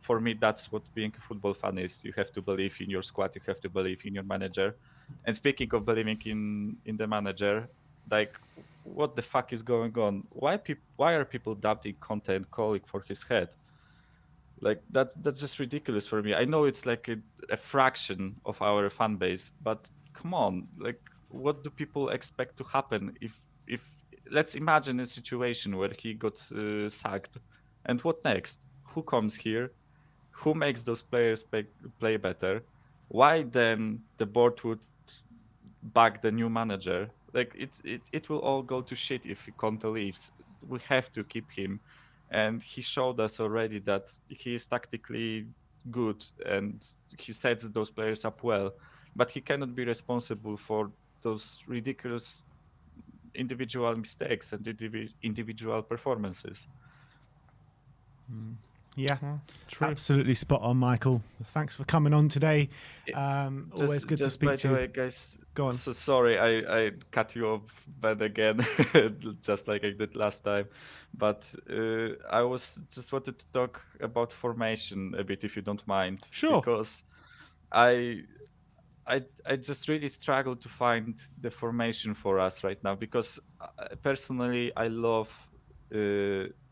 for me that's what being a football fan is. You have to believe in your squad, you have to believe in your manager. And speaking of believing in the manager, like what the fuck is going on? Why are people doubting Conte and calling for his head? Like that's just ridiculous for me. I know it's like a fraction of our fan base, but come on, like what do people expect to happen if let's imagine a situation where he got sacked, and what next? Who comes here? Who makes those players play better? Why then the board would back the new manager? Like it will all go to shit if Conte leaves. We have to keep him, and he showed us already that he is tactically good and he sets those players up well, but he cannot be responsible for those ridiculous individual mistakes and individual performances. Yeah, absolutely spot on, Michael. Thanks for coming on today. Always good to speak to you. By the way, guys, go on. So sorry, I cut you off bad again, just like I did last time. But I was just wanted to talk about formation a bit, if you don't mind. Sure. Because I just really struggle to find the formation for us right now, because personally I love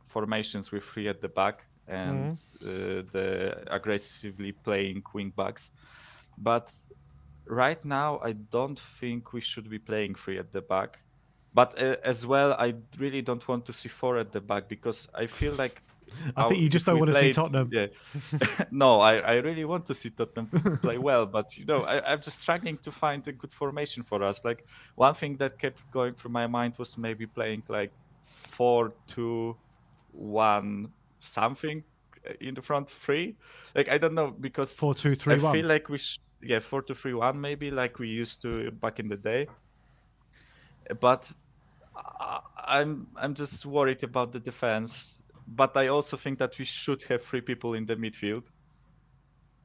formations with three at the back and the aggressively playing wing backs, but right now I don't think we should be playing three at the back. But as well, I really don't want to see four at the back, because I feel like I think you just don't want to see Tottenham. Yeah. No, I really want to see Tottenham play well, but I'm just struggling to find a good formation for us. Like one thing that kept going through my mind was maybe playing like 4-2-1 something in the front three. Like I don't know, because 4-2-3-1. I feel like yeah, 4-2-3-1 maybe, like we used to back in the day. But I'm just worried about the defense. But I also think that we should have 3 people in the midfield.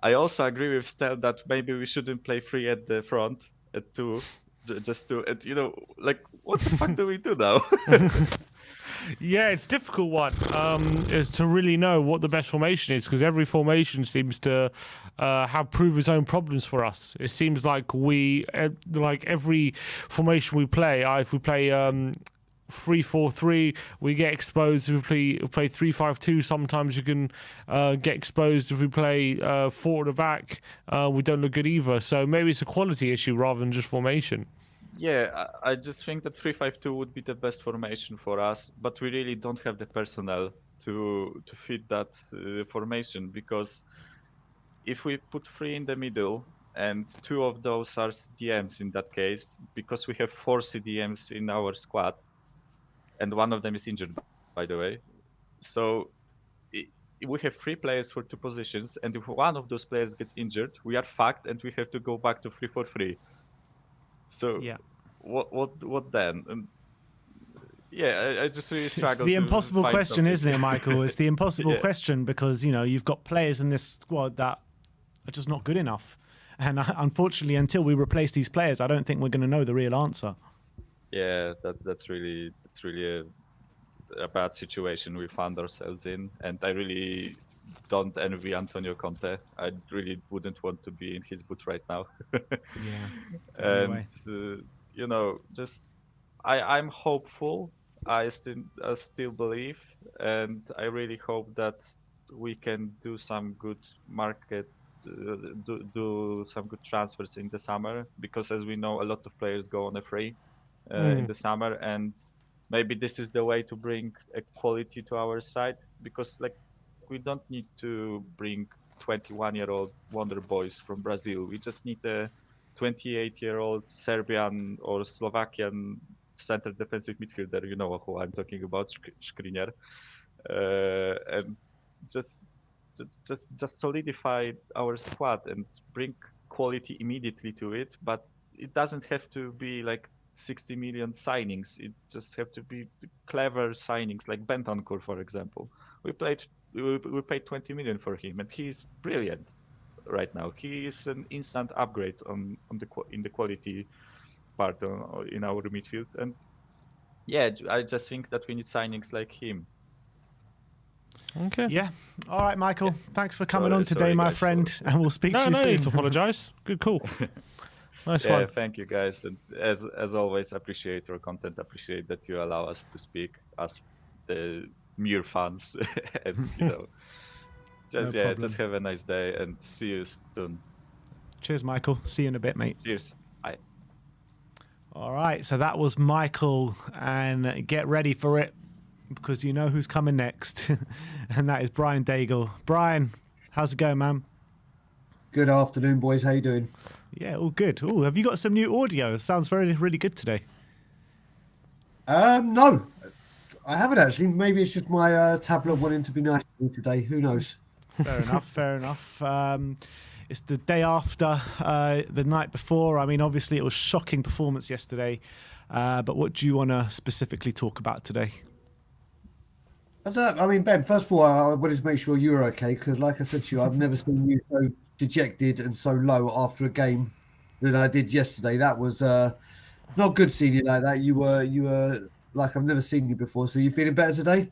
I also agree with Stel that maybe we shouldn't play 3 at the front, at 2, just 2. And like, what the fuck do we do now? Yeah, it's a difficult one. Is to really know what the best formation is, because every formation seems to have proved its own problems for us. It seems like like every formation we play, if we play 3-4-3, we get exposed. If we play 3-5-2, sometimes you can get exposed. If we play 4 at the back, we don't look good either. So maybe it's a quality issue rather than just formation. Yeah, I just think that 3-5-2 would be the best formation for us, but we really don't have the personnel to fit that formation, because if we put 3 in the middle and 2 of those are CDMs in that case, because we have 4 CDMs in our squad, and one of them is injured, by the way. So we have 3 players for 2 positions, and if one of those players gets injured, we are fucked, and we have to go back to 3-4-3. So yeah, what then? And yeah, I just really struggle. It's the impossible question, isn't it, Michael? It's the impossible Yeah. question, because you've got players in this squad that are just not good enough, and unfortunately, until we replace these players, I don't think we're going to know the real answer. Yeah, that's really a bad situation we found ourselves in, and I really don't envy Antonio Conte. I really wouldn't want to be in his boot right now. Yeah. And just I'm hopeful. I still believe, and I really hope that we can do some good market, do some good transfers in the summer, because as we know, a lot of players go on a free in the summer, and maybe this is the way to bring a quality to our side, because like we don't need to bring 21-year-old wonder boys from Brazil. We just need a 28-year-old Serbian or Slovakian center defensive midfielder. You know who I'm talking about, Skriniar, and just solidify our squad and bring quality immediately to it. But it doesn't have to be like 60 million signings. It just have to be clever signings, like Bentancur, for example. We paid 20 million for him, and he's brilliant right now. He is an instant upgrade in the quality part in our midfield. And yeah, I just think that we need signings like him. Okay. Yeah. All right, Michael. Yeah. Thanks for coming on today, sorry, my guys, friend, and we'll speak to you No soon. need to apologise. Good call. Nice Yeah, one. thank you guys, and as always, appreciate your content. Appreciate that you allow us to speak as the mere fans, and just have a nice day and see you soon. Cheers, Michael. See you in a bit, mate. Cheers. Bye. All right, so that was Michael, and get ready for it, because you know who's coming next, and that is Brian Daigle. Brian, how's it going, man? Good afternoon, boys. How you doing? Yeah, all good. Oh, have you got some new audio? Sounds really good today. No, I haven't actually. Maybe it's just my tablet wanting to be nice to me today. Who knows? Fair enough. Fair enough. It's the day after the night before. I mean, obviously, it was shocking performance yesterday. But what do you want to specifically talk about today? I mean, Ben, first of all, I wanted to make sure you were okay, because like I said to you, I've never seen you so dejected and so low after a game than I did yesterday. That was not good seeing you like that. You were like I've never seen you before. So you feeling better today?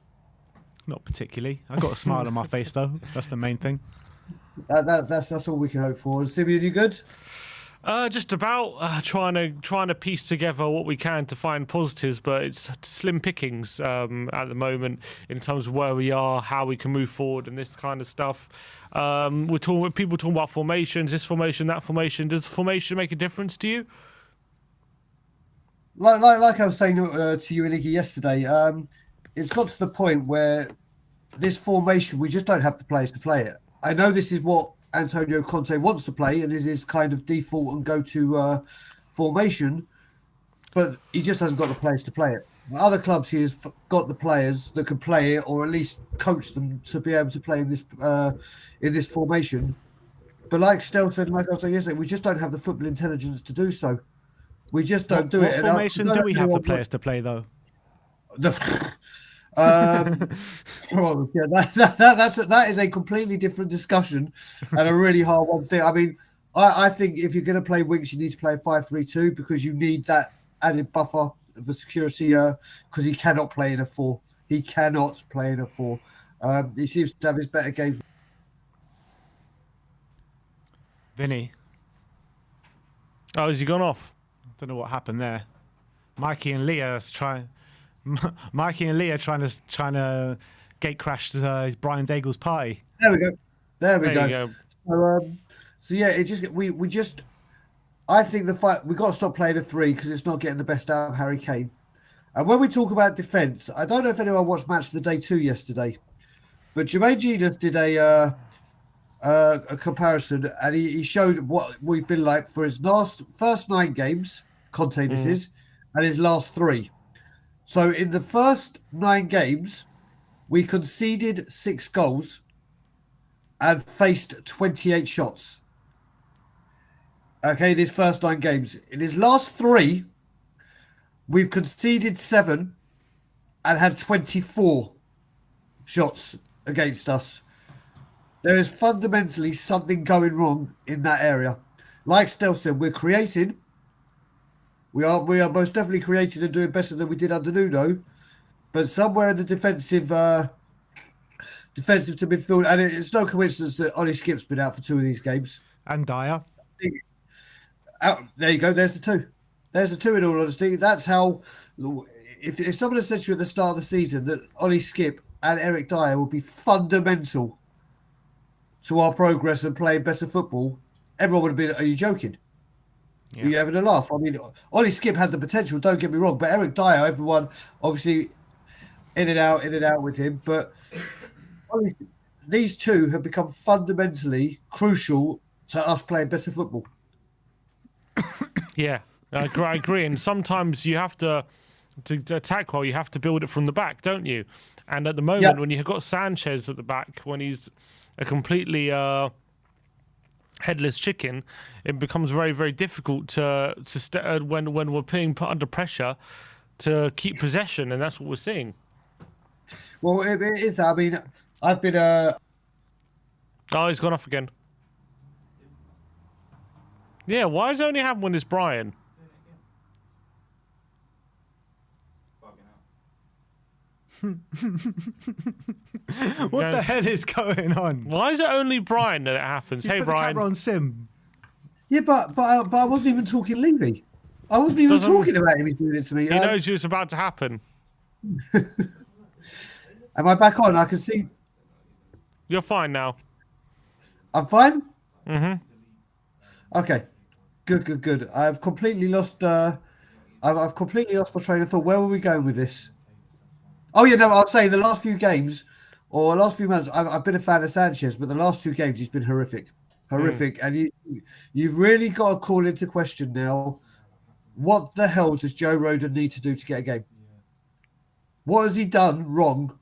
Not particularly. I got a smile on my face, though. That's the main thing. That's all we can hope for. Simeon, you good? Just about trying to piece together what we can to find positives, but it's slim pickings at the moment in terms of where we are, how we can move forward, and this kind of stuff. We're talking. People talking about formations, this formation, that formation. Does the formation make a difference to you? Like I was saying to you and Iggy yesterday, it's got to the point where this formation, we just don't have the players to play it. I know this is what Antonio Conte wants to play, and is his kind of default and go-to formation, but he just hasn't got the players to play it. Other clubs, he has got the players that can play it, or at least coach them to be able to play in this formation. But like Stel said, like I was saying yesterday, we just don't have the football intelligence to do so. We just don't do it. What formation do we have the players to play though? Well, yeah, that is a completely different discussion and a really hard one thing. I mean, I think if you're going to play wings, you need to play 5-3-2 because you need that added buffer of the security because he cannot play in a 4. He cannot play in a 4. He seems to have his better games. Vinny. Oh, has he gone off? I don't know what happened there. Mikey and Leah trying to gate crash Brian Daigle's party. There we go. There we There go. you go. So yeah, it just we just. I think the fight we got to stop playing a 3 because it's not getting the best out of Harry Kane. And when we talk about defence, I don't know if anyone watched Match of the Day 2 yesterday, but Jermaine Genius did a comparison, and he showed what we've been like for his first 9 games, Conte this is, and his last 3. So in the first 9 games, we conceded 6 goals and faced 28 shots. Okay, in his first 9 games. In his last 3, we've conceded 7 and had 24 shots against us. There is fundamentally something going wrong in that area. Like Stel said, we're creating. We are most definitely creating and doing better than we did under Nuno. But somewhere in the defensive to midfield, and it's no coincidence that Ollie Skip's been out for 2 of these games. And Dyer. There you go. There's the 2. There's the 2 in all honesty. That's how, if someone had said to you at the start of the season that Ollie Skip and Eric Dyer would be fundamental to our progress and playing better football, everyone would have been, are you joking? Yeah. Are you having a laugh? I mean, Ollie Skip had the potential, don't get me wrong, but Eric Dyer, everyone obviously in and out with him. But these 2 have become fundamentally crucial to us playing better football. Yeah, I agree. And sometimes you have to attack well, you have to build it from the back, don't you? And at the moment, when you've got Sanchez at the back, when he's a completely headless chicken, it becomes very, very difficult when we're being put under pressure to keep possession, and that's what we're seeing. Well, it is. I mean, I've been. Oh, he's gone off again. Yeah, why is it only happening when it's Brian? What the hell is going on? Why is it only Brian that it happens? Hey, Brian. Camera on Sim. Yeah, but I wasn't even talking Levy. I wasn't even talking about him. He's doing it to me. He knows it's about to happen. Am I back on? I can see. You're fine now. I'm fine? Mm-hmm. Okay. Good. I've completely lost I've completely lost my train of thought. Where were we going with this? Oh yeah, no, I'll say the last few games or last few months, I've been a fan of Sanchez, but the last 2 games he's been horrific. And you've really got to call into question now, what the hell does Joe Rodon need to do to get a game? What has he done wrong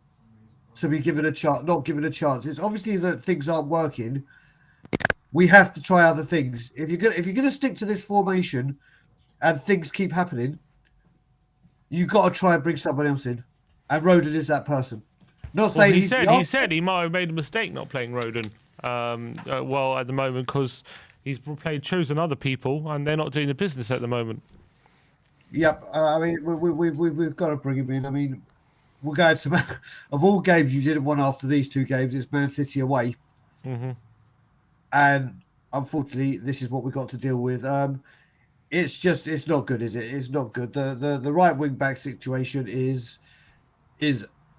to be given a chance, not given a chance? It's obviously that things aren't working. We have to try other things. If you're gonna stick to this formation and things keep happening, you've got to try and bring someone else in. And Rodon is that person. Not saying he said he might have made a mistake not playing Rodon well at the moment because he's chosen other people and they're not doing the business at the moment. Yep. I mean, we've got to bring him in. I mean, we're going to of all games you didn't want after these 2 games, it's Man City away. Mm-hmm. And unfortunately, this is what we got to deal with. It's not good, is it? It's not good. The right wing back situation is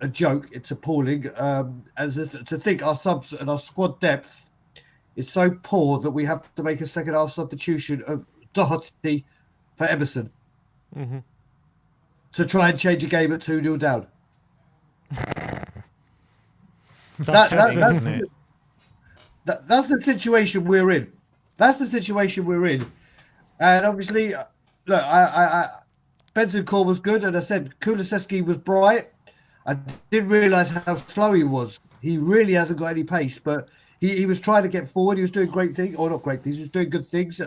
a joke. It's appalling. And to think our subs and our squad depth is so poor that we have to make a second half substitution of Doherty for Emerson to try and change a game at 2-0 down. That's the situation we're in. That's the situation we're in. And obviously, look, Bentancur was good, and I said Kulusevski was bright. I didn't realise how slow he was. He really hasn't got any pace, but He was trying to get forward. He was doing great things, or not great things. He was doing good things.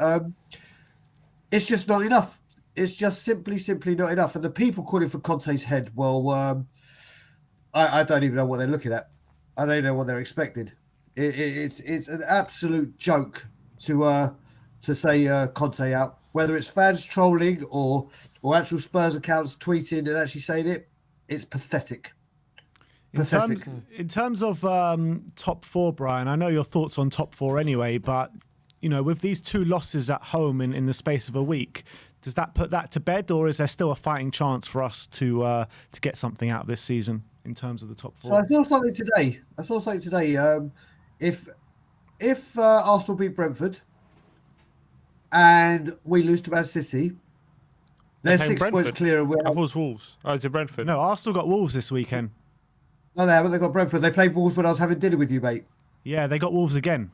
It's just not enough. It's just simply not enough. And the people calling for Conte's head, well, I don't even know what they're looking at. I don't know what they're expecting. It's an absolute joke to say Conte out. Whether it's fans trolling or actual Spurs accounts tweeting and actually saying it, it's pathetic. In terms of top four, Brian, I know your thoughts on top four anyway, but with these 2 losses at home in the space of a week, does that put that to bed, or is there still a fighting chance for us to get something out of this season in terms of the top four? So I saw something today. If Arsenal beat Brentford and we lose to Man City, they're 6 points clear. That was Wolves. Oh, is it Brentford? No, Arsenal got Wolves this weekend. No, they haven't. They got Brentford. They played Wolves when I was having dinner with you, mate. Yeah, they got Wolves again.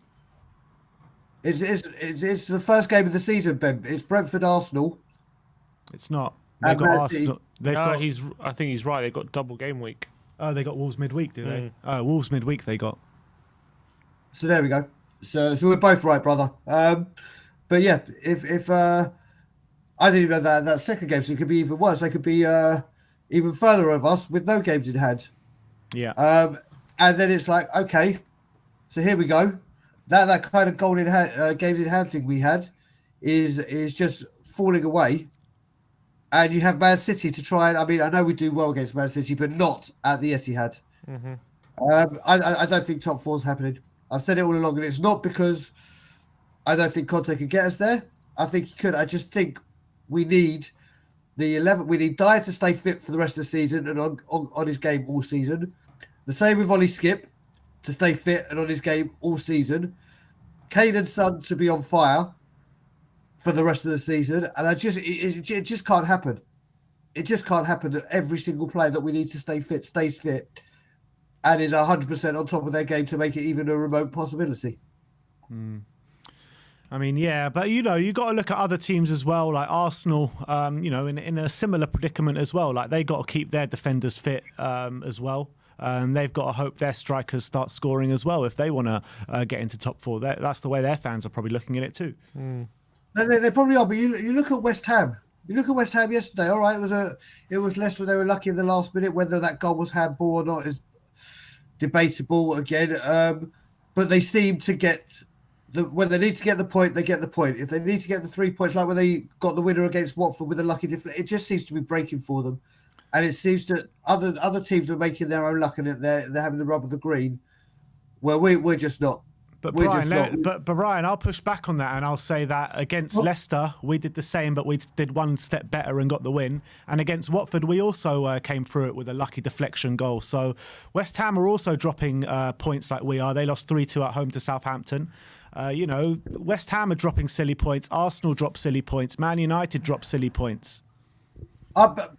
It's the first game of the season, Ben. It's Brentford Arsenal. It's not. They got Arsenal. I think he's right. They got double game week. Oh, they got Wolves midweek, do they? Oh, Wolves midweek they got. So there we go. So we're both right, brother. But yeah, if I didn't even know that second game, so it could be even worse. They could be even further of us with no games in hand. Yeah. And then it's like, okay, so here we go. That kind of goal in hand, games in hand thing we had is just falling away. And you have Man City to try and, I mean, I know we do well against Man City, but not at the Etihad. I don't think top four is happening. I've said it all along, and it's not because I don't think Conte can get us there. I think he could. I just think we need the 11. We need Dyer to stay fit for the rest of the season and on his game all season. The same with Ollie Skip to stay fit and on his game all season. Kane and Son to be on fire for the rest of the season, and it just can't happen. It just can't happen that every single player that we need to stay fit stays fit and is 100% on top of their game to make it even a remote possibility. I mean, yeah, but you got to look at other teams as well, like Arsenal. In a similar predicament as well. Like they got to keep their defenders fit as well. They've got to hope their strikers start scoring as well if they want to get into top four. That's the way their fans are probably looking at it too. They probably are, but you look at West Ham. You look at West Ham yesterday. All right, it was Leicester. They were lucky in the last minute. Whether that goal was handball or not is debatable again. But they seem to get when they need to get the point, they get the point. If they need to get the 3 points, like when they got the winner against Watford with a lucky deflection, it just seems to be breaking for them. And it seems that other teams are making their own luck, and they're having the rub of the green. Well, we're just not. But Brian, I'll push back on that, and I'll say that against Leicester, we did the same, but we did one step better and got the win. And against Watford, we also came through it with a lucky deflection goal. So West Ham are also dropping points like we are. They lost 3-2 at home to Southampton. West Ham are dropping silly points. Arsenal drop silly points. Man United drop silly points.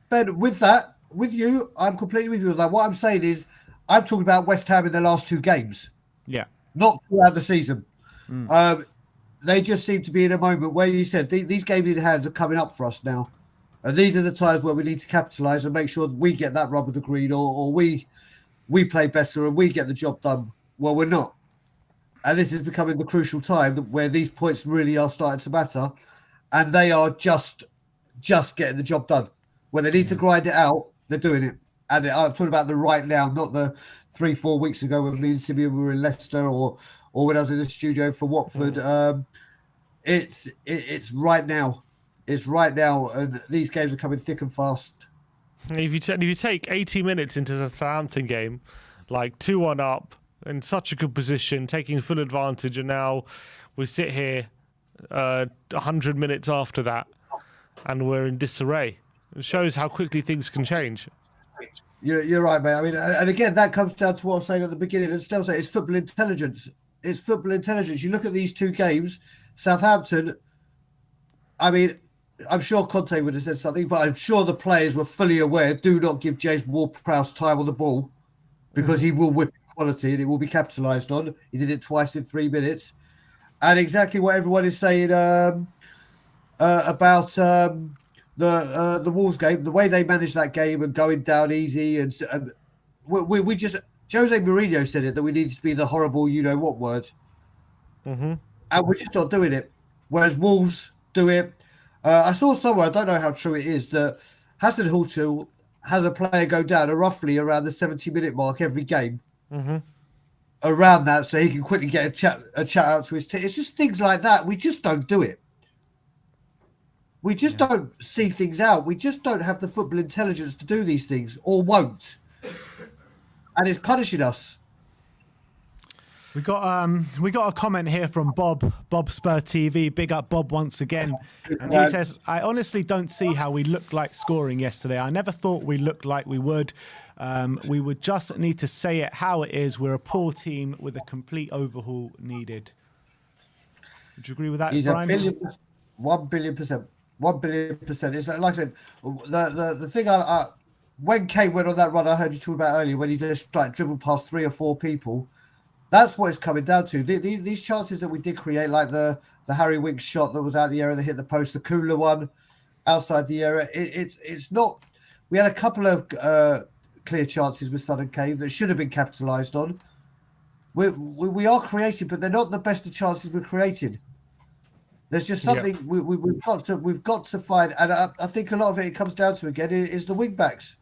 Ben, with you, I'm completely with you on that. What I'm saying is, I'm talking about West Ham in the last 2 games. Yeah. Not throughout the season. They just seem to be in a moment where you said these games in hand are coming up for us now. And these are the times where we need to capitalise and make sure that we get that rub of the green or we play better and we get the job done. Well, we're not. And this is becoming the crucial time where these points really are starting to matter. And they are just getting the job done. When they need to grind it out, they're doing it. And I'm talking about the right now, not the 3-4 weeks ago when me and Simeon were in Leicester or when I was in the studio for Watford. It's right now. It's right now, and these games are coming thick and fast. If you take 80 minutes into the Southampton game, like 2-1 up, in such a good position, taking full advantage, and now we sit here 100 minutes after that, and we're in disarray. It shows how quickly things can change. You're right, mate. I mean, and again, that comes down to what I was saying at the beginning. And still say it's football intelligence. It's football intelligence. You look at these 2 games, Southampton. I mean, I'm sure Conte would have said something, but I'm sure the players were fully aware. Do not give James Ward-Prowse time on the ball because he will whip quality and it will be capitalised on. He did it twice in 3 minutes, and exactly what everyone is saying about. The Wolves game, the way they managed that game and going down easy, and we just Jose Mourinho said it, that we need to be the horrible, you know what word. Mm-hmm. And we're just not doing it. Whereas Wolves do it. I saw somewhere, I don't know how true it is, that Hassan Hulchel has a player go down roughly around the 70-minute mark every game. Mm-hmm. Around that, so he can quickly get a chat out to his team. It's just things like that. We just don't do it. We just don't see things out. We just don't have the football intelligence to do these things, or won't. And it's punishing us. We got a comment here from Bob Spur TV. Big up Bob once again. And he says, I honestly don't see how we looked like scoring yesterday. I never thought we looked like we would. We would just need to say it how it is. We're a poor team with a complete overhaul needed. Would you agree with that, He's Brian? 1 billion%. 1 billion%. It's like I said, the thing when Kane went on that run I heard you talk about earlier, when he just like dribbled past 3 or 4 people, that's what it's coming down to. These chances that we did create, like the Harry Winks shot that was out of the area that hit the post, the Kula one outside the area, it's not. We had a couple of clear chances with Son and Kane that should have been capitalised on. We are creating, but they're not the best of chances we're creating. There's just something we've got to find, and I think a lot of it comes down to again is the wing backs.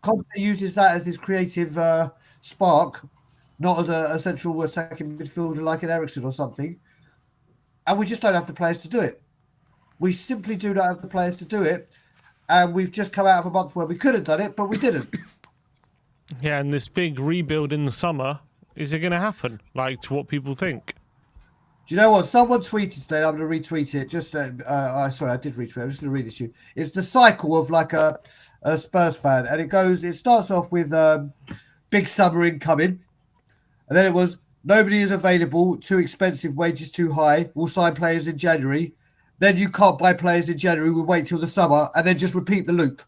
Conte uses that as his creative spark, not as a central attacking midfielder like an Eriksen or something, and we just don't have the players to do it. We simply do not have the players to do it, and we've just come out of a month where we could have done it, but we didn't. Yeah, and this big rebuild in the summer, is it going to happen, like to what people think? Do you know what? Someone tweeted today. I'm going to retweet it. Sorry, I did retweet. I'm just going to read it to you. It's the cycle of like a Spurs fan, and it starts off with big summer incoming, and then it was nobody is available, too expensive, wages too high. We'll sign players in January. Then you can't buy players in January. We'll wait till the summer, and then just repeat the loop.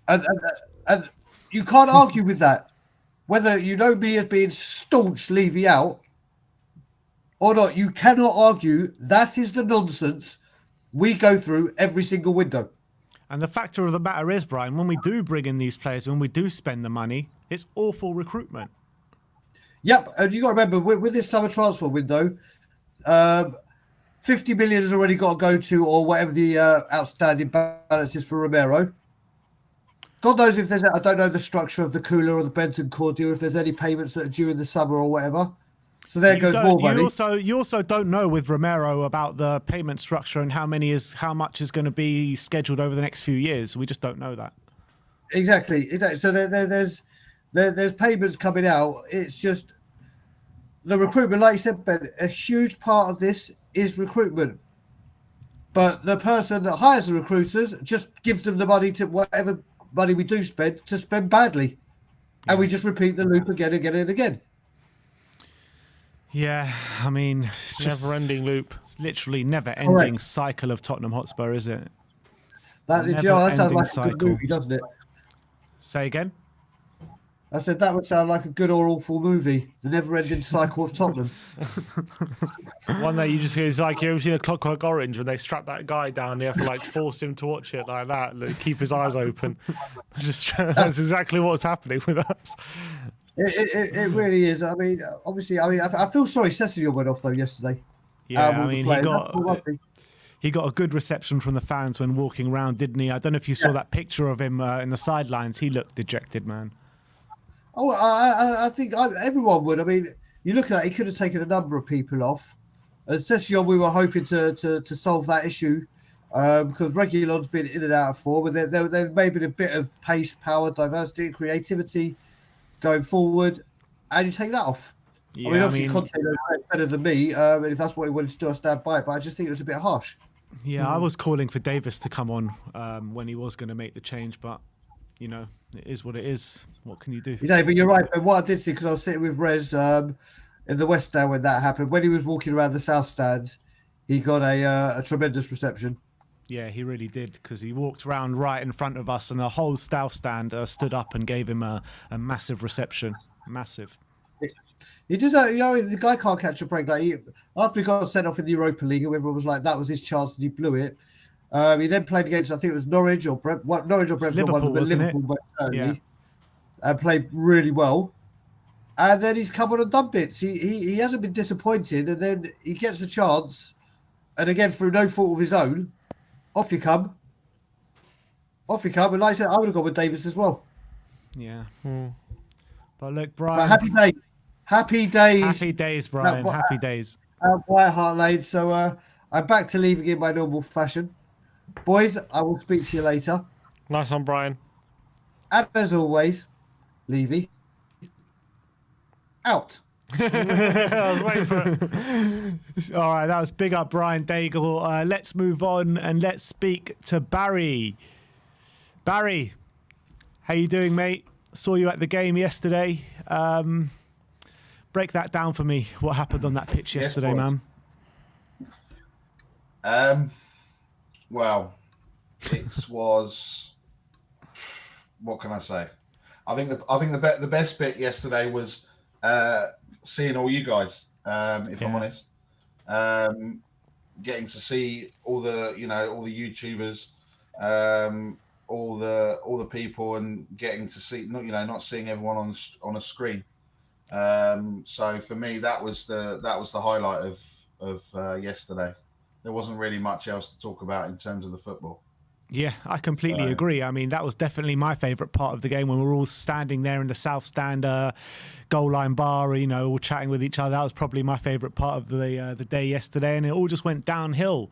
And you can't argue with that, whether you know me as being staunch Levy out or not. You cannot argue that is the nonsense we go through every single window. And the factor of the matter is, Brian, when we do bring in these players, when we do spend the money, it's awful recruitment. Yep, and you got to remember with this summer transfer window, 50 million has already got to go to, or whatever the outstanding balance is for Romero. God knows if there's, I don't know the structure of the Kula or the Bentancur deal, if there's any payments that are due in the summer or whatever. So there goes more money. You also don't know with Romero about the payment structure and how much is going to be scheduled over the next few years. We just don't know that. Exactly. So there's payments coming out. It's just the recruitment, like you said, Ben, a huge part of this is recruitment. But the person that hires the recruiters just gives them the money to whatever money we do spend to spend badly. And we just repeat the loop again and again. Yeah, I mean, it's just never-ending loop. It's literally never-ending cycle of Tottenham Hotspur, is it? That sounds like a good movie, doesn't it? Say again? I said that would sound like a good or awful movie. The never-ending cycle of Tottenham. One that you just hear is like, you ever seen A Clockwork Orange when they strap that guy down? They have to like force him to watch it like that, keep his eyes open. That's exactly what's happening with us. It really is. I mean, obviously, I feel sorry Stelios went off though yesterday. Yeah, I mean, he got a good reception from the fans when walking around, didn't he? I don't know if you saw that picture of him in the sidelines. He looked dejected, man. Oh, I think everyone would. I mean, you look at it, he could have taken a number of people off. As Stelios, we were hoping to solve that issue because Reguilon's been in and out of form, but there may have been a bit of pace, power, diversity, creativity going forward, and you take that off. Yeah, I mean, obviously, Conte knows better than me, and if that's what he wanted to do, I stand by it, but I just think it was a bit harsh. Yeah, I was calling for Davis to come on when he was going to make the change, but, you know, it is what it is. What can you do? Yeah, but you're right. But what I did see, because I was sitting with Rez in the West Stand when that happened, when he was walking around the South Stand, he got a tremendous reception. Yeah, he really did, because he walked around right in front of us and the whole South Stand stood up and gave him a massive reception. Massive. He just, the guy can't catch a break. Like after he got sent off in the Europa League, everyone was like, that was his chance and he blew it. He then played against, I think it was Norwich or Brentford. Liverpool, wasn't it? Certainly. and played really well. And then he's come on and done bits. He hasn't been disappointed, and then he gets a chance, and again through no fault of his own, off you come. Off you come. And like I said, I would have gone with Davis as well. Yeah. But look, But Brian. happy days. Happy days. Happy days, Brian. Happy days. White Hart Lane. So I'm back to leaving in my normal fashion. Boys, I will speak to you later. Nice one, Brian. And as always, Levy, out. I was waiting for it. All right, that was big up Brian Daigle. Let's move on and let's speak to Barry. Barry, how you doing, mate? Saw you at the game yesterday. Break that down for me. What happened on that pitch yesterday, man? Well, it was. What can I say? I think the best bit yesterday was seeing all you guys. If I'm honest, getting to see all the YouTubers, all the people, and getting to see not seeing everyone on a screen. So for me, that was the highlight of yesterday. There wasn't really much else to talk about in terms of the football. Yeah, I completely agree. I mean, that was definitely my favourite part of the game when we were all standing there in the South Stand goal line bar, all chatting with each other. That was probably my favourite part of the day yesterday, and it all just went downhill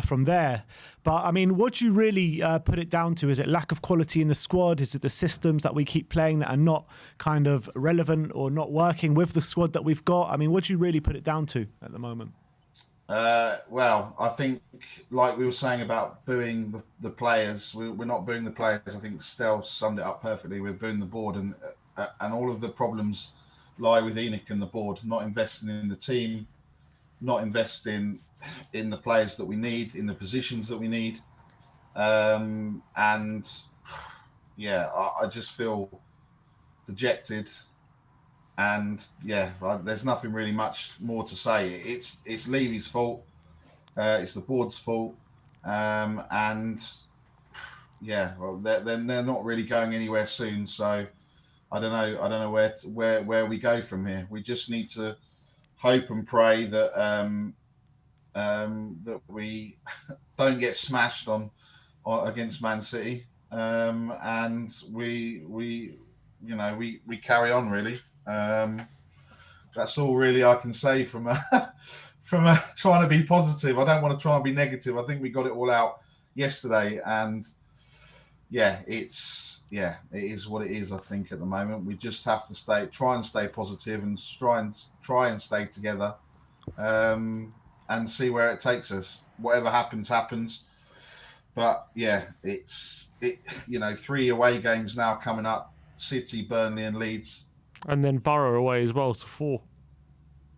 from there. But, I mean, what do you really put it down to? Is it lack of quality in the squad? Is it the systems that we keep playing that are not kind of relevant or not working with the squad that we've got? I mean, what do you really put it down to at the moment? Well, I think, like we were saying about booing the players, we're not booing the players. I think Stelios summed it up perfectly. We're booing the board, and all of the problems lie with Enoch and the board, not investing in the team, not investing in the players that we need, in the positions that we need. And yeah, I just feel dejected. And yeah, there's nothing really much more to say. It's Levy's fault. It's the board's fault. And yeah, well, they're not really going anywhere soon. So I don't know where we go from here. We just need to hope and pray that that we don't get smashed on against Man City, and we carry on really. That's all really I can say from trying to be positive. I don't want to try and be negative. I think we got it all out yesterday, and yeah, it is what it is. I think at the moment we just have to try and stay positive and try and stay together, and see where it takes us. Whatever happens. But yeah, it's 3 away games now coming up: City, Burnley, and Leeds. And then Borough away as well to 4.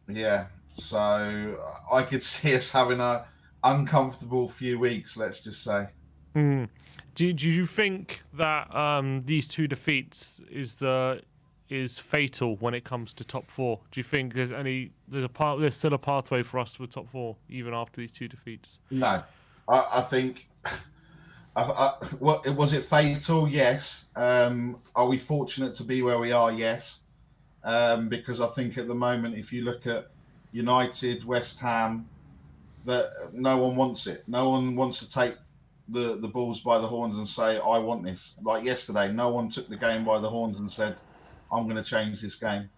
Yeah, so I could see us having a uncomfortable few weeks, let's just say. Do you think that these 2 defeats is fatal when it comes to top 4? Do you think there's still a pathway for us for top 4 even after these 2 defeats? No, I think. What was it fatal? Yes. Are we fortunate to be where we are? Yes. Because I think at the moment, if you look at United, West Ham, that no one wants it. No one wants to take the balls by the horns and say, I want this. Like yesterday, no one took the game by the horns and said, I'm going to change this game.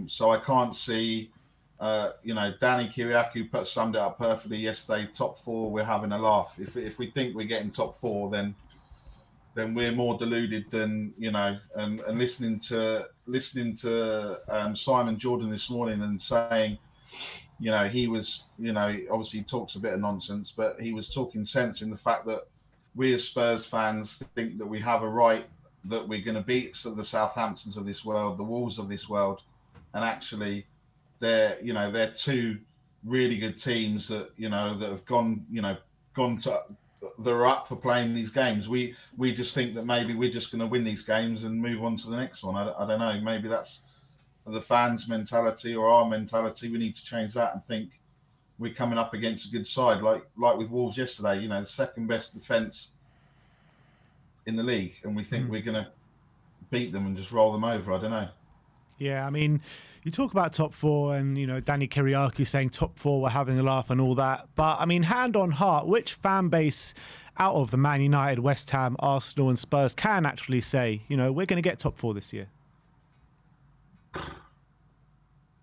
So I can't see, Danny Kiriakou summed it up perfectly yesterday. Top 4, we're having a laugh. If we think we're getting top 4, then we're more deluded than, and listening to Simon Jordan this morning and saying, he was, obviously he talks a bit of nonsense, but he was talking sense in the fact that we as Spurs fans think that we have a right, that we're going to beat the Southamptons of this world, the Wolves of this world, and actually they're 2 really good teams that that have gone to. They're up for playing these games. We just think that maybe we're just going to win these games and move on to the next one. I don't know. Maybe that's the fans' mentality or our mentality. We need to change that and think we're coming up against a good side, like with Wolves yesterday. The second best defence in the league, and we think we're going to beat them and just roll them over. I don't know. Yeah, I mean, you talk about top four and, you know, Danny Kiriakou saying top four, we're having a laugh and all that. But, I mean, hand on heart, which fan base out of the Man United, West Ham, Arsenal and Spurs can actually say, you know, we're going to get top four this year?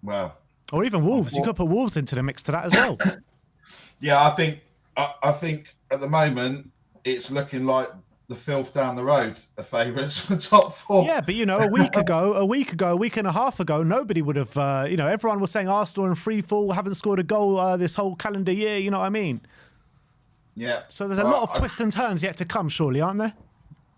Well, or even Wolves. You could put Wolves into the mix to that as well. Yeah, I think at the moment it's looking like the filth down the road are favourites for top four. Yeah, but you know, a week and a half ago, nobody would have. You know, everyone was saying Arsenal in free fall, haven't scored a goal this whole calendar year. You know what I mean? Yeah. So there's a lot of twists and turns yet to come, surely, aren't there?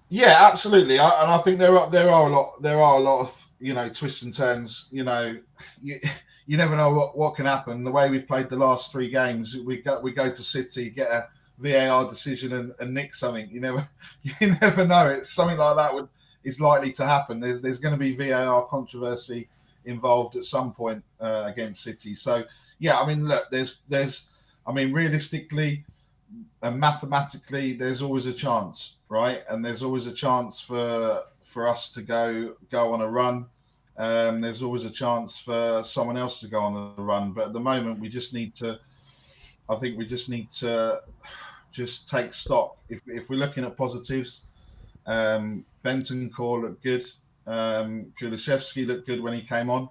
Yeah, absolutely. And I think there are a lot of, you know, twists and turns. You know, you never know what can happen. The way we've played the last 3 games, we go to City, get a VAR decision and nick something. You never know. It's something like that is likely to happen. There's going to be VAR controversy involved at some point against City. So yeah, I mean, look, realistically and mathematically, there's always a chance, right? And there's always a chance for us to go on a run. There's always a chance for someone else to go on a run. But at the moment, we just need to just take stock. If we're looking at positives, Bentancur looked good. Kulusevski looked good when he came on.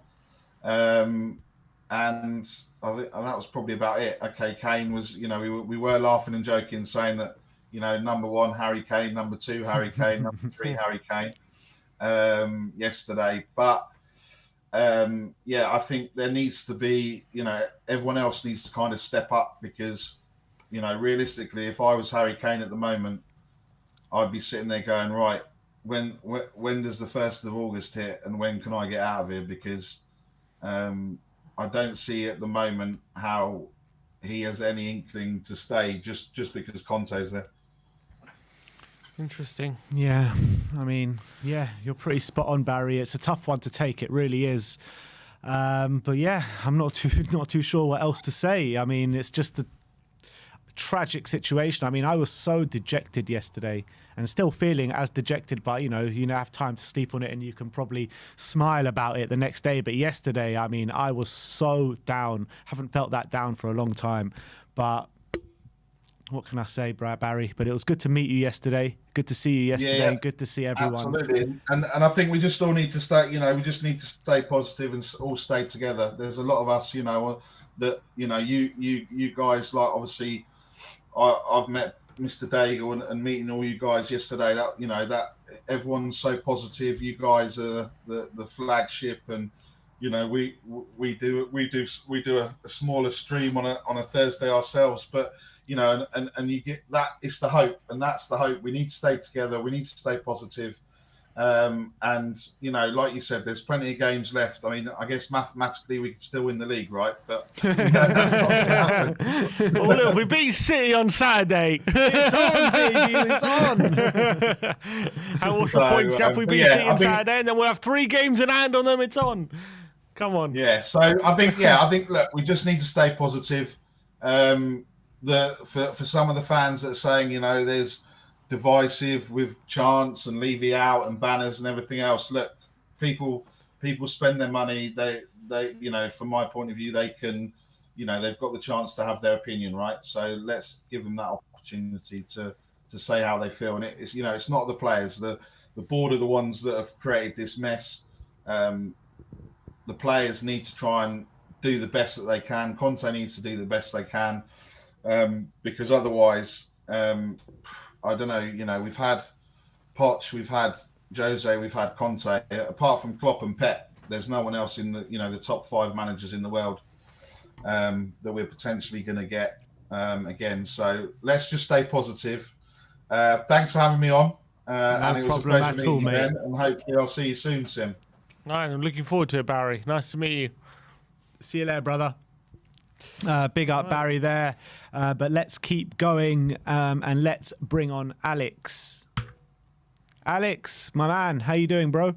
And I think that was probably about it. Okay, Kane was, you know, we were laughing and joking, saying that, you know, number 1 Harry Kane, number 2 Harry Kane, number 3 Harry Kane yesterday. But yeah, I think there needs to be, you know, everyone else needs to kind of step up because, you know, realistically, if I was Harry Kane at the moment, I'd be sitting there going, right, when does the 1st of August hit and when can I get out of here? Because I don't see at the moment how he has any inkling to stay just because Conte's there. Interesting. Yeah, I mean, yeah, you're pretty spot on, Barry. It's a tough one to take. It really is. But yeah, I'm not too sure what else to say. I mean, it's just a tragic situation. I mean, I was so dejected yesterday and still feeling as dejected, but you have time to sleep on it and you can probably smile about it the next day. But yesterday, I mean, I was so down. Haven't felt that down for a long time. But what can I say, Barry? But it was good to meet you yesterday. Good to see you yesterday. Yeah, good to see everyone. Absolutely. And I think we just all need to stay, you know, we just need to stay positive and all stay together. There's a lot of us, you know, that, you know, you guys, like, obviously, I've met Mr. Daigle and meeting all you guys yesterday. That, you know, that everyone's so positive. You guys are the flagship, and you know we do a smaller stream on a Thursday ourselves. But you know, and you get that. It's the hope, and that's the hope. We need to stay together. We need to stay positive. And you know, like you said, there's plenty of games left. I mean, I guess mathematically we could still win the league, right? But you know, that's not going to happen. Oh, look, we beat City on Saturday. It's on, baby. It's on. How what's the points gap? We beat City on Saturday, and then we'll have 3 games in hand on them. It's on. Come on. Yeah. So I think look, we just need to stay positive. For some of the fans that are saying, you know, there's divisive with chants and leave it out and banners and everything else. Look, people spend their money. They you know, from my point of view, they can, you know, they've got the chance to have their opinion, right? So let's give them that opportunity to say how they feel. And it's, you know, it's not the players. The board are the ones that have created this mess. The players need to try and do the best that they can. Conte needs to do the best they can, because otherwise, I don't know, you know, we've had Poch, we've had Jose, we've had Conte. Apart from Klopp and Pep, there's no one else in the, you know, the top 5 managers in the world that we're potentially going to get again. So let's just stay positive. Thanks for having me on. And it was a pleasure meeting you, Ben. And hopefully I'll see you soon, Sim. No, I'm looking forward to it, Barry. Nice to meet you. See you later, brother. Big up Barry there, but let's keep going and let's bring on Alex. Alex, my man, how you doing, bro?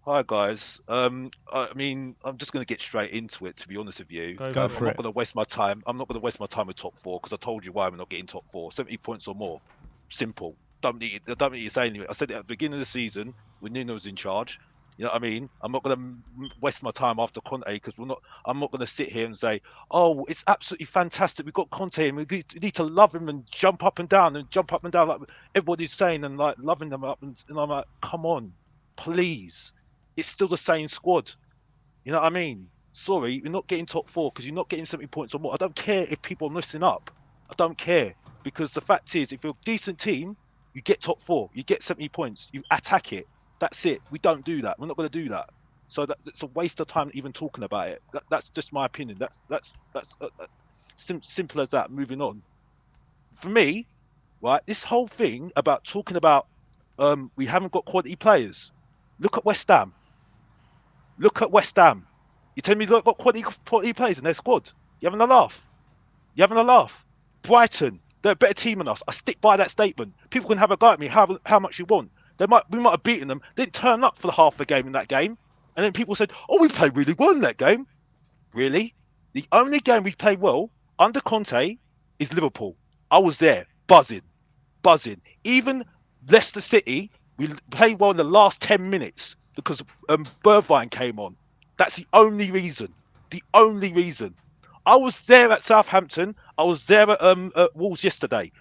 Hi guys. I mean, I'm just going to get straight into it. To be honest with you, Go for I'm it. not going to waste my time. I'm not going to waste my time with top 4 because I told you why I'm not getting top 4. 70 points or more. Simple. don't need to say anything. I said it at the beginning of the season when Nuno was in charge. You know what I mean? I'm not going to waste my time after Conte because I'm not going to sit here and say, "Oh, it's absolutely fantastic. We've got Conte and we need to love him and jump up and down like everybody's saying and like loving them up." And I'm like, "Come on, please. It's still the same squad." You know what I mean? Sorry, you're not getting top 4 because you're not getting 70 points or more. I don't care if people are messing up. I don't care because the fact is, if you're a decent team, you get top 4. You get 70 points. You attack it. That's it. We don't do that. We're not going to do that. So it's a waste of time even talking about it. That's just my opinion. That's simple as that. Moving on. For me, right, this whole thing about talking about we haven't got quality players. Look at West Ham. Look at West Ham. You tell me they've got quality players in their squad. You having a laugh? You having a laugh? Brighton, they're a better team than us. I stick by that statement. People can have a go at me how much you want. We might have beaten them. They didn't turn up for the half the game in that game. And then people said, "Oh, we played really well in that game." Really? The only game we played well under Conte is Liverpool. I was there, buzzing. Even Leicester City, we played well in the last 10 minutes because Bergwijn came on. That's the only reason. The only reason. I was there at Southampton. I was there at Wolves yesterday.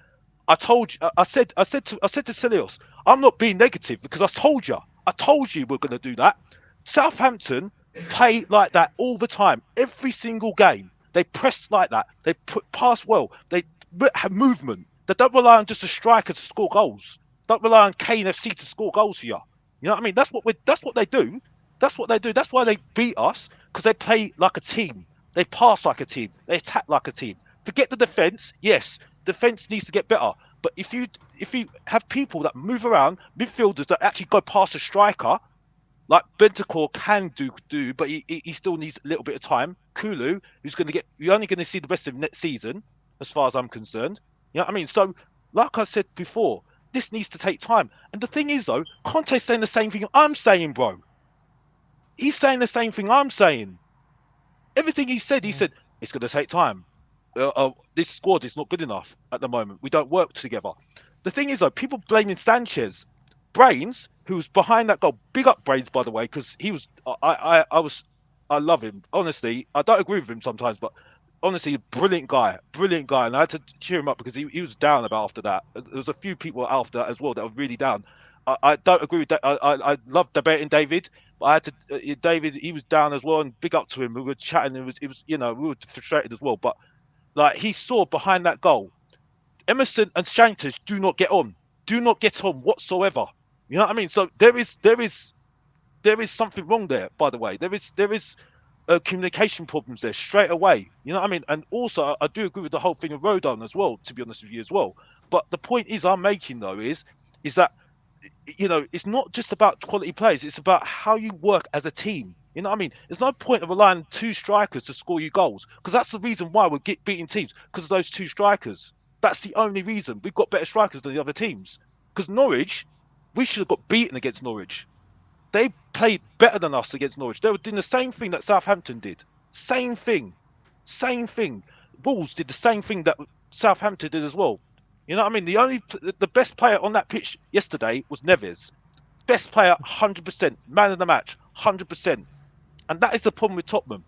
I told you. I said to Stelios, I'm not being negative because I told you we're going to do that. Southampton play like that all the time, every single game. They press like that. They pass well. They have movement. They don't rely on just a striker to score goals. Don't rely on Kane FC to score goals for you. You know what I mean? That's what they do. That's what they do. That's why they beat us, because they play like a team. They pass like a team. They attack like a team. Forget the defense. Yes, defense needs to get better. But if you have people that move around, midfielders that actually go past a striker, like Bentancur can do, but he still needs a little bit of time. Kulu, you're only going to see the rest of next season, as far as I'm concerned. You know what I mean? So, like I said before, this needs to take time. And the thing is, though, Conte's saying the same thing I'm saying, bro. He's saying the same thing I'm saying. Everything he said it's going to take time. This squad is not good enough at the moment. We don't work together. The thing is, though, people blaming Sanchez. Brains, who's behind that goal. Big up Brains, by the way, because he was. I love him. Honestly, I don't agree with him sometimes, but honestly, brilliant guy, and I had to cheer him up because he was down about after that. There was a few people after that as well that were really down. I don't agree with that. I love debating David, but I had to. David, he was down as well, and big up to him. We were chatting. It was we were frustrated as well, but like he saw behind that goal, Emerson and Sanchez do not get on whatsoever. You know what I mean? So there is something wrong there. By the way, there is communication problems there straight away. You know what I mean? And also, I do agree with the whole thing of Rodon as well. To be honest with you as well. But the point I'm making though is that it's not just about quality players. It's about how you work as a team. You know what I mean? There's no point of relying on 2 strikers to score you goals, because that's the reason why we're beating teams, because of those 2 strikers. That's the only reason. We've got better strikers than the other teams. Because Norwich, we should have got beaten against Norwich. They played better than us against Norwich. They were doing the same thing that Southampton did. Same thing. Wolves did the same thing that Southampton did as well. You know what I mean? The best player on that pitch yesterday was Neves. Best player, 100%. Man of the match, 100%. And that is the problem with Tottenham.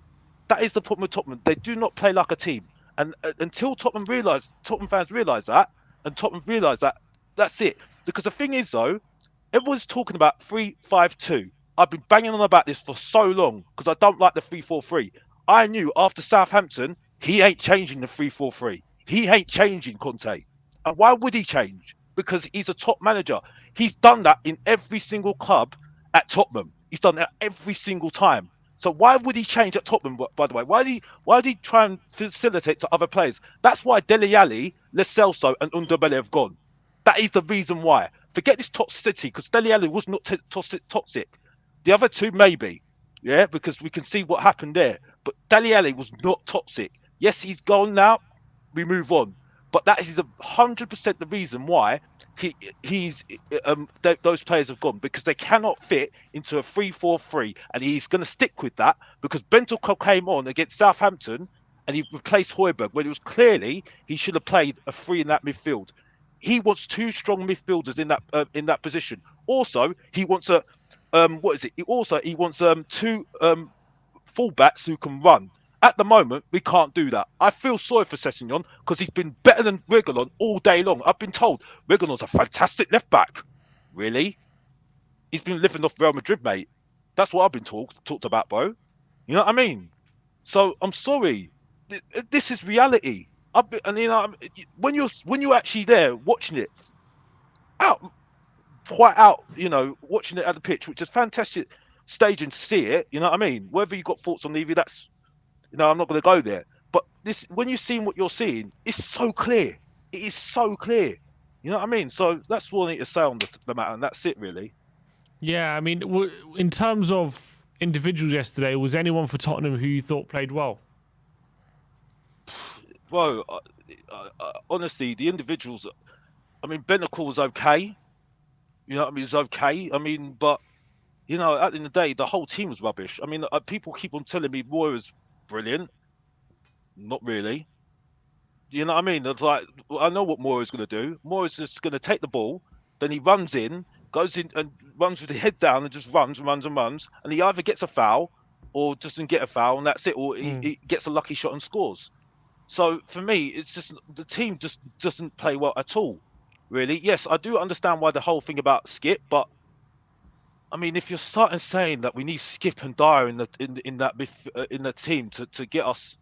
They do not play like a team. And until Tottenham fans realise that, and Tottenham realise that, that's it. Because the thing is, though, everyone's talking about 3-5-2. I've been banging on about this for so long because I don't like the 3-4-3. I knew after Southampton, he ain't changing the 3-4-3. He ain't changing Conte. And why would he change? Because he's a top manager. He's done that in every single club at Tottenham. He's done that every single time. So why would he change at Tottenham, by the way? Why did he try and facilitate to other players? That's why Dele Alli, Lo Celso and Ndombele have gone. That is the reason why. Forget this toxicity, because Dele Alli was not toxic. The other 2 maybe, yeah, because we can see what happened there. But Dele Alli was not toxic. Yes, he's gone now. We move on. But that is 100% the reason why those players have gone, because they cannot fit into a 3-4-3, and he's going to stick with that because Bentancur came on against Southampton and he replaced Højbjerg when it was clearly he should have played a 3 in that midfield. he wants two strong midfielders in that position. Also, he wants he wants two fullbacks who can run. At the moment, we can't do that. I feel sorry for Sessegnon because he's been better than Reguilon all day long. I've been told Reguilon's a fantastic left back. Really? He's been living off Real Madrid, mate. That's what I've been talked about, bro. You know what I mean? So I'm sorry. This is reality. When you're actually there watching it quite out, watching it at the pitch, which is fantastic staging to see it. You know what I mean? Whether you got thoughts on Levy, that's I'm not going to go there. But when you're seeing what you're seeing, it's so clear. It is so clear. You know what I mean? So that's what I need to say on the matter, and that's it, really. Yeah, I mean, in terms of individuals yesterday, was anyone for Tottenham who you thought played well? Bro, honestly, the individuals. I mean, Bentancur was okay. You know what I mean? He's okay. I mean, but at the end of the day, the whole team was rubbish. I mean, people keep on telling me Roy was brilliant. Not really. You know what I mean? It's like, I know what Moore is going to do. Moore is just going to take the ball, then he runs in, goes in and runs with the head down and just runs and runs and runs. And he either gets a foul or doesn't get a foul, and that's it. Or he gets a lucky shot and scores. So for me, it's just the team just doesn't play well at all, really. Yes, I do understand why the whole thing about Skip, but I mean, if you're starting saying that we need Skip and Dyer in the team to get us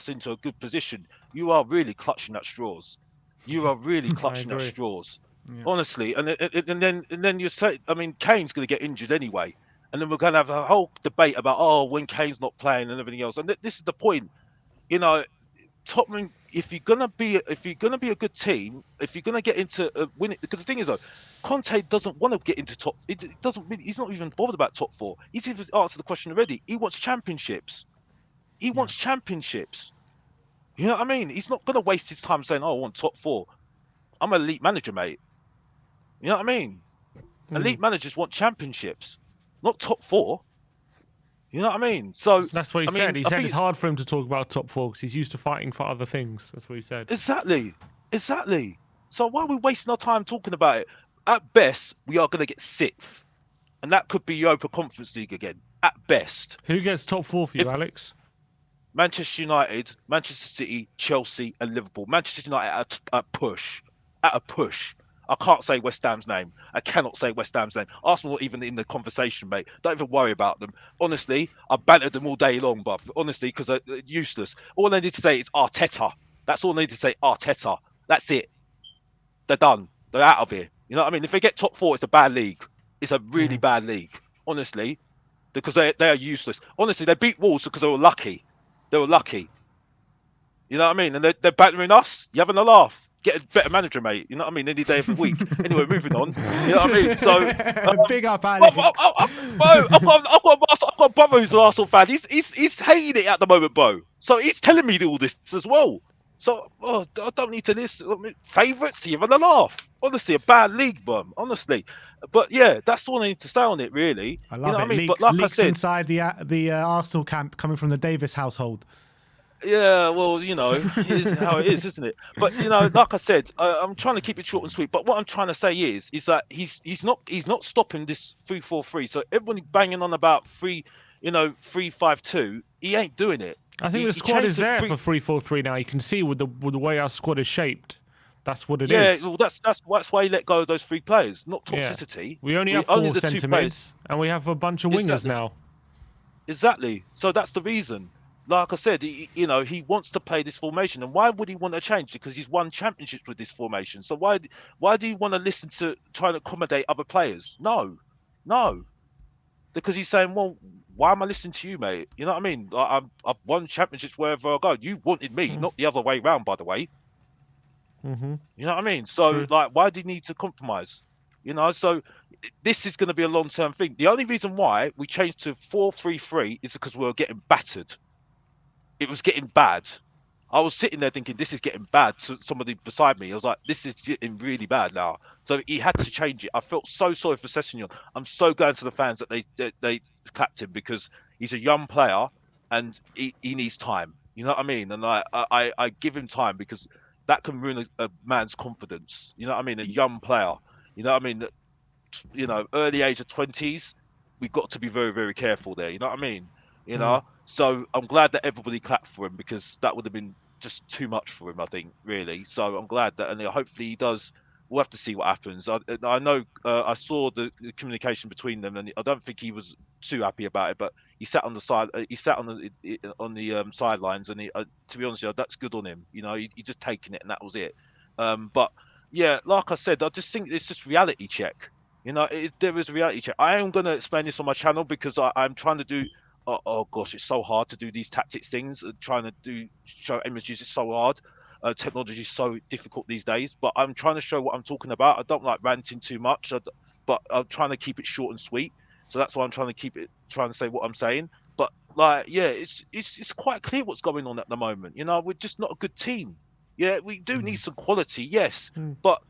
into a good position, you are really clutching at straws. You are really clutching at straws, honestly. And then you say, I mean, Kane's going to get injured anyway, and then we're going to have a whole debate about when Kane's not playing and everything else. And this is the point, Tottenham, if you're gonna be a good team, if you're gonna get into winning, because the thing is though, Conte doesn't want to get into top. It doesn't really. He's not even bothered about top four. He's even answered the question already. He wants championships. He wants championships. You know what I mean? He's not gonna waste his time saying, "Oh, I want top four." I'm an elite manager, mate. You know what I mean? Elite managers want championships, not top four. You know what I mean? So that's what he said. He said it's hard for him to talk about top four because he's used to fighting for other things. That's what he said. Exactly. So why are we wasting our time talking about it? At best, we are going to get sixth, and that could be Europa Conference League again. At best. Who gets top four for you, Alex? Manchester United, Manchester City, Chelsea, and Liverpool. Manchester United at a push. At a push. I can't say West Ham's name. I cannot say West Ham's name. Arsenal not even in the conversation, mate. Don't even worry about them. Honestly, I bantered them all day long, but honestly, because they're useless. All they need to say is Arteta. That's all they need to say, Arteta. That's it. They're done. They're out of here. You know what I mean? If they get top four, it's a bad league. It's a really bad league, honestly, because they are useless. Honestly, they beat Wolves because they were lucky. They were lucky. You know what I mean? And they're battering us. You having a laugh? Get a better manager, mate. You know what I mean? Any day of the week. Anyway, moving on. You know what I mean? So big up, Alex. I've got a brother who's an Arsenal fan. He's hating it at the moment, bro. So he's telling me all this as well. So I don't need to listen. Favourites, you having a laugh? Honestly, a bad league, bum. Honestly, but yeah, that's all I need to say on it, really. I love it. I mean? Leaks, But like leaks I said, inside the Arsenal camp coming from the Davis household. yeah, well, it is how it is, isn't it? But like I said, I'm trying to keep it short and sweet. But what I'm trying to say is that he's not stopping this 3-4-3. So everybody banging on about 3-5-2. He ain't doing it. I think the squad is there for 3-4-3 now. You can see with the way our squad is shaped. That's what it is. Yeah, well, that's why he let go of those three players, not toxicity. Yeah. We only have four centre mids, and we have a bunch of wingers now. Exactly. So that's the reason. Like I said, he wants to play this formation, and why would he want to change? Because he's won championships with this formation. So why do you want to listen to try to accommodate other players? No, because he's saying, well, why am I listening to you, mate? You know what I mean? I've won championships wherever I go. You wanted me, not the other way around, by the way. Mm-hmm. You know what I mean? So why do you need to compromise? So this is going to be a long-term thing. The only reason why we changed to 4-3-3 is because we were getting battered. It was getting bad. I was sitting there thinking, this is getting bad. So somebody beside me, I was like, this is getting really bad now. So he had to change it. I felt so sorry for Sessegnon. I'm so glad to the fans that they clapped him, because he's a young player and he needs time. You know what I mean? And I give him time, because that can ruin a man's confidence. You know what I mean? A young player. You know what I mean? Early age of 20s, we've got to be very, very careful there. You know what I mean? So I'm glad that everybody clapped for him, because that would have been just too much for him, I think, really. So I'm glad that, and hopefully he does. We'll have to see what happens. I know I saw the communication between them, and I don't think he was too happy about it. But he sat on the side. He sat on the sidelines, and to be honest, that's good on him. He just taking it, and that was it. But yeah, like I said, I just think it's just reality check. There is a reality check. I am going to explain this on my channel, because I'm trying to do. Oh gosh, it's so hard to do these tactics things. Trying to show images is so hard. Technology is so difficult these days. But I'm trying to show what I'm talking about. I don't like ranting too much, but I'm trying to keep it short and sweet. So that's why I'm trying to say what I'm saying. But it's quite clear what's going on at the moment. We're just not a good team. Yeah, we do need some quality, yes, but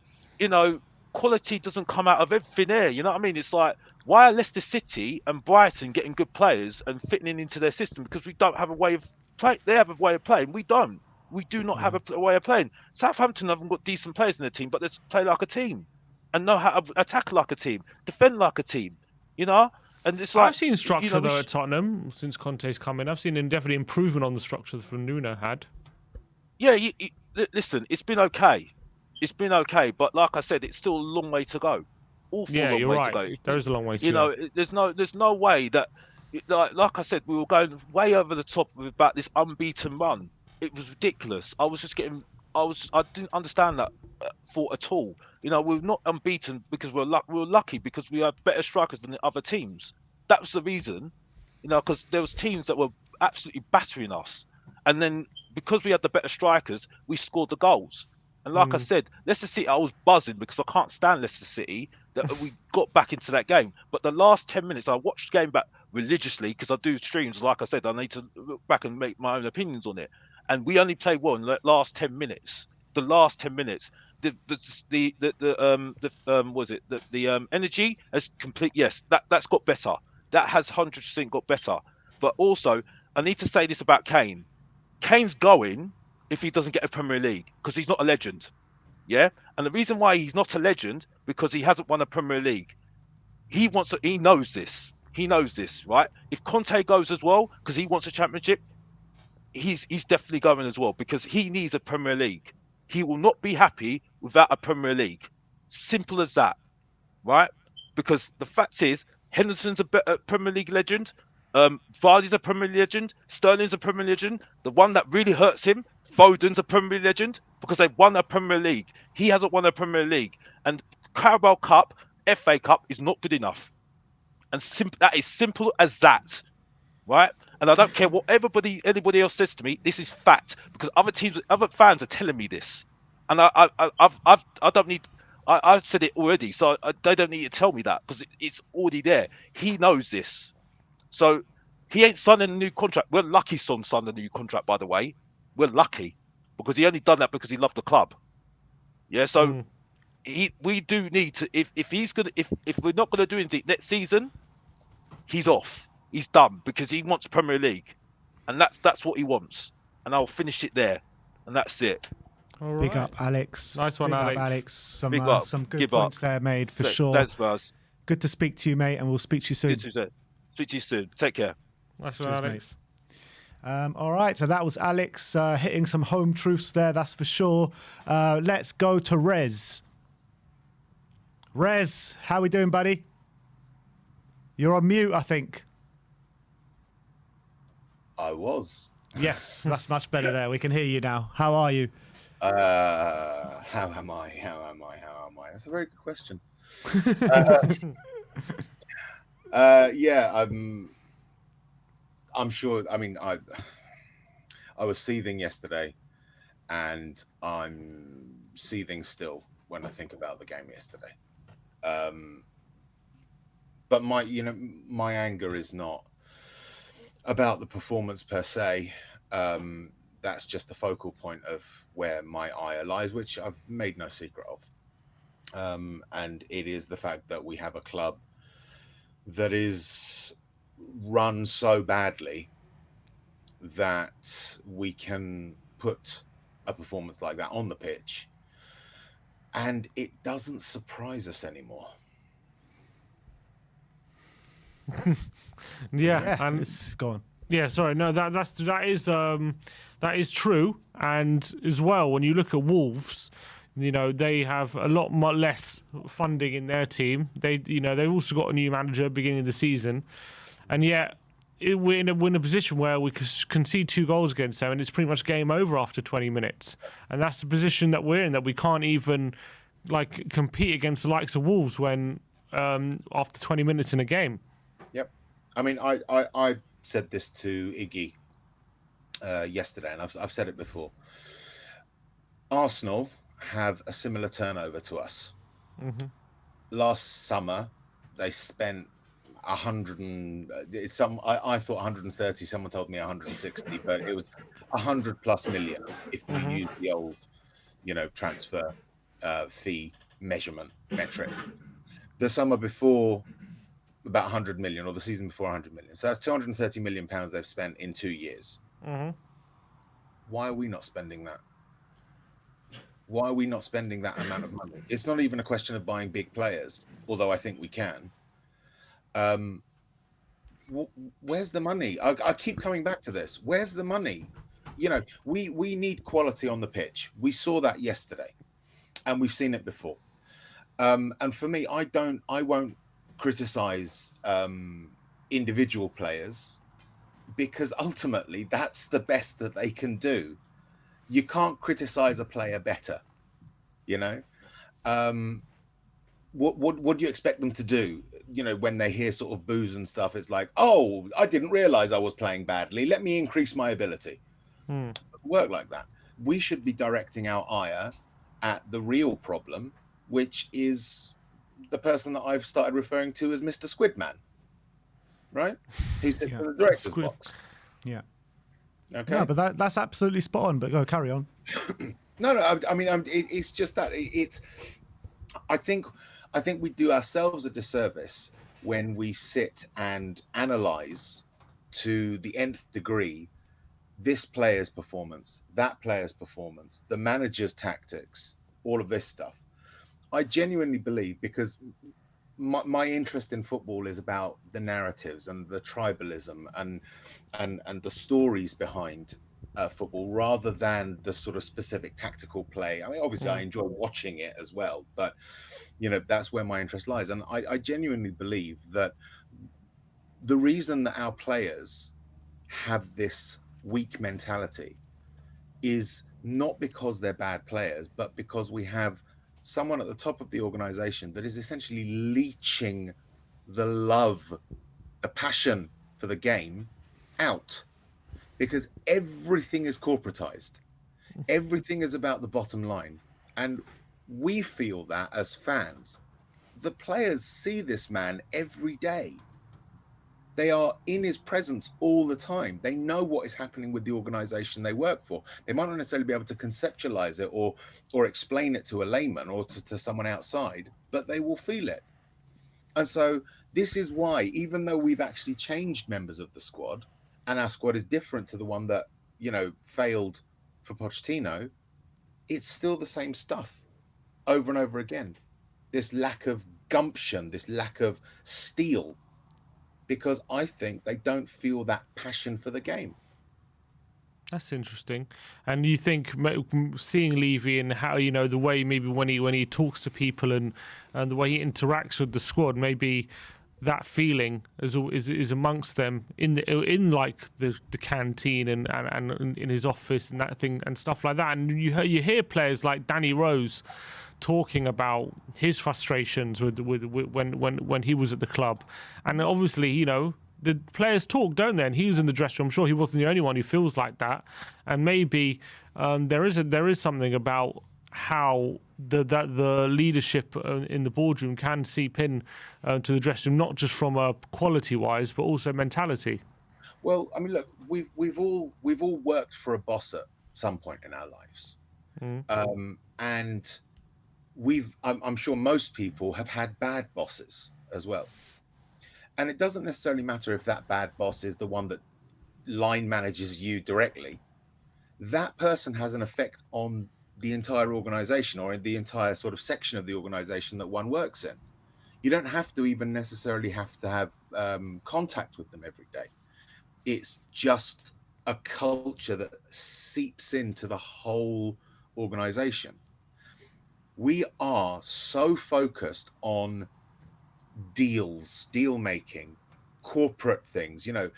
quality doesn't come out of everything there. You know what I mean? It's like, why are Leicester City and Brighton getting good players and fitting into their system? Because we don't have a way of play. They have a way of playing. We don't. We do not have a way of playing. Southampton haven't got decent players in their team, but they play like a team and know how to attack like a team, defend like a team. And it's like, I've seen structure though at Tottenham since Conte's come in. I've seen definitely improvement on the structure from Nuno had. Yeah, listen, it's been okay. It's been okay, but like I said, it's still a long way to go. Awful long way to go. There is a long way to go. There's no way that, like I said, we were going way over the top about this unbeaten run. It was ridiculous. I didn't understand that thought at all. We're not unbeaten because we were lucky because we had better strikers than the other teams. That was the reason. Because there was teams that were absolutely battering us, and then because we had the better strikers, we scored the goals. And like I said, Leicester City, I was buzzing because I can't stand Leicester City that we got back into that game. But the last 10 minutes, I watched the game back religiously because I do streams. Like I said, I need to look back and make my own opinions on it. And we only played well in the last 10 minutes. The last 10 minutes, the energy has complete. Yes, that's got better. That has 100% got better. But also, I need to say this about Kane. Kane's going if he doesn't get a Premier League because he's not a legend. Yeah. And the reason why he's not a legend because he hasn't won a Premier League. He knows this. He knows this, right? If Conte goes as well because he wants a championship, he's definitely going as well because he needs a Premier League. He will not be happy without a Premier League. Simple as that, right? Because the fact is, Henderson's a Premier League legend. Vardy's a Premier League legend. Sterling's a Premier League legend. The one that really hurts him, Foden's a Premier League legend because they've won a Premier League. He hasn't won a Premier League. And Carabao Cup, FA Cup is not good enough. And that is simple as that, right? And I don't care what anybody else says to me. This is fact because other fans are telling me this, and I don't need. I've said it already, so they don't need to tell me that because it's already there. He knows this, so he ain't signing a new contract. We're lucky Son signed a new contract, by the way. We're lucky because he only done that because he loved the club. Yeah, so we do need to. If we're not gonna do anything next season, he's off. He's done because he wants Premier League, and that's what he wants. And I'll finish it there, and that's it. All right. Big up, Alex. Nice one, Big Alex. Up, Alex. Some good points there made for sure. Thanks, Buzz. Good to speak to you, mate, and we'll speak to you soon. Speak to you soon. Take care. Nice one, Alex. All right, so that was Alex hitting some home truths there, that's for sure. Let's go to Rez. Rez, how we doing, buddy? You're on mute, I think. I was. Yes, that's much better there. We can hear you now. How are you? How am I? That's a very good question. Yeah, I'm sure. I mean, I was seething yesterday, and I'm seething still when I think about the game yesterday. But my anger is not about the performance per se. That's just the focal point of where my ire lies, which I've made no secret of. And it is the fact that we have a club that is run so badly that we can put a performance like that on the pitch, and it doesn't surprise us anymore. Yeah, and it's gone. Yeah, sorry, no, that is true, and as well when you look at Wolves, they have a lot less funding in their team. They've also got a new manager beginning of the season, and yet we're in a position where we concede 2 goals against them, and it's pretty much game over after 20 minutes, and that's the position that we're in, that we can't even compete against the likes of Wolves when after 20 minutes in a game. Yep. I mean, I said this to Iggy yesterday, and I've said it before. Arsenal have a similar turnover to us. Mm-hmm. Last summer, they spent 100 and I thought 130. Someone told me 160, but it was 100+ million if you use the old, transfer fee metric. The summer before, about 100 million, or the season before 100 million. So that's 230 million pounds they've spent in 2 years. Mm-hmm. Why are we not spending that? Why are we not spending that amount of money? It's not even a question of buying big players, although I think we can. Where's the money? I keep coming back to this. Where's the money? We need quality on the pitch. We saw that yesterday, and we've seen it before. And for me, I won't criticize individual players, because ultimately that's the best that they can do. You can't criticize a player better, what do you expect them to do? When they hear sort of boos and stuff, it's like, oh, I didn't realize I was playing badly, let me increase my ability. It doesn't work like that. We should be directing our ire at the real problem, which is the person that I've started referring to as Mr. Squidman, right? Who sits in the director's box. Yeah. Okay. No, but that's absolutely spot on. But go, carry on. No. I mean, it's just that I think we do ourselves a disservice when we sit and analyze to the nth degree this player's performance, that player's performance, the manager's tactics, all of this stuff. I genuinely believe, because my interest in football is about the narratives and the tribalism and the stories behind football, rather than the sort of specific tactical play. I mean, obviously I enjoy watching it as well, but that's where my interest lies. And I genuinely believe that the reason that our players have this weak mentality is not because they're bad players, but because we have someone at the top of the organization that is essentially leeching the love, the passion for the game out, because everything is corporatized. Everything is about the bottom line. And we feel that as fans. The players see this man every day. They are in his presence all the time. They know what is happening with the organization they work for. They might not necessarily be able to conceptualize it or explain it to a layman or to someone outside, but they will feel it. And so this is why, even though we've actually changed members of the squad, and our squad is different to the one that, failed for Pochettino, it's still the same stuff over and over again. This lack of gumption, this lack of steel, because I think they don't feel that passion for the game. That's interesting. And you think seeing Levy and how, the way maybe when he talks to people and the way he interacts with the squad, maybe that feeling is amongst them in the canteen and in his office and that thing and stuff like that. And you hear players like Danny Rose talking about his frustrations with when he was at the club, and obviously the players talk, don't they? And he was in the dressing room. I'm sure he wasn't the only one who feels like that. And maybe there is something about how the leadership in the boardroom can seep in to the dressing room, not just from a quality wise, but also mentality. Well, I mean, look, we've all worked for a boss at some point in our lives, and I'm sure most people have had bad bosses as well. And it doesn't necessarily matter if that bad boss is the one that line manages you directly. that person has an effect on the entire organization or in the entire sort of section of the organization that one works in. You don't have to even necessarily have to have contact with them every day. It's just a culture that seeps into the whole organization. We are so focused on deals, deal making, corporate things. You know,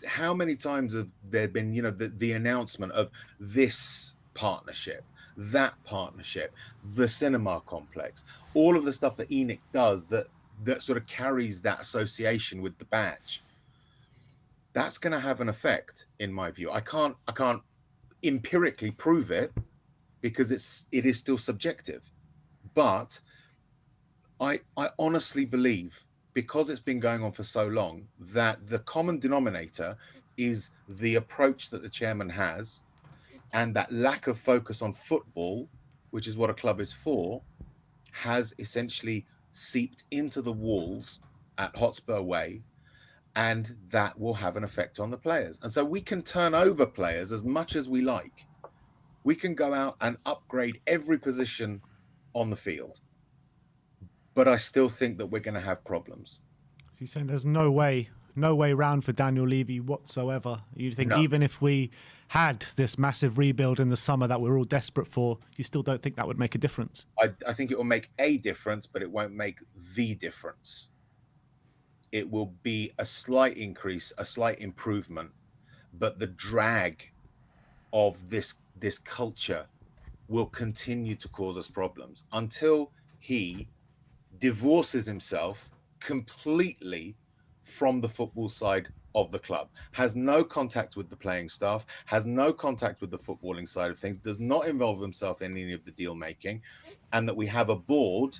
how many times have there been, you know, the announcement of this partnership, that partnership, the cinema complex, all of the stuff that ENIC does that sort of carries that association with the badge. That's going to have an effect, in my view. I can't empirically prove it because it is still subjective, but I honestly believe, because it's been going on for so long, that the common denominator is the approach that the chairman has, and that lack of focus on football, which is what a club is for, has essentially seeped into the walls at Hotspur Way, and that will have an effect on the players. And so we can turn over players as much as we like. We can go out and upgrade every position on the field, but I still think that we're going to have problems. So you're saying there's no way round for Daniel Levy whatsoever? You think even if we had this massive rebuild in the summer that we're all desperate for, you still don't think that would make a difference? I think it will make a difference, but it won't make the difference. It will be a slight increase, a slight improvement, but the drag of this culture will continue to cause us problems until he divorces himself completely from the football side of the club, has no contact with the playing staff, has no contact with the footballing side of things, does not involve himself in any of the deal making, and that we have a board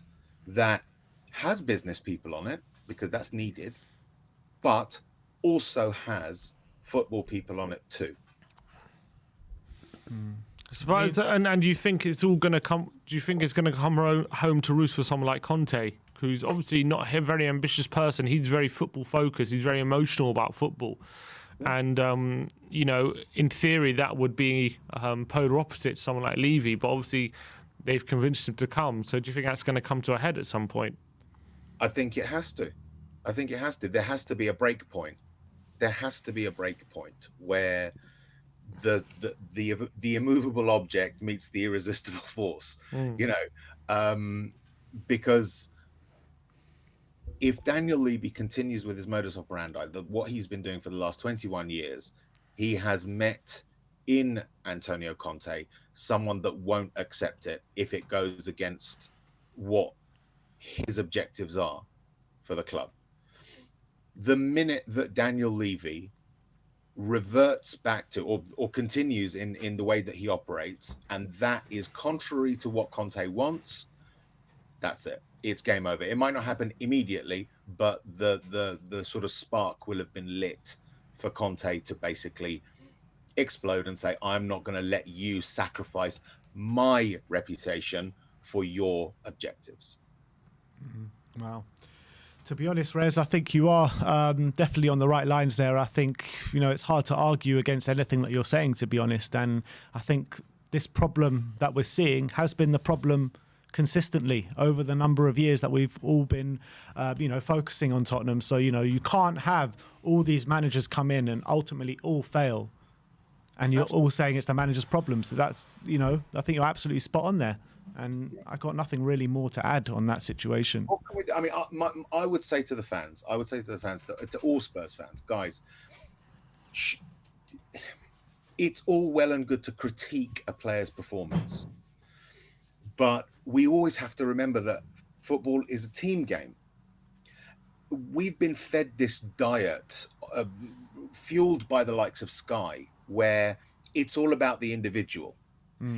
that has business people on it, because that's needed, but also has football people on it too. Suppose, and do you think it's all going to come? Do you think it's going to come home to roost for someone like Conte, who's obviously not a very ambitious person? He's very football focused. He's very emotional about football, and you know, in theory, that would be polar opposite to someone like Levy. But obviously, they've convinced him to come. So, do you think that's going to come to a head at some point? I think it has to. I think it has to. There has to be a break point. There has to be a break point where the immovable object meets the irresistible force. You know, because if Daniel Levy continues with his modus operandi, what he's been doing for the last 21 years, he has met in Antonio Conte someone that won't accept it if it goes against what his objectives are for the club. The minute that Daniel Levy reverts back to or continues in the way that he operates, and that is contrary to what Conte wants, that's it. It's game over. It might not happen immediately, but the sort of spark will have been lit for Conte to basically explode and say, I'm not going to let you sacrifice my reputation for your objectives. Wow. To be honest, Rez, I think you are definitely on the right lines there. I think, you know, it's hard to argue against anything that you're saying, to be honest. And I think this problem that we're seeing has been the problem consistently over the number of years that we've all been, you know, focusing on Tottenham. So, you know, you can't have all these managers come in and ultimately all fail. And you're all saying it's the manager's problem. So that's, you know, I think you're absolutely spot on there. And I got nothing really more to add on that situation. I mean, I would say to the fans, to all Spurs fans, guys, it's all well and good to critique a player's performance, but we always have to remember that football is a team game. We've been fed this diet fueled by the likes of Sky, where it's all about the individual.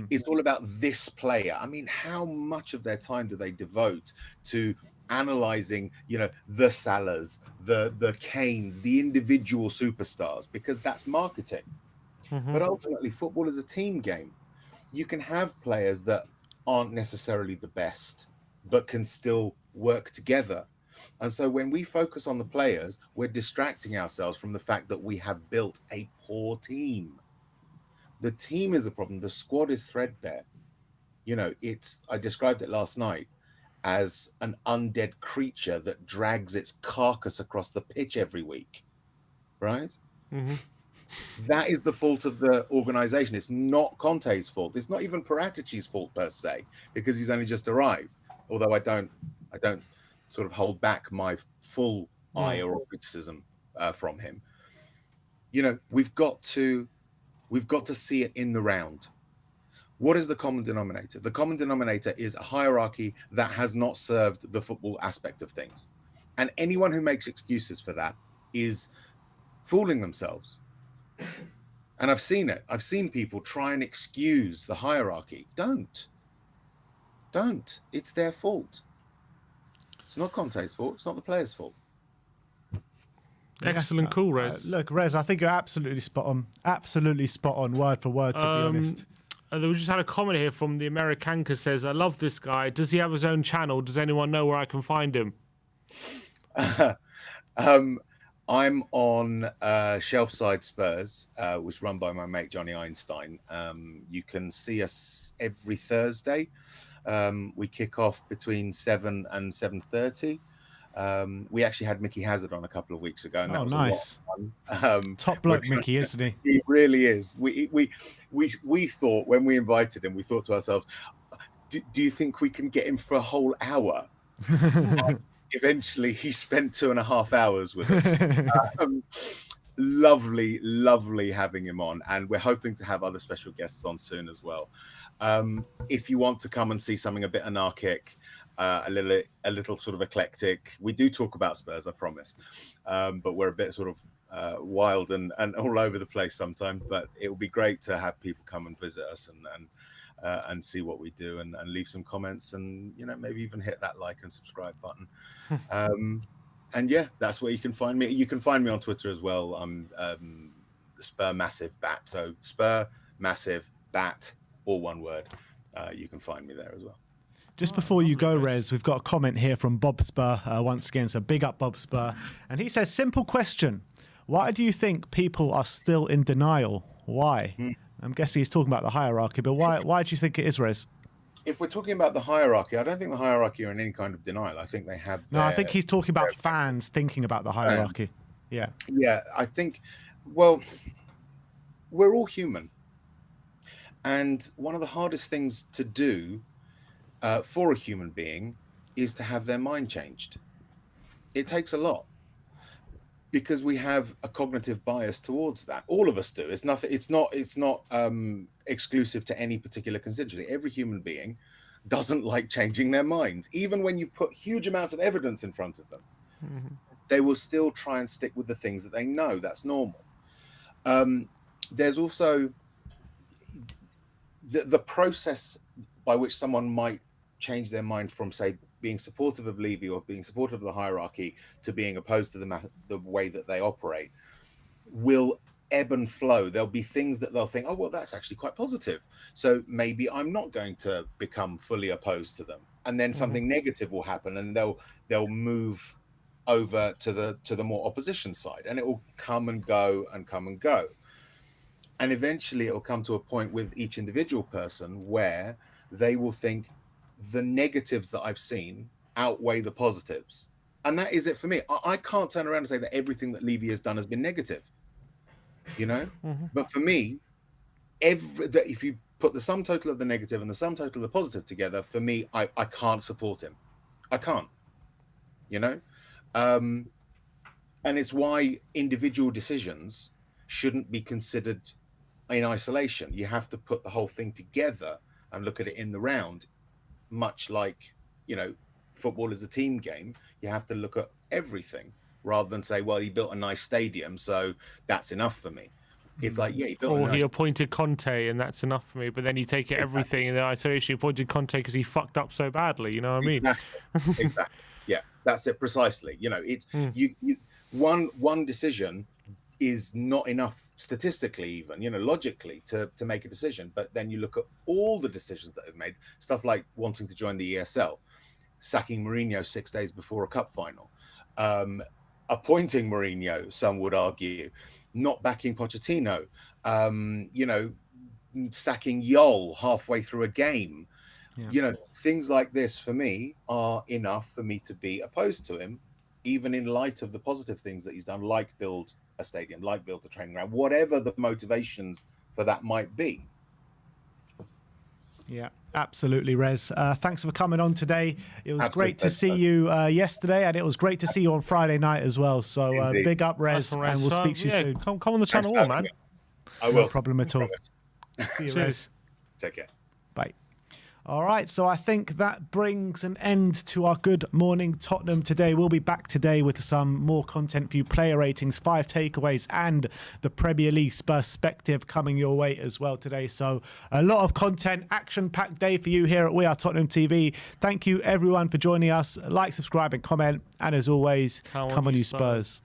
It's all about this player. I mean, how much of their time do they devote to analyzing, you know, the Salahs, the Kanes, the individual superstars, because that's marketing. But ultimately, football is a team game. You can have players that aren't necessarily the best, but can still work together. And so when we focus on the players, we're distracting ourselves from the fact that we have built a poor team. The team is a problem. The squad is threadbare. You know, I described it last night as an undead creature that drags its carcass across the pitch every week, right? Mm-hmm. That is the fault of the organization. It's not Conte's fault. It's not even Paratici's fault per se, because he's only just arrived. Although I don't sort of hold back my full ire or criticism from him. You know, we've got to see it in the round. What is the common denominator? The common denominator is a hierarchy that has not served the football aspect of things. And anyone who makes excuses for that is fooling themselves. And I've seen it. I've seen people try and excuse the hierarchy. Don't. It's their fault. It's not Conte's fault. It's not the players' fault. Excellent call, Rez. Look, Rez, I think you're absolutely spot on. Absolutely spot on, word for word, to be honest. We just had a comment here from the Americanka says, I love this guy. Does he have his own channel? Does anyone know where I can find him? I'm on Shelfside Spurs, which is run by my mate Johnny Einstein. You can see us every Thursday. We kick off between 7 and 7:30. We actually had Mickey Hazard on a couple of weeks ago, and that was nice. a lot of fun. Top bloke, Mickey, isn't he? He really is. We thought when we invited him, we thought to ourselves, do you think we can get him for a whole hour? Eventually, he spent 2.5 hours with us. Lovely having him on, and we're hoping to have other special guests on soon as well. If you want to come and see something a bit anarchic, a little sort of eclectic, we do talk about Spurs, I promise, but we're a bit sort of wild and all over the place sometimes. But it will be great to have people come and visit us and see what we do and leave some comments and, you know, maybe even hit that like and subscribe button. And yeah, that's where you can find me. You can find me on Twitter as well. I'm Spur Massive Bat. So Spur Massive Bat, all one word. You can find me there as well. Just before you go, Rez, we've got a comment here from Bob Spur once again. So big up, Bob Spur. And he says, simple question. Why do you think people are still in denial? Why? I'm guessing he's talking about the hierarchy, but why do you think it is, Rez? If we're talking about the hierarchy, I don't think the hierarchy are in any kind of denial. I think they have. No, I think he's talking about fans thinking about the hierarchy. Yeah. Yeah, I think, well, we're all human. And one of the hardest things to do for a human being is to have their mind changed. It takes a lot, because we have a cognitive bias towards that. All of us do. It's nothing. It's not exclusive to any particular constituency. Every human being doesn't like changing their minds, even when you put huge amounts of evidence in front of them. Mm-hmm. They will still try and stick with the things that they know. That's normal. There's also the process by which someone might change their mind from, say, being supportive of Levy or being supportive of the hierarchy to being opposed to the way that they operate will ebb and flow. There'll be things that they'll think, oh, well, that's actually quite positive. So maybe I'm not going to become fully opposed to them. And then something negative will happen, and they'll move over to the more opposition side, and it will come and go and come and go. And eventually it will come to a point with each individual person where they will think the negatives that I've seen outweigh the positives. And that is it for me. I can't turn around and say that everything that Levy has done has been negative, you know? But for me, if you put the sum total of the negative and the sum total of the positive together, for me, I can't support him. I can't, you know? And it's why individual decisions shouldn't be considered in isolation. You have to put the whole thing together and look at it in the round, much like, you know, football is a team game. You have to look at everything rather than say, well, he built a nice stadium, so that's enough for me. It's like, yeah, he built or he appointed Conte and that's enough for me. But then you take it everything in the isolation. He appointed Conte because he fucked up so badly. You know what I mean? Exactly. Yeah, that's it precisely. You know, it's you one decision is not enough statistically, even, you know, logically to make a decision. But then you look at all the decisions that have made, stuff like wanting to join the ESL, sacking Mourinho 6 days before a cup final, appointing Mourinho, some would argue, not backing Pochettino, you know, sacking Yol halfway through a game. Yeah. You know, things like this for me are enough for me to be opposed to him, even in light of the positive things that he's done, like build a stadium, like build a training ground, whatever the motivations for that might be. Yeah, absolutely, Rez. Thanks for coming on today. It was Absolute great to see you yesterday, and it was great to see you on Friday night as well. So big up, Rez, and we'll speak to you soon. Come on the channel, all, man. I will. No problem at all. See you, Rez. Take care. Bye. All right, so I think that brings an end to our Good Morning Tottenham today. We'll be back today with some more content for you, player ratings, 5 takeaways, and the Premier League perspective coming your way as well today. So a lot of content, action-packed day for you here at We Are Tottenham TV. Thank you, everyone, for joining us. Like, subscribe, and comment. And as always, come on you Spurs.